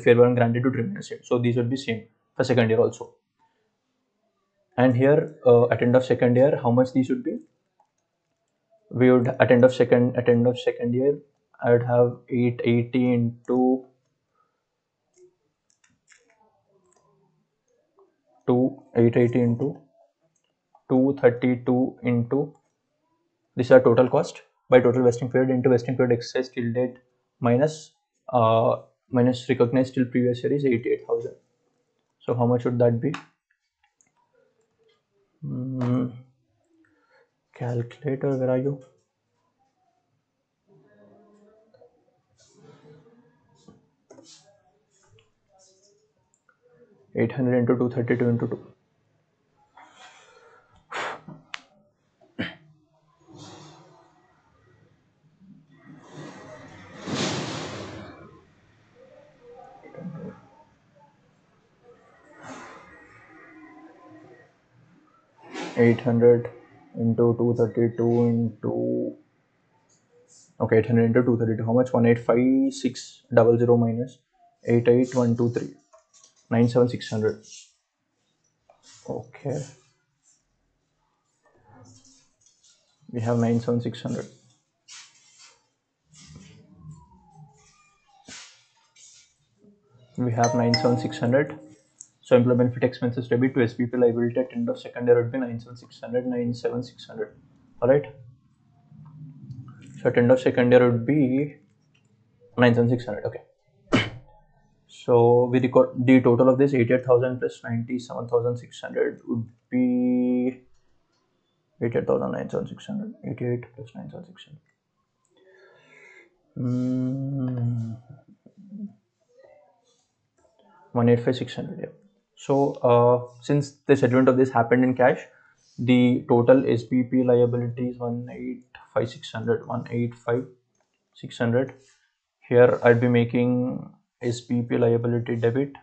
A: fair value granted to remain the same. So these would be same for second year also. And here at end of second year, how much these would be? We would at end of second year, I would have 880 into 880 into 232 into, these are total cost by total vesting period into vesting period excess till date minus minus recognized till previous year is 88,000. So how much would that be? Calculator, where are you? $800 into 232 into 2. 800 into 232 into, okay, 800 into 232. How much? 185,600 minus 88,123. 97,600. Okay. We have 97,600. We have 97,600. So employee benefit expenses debit to SPP liability at end of second year would be 97,600, 97,600. Alright. So at end of second year would be 97,600. Okay. So we record the total of this 88,000 plus 97,600 would be 88,000, 97,600. 88 plus 97,600. 185,600. Yeah. So since the settlement of this happened in cash, the total SPP liability is 185,600. 185,600. Here I'd be making SPP liability debit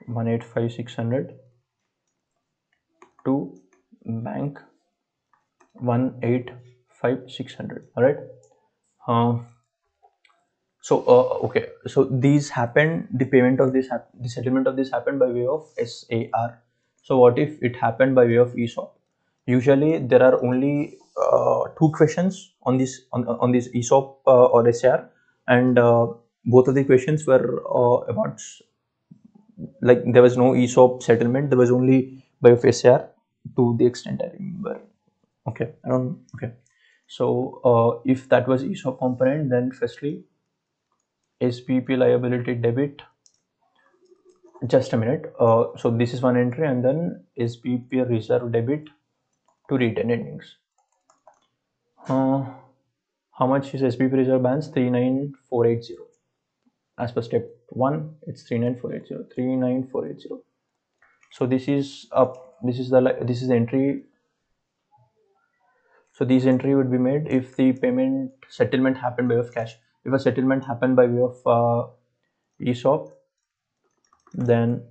A: 185,600 to bank 185,600. All right. So okay, so these happened, the payment of this the settlement of this happened by way of SAR. So what if it happened by way of ESOP? Usually there are only two questions on this on this ESOP or SAR, and both of the questions were about, like, there was no ESOP settlement, there was only by of SAR to the extent I remember. Okay, I don't. Okay, so if that was ESOP component, then firstly SPP liability debit. Just a minute. So this is one entry, and then SPP reserve debit to retained earnings. How much is SPP reserve balance? 39480. As per step 1, it's 39480. 39480. So this is up. This is the entry. So this entry would be made if the payment settlement happened by way of cash. If a settlement happened by way of ESOP, then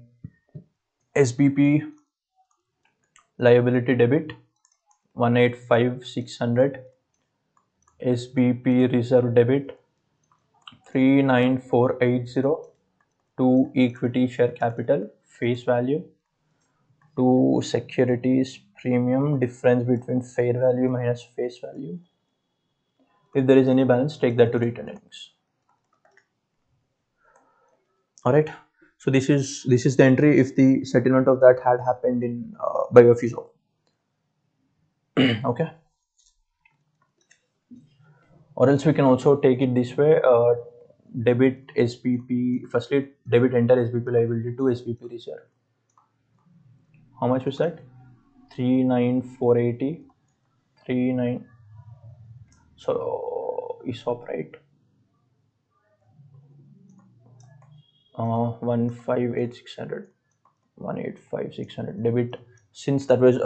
A: SBP liability debit 185,600, SBP reserve debit 39480 to equity share capital face value to securities premium difference between fair value minus face value. If there is any balance, take that to retained earnings. All right. So this is the entry if the settlement of that had happened in by way of ESOP. Okay. Or else we can also take it this way: debit SPP, firstly debit entire SPP liability to SPP reserve. How much was that? 39480. 39. So ESOP, right? 158,600. 185,600 debit. Since that was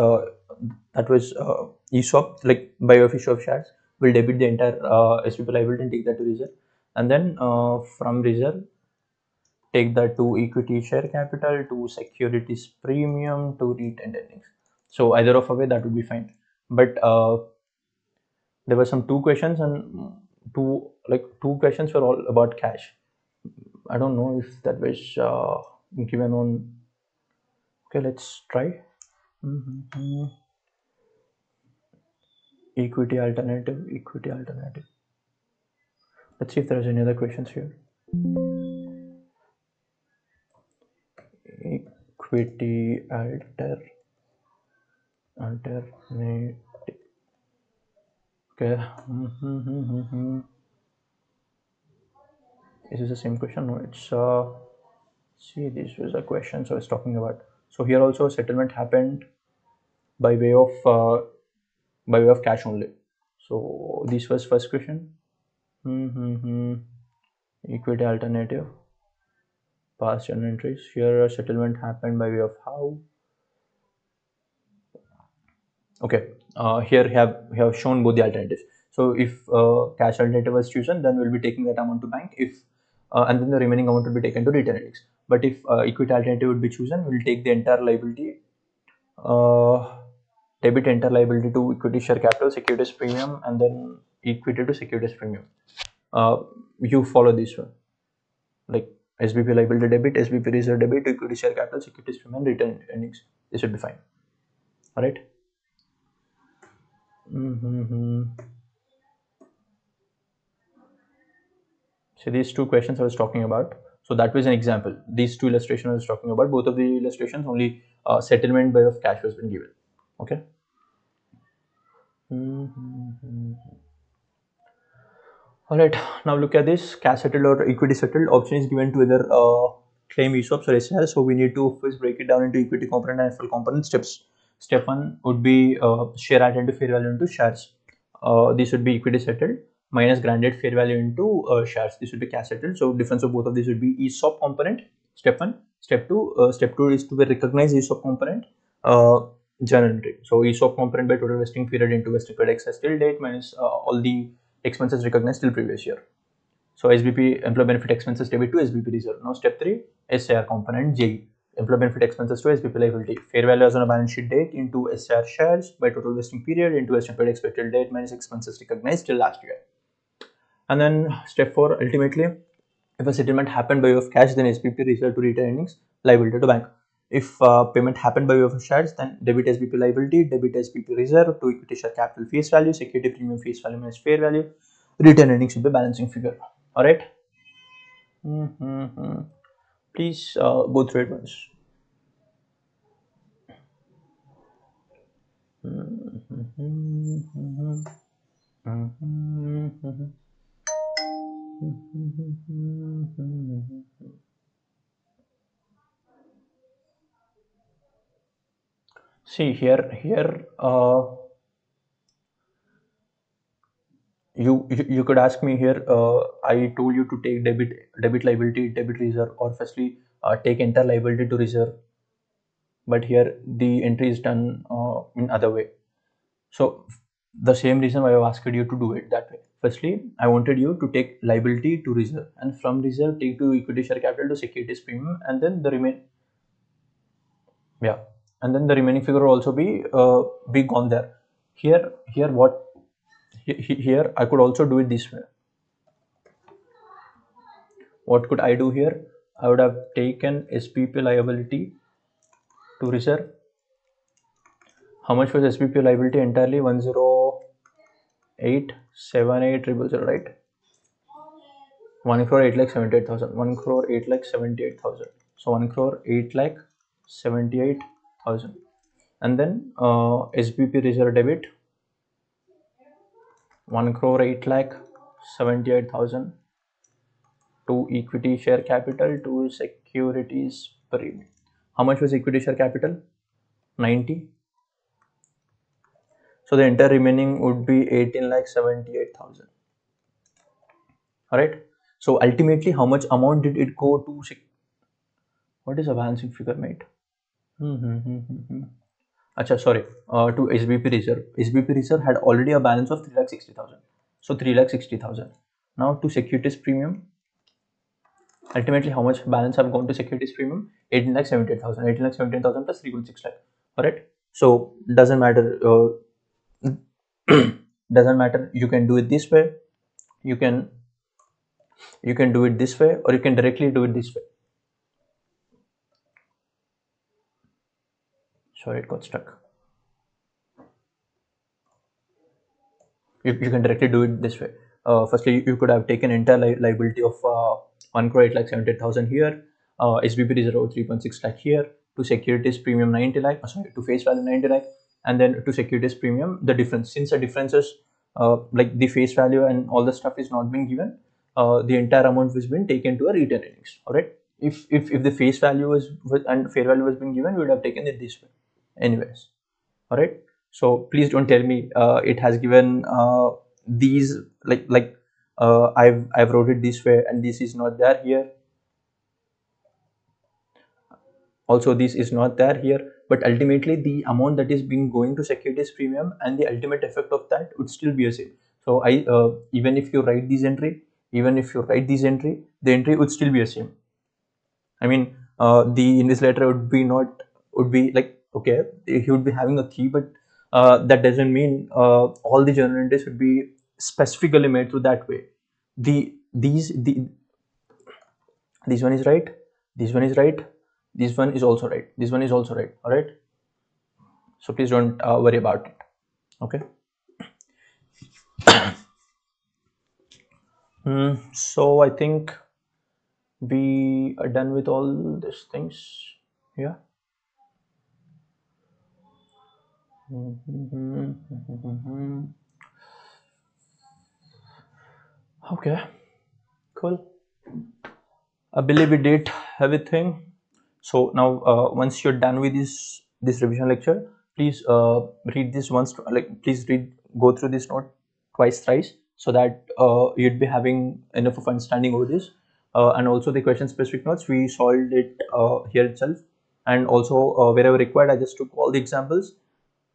A: ESOP, like by way of issue of shares, we'll debit the entire SPP liability and take that to reserve, and then from reserve take that to equity share capital to securities premium to retained earnings. So either of a way that would be fine. But there were some two questions, and two questions were all about cash. I don't know if that was given on. Okay, let's try. Equity alternative, equity alternative. Let's see if there's any other questions here. Equity alternative. Okay. Is this the same question? No, it's see, this was a question so I was talking about. So here also settlement happened by way of cash only. So this was first question. Equity alternative, past journal entries. Here a settlement happened by way of how. Okay, here we have shown both the alternatives. So if cash alternative was chosen, then we'll be taking that amount to bank. If and then the remaining amount will be taken to retained earnings. But if equity alternative would be chosen, we'll take the entire liability, debit entire liability to equity share capital, securities premium, and then equity to securities premium. You follow this one, like SBP liability debit, SBP reserve debit, equity share capital, securities premium, retained earnings. This should be fine. All right. So these two questions I was talking about. So that was an example. These two illustrations I was talking about. Both of the illustrations only settlement by of cash has been given. Okay. All right. Now look at this: cash settled or equity settled. Option is given to either claim ESOPs or SR. So we need to first break it down into equity component and FL component steps. Step 1 would be share alternative fair value into shares. This would be equity settled minus granted fair value into shares. This would be cash settled. So difference of both of these would be ESOP component. Step 1. Step 2. Step 2 is to recognize ESOP component. Journal entry. So ESOP component by total vesting period into vesting period excess till date minus all the expenses recognized till previous year. So SBP employee benefit expenses debit to SBP reserve. Now step 3, SAR component J, employee benefit expenses to SBP liability. Fair value as on a balance sheet date into SAR shares by total vesting period into vesting period expected date minus expenses recognized till last year. And then step 4, ultimately, if a settlement happened by way of cash, then SPP reserve to retain earnings, liability to bank. If payment happened by way of shares, then debit SPP liability, debit SPP reserve to equity share capital face value, security premium face value minus fair value, retain earnings should be balancing figure. All right. Please go through it once. See here, you could ask me here. I told you to take debit liability, debit reserve, or firstly take entire liability to reserve. But here the entry is done in other way. So the same reason why I asked you to do it that way. Firstly, I wanted you to take liability to reserve, and from reserve take to equity share capital to securities premium, and then the remaining figure will also be gone there. Here I could also do it this way. What could I do here? I would have taken SPP liability to reserve. How much was SPP liability entirely? 108,780,000, right? 1 crore 8 lakh 78,000. 1 crore 8 lakh 78,000. So 1 crore 8 lakh 78,000. And then SPP reserve debit 1 crore 8 lakh 78,000 to equity share capital to securities premium. How much was equity share capital? 90. So the entire remaining would be 18 lakh 78,000. All right. So ultimately, how much amount did it go to? What is a balancing figure, mate? Acha, sorry. To SBP reserve. SBP reserve had already a balance of 3,60,000. So 3,60,000. Now to securities premium. Ultimately, how much balance have gone to securities premium? 18,78,000. 18,78,000 plus 3.6 lakh. Alright. So doesn't matter. Doesn't matter. You can do it this way. You can do it this way, or you can directly do it this way. Sorry, it got stuck. You can directly do it this way. Firstly, you could have taken entire liability of 1 crore 8 lakh 70,000 here, SBP reserve 3.6 lakh here, to securities premium 90 lakh, sorry, to face value 90 lakh, and then to securities premium, the difference. Since the differences, like the face value and all the stuff is not being given, the entire amount has been taken to a return earnings. All right. If the face value was and fair value was being given, we would have taken it this way. Anyways, all right. So please don't tell me it has given these I've wrote it this way and this is not there here. Also, this is not there here, but ultimately the amount that is being going to securities premium and the ultimate effect of that would still be the same. So even if you write this entry, the entry would still be the same. I mean, the in this letter would be like, okay, he would be having a key, but that doesn't mean all the journal entries would be specifically made through that way. This one is right, this one is right, this one is also right, this one is also right. All right. So please don't worry about it. Okay. So I think we are done with all these things. Yeah. Okay. Cool. I believe we did everything. So now, once you're done with this revision lecture, please read this once. Please go through this note twice, thrice, so that you'd be having enough of understanding over this. And also the question specific notes, we solved it here itself. And also wherever required, I just took all the examples.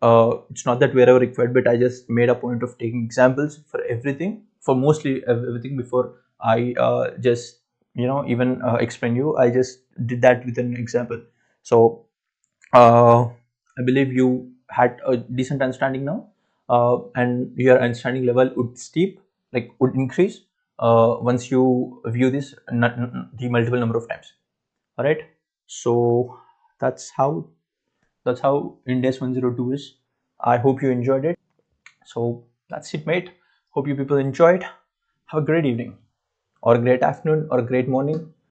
A: It's not that wherever required, but I just made a point of taking examples for everything, for mostly everything, before I just even explain you. I just did that with an example. So I believe you had a decent understanding now, and your understanding level would would increase once you view this the multiple number of times. All right, so that's how IND AS-102 is. I hope you enjoyed it. So that's it, mate. Hope you people enjoyed. Have a great evening, or a great afternoon, or a great morning,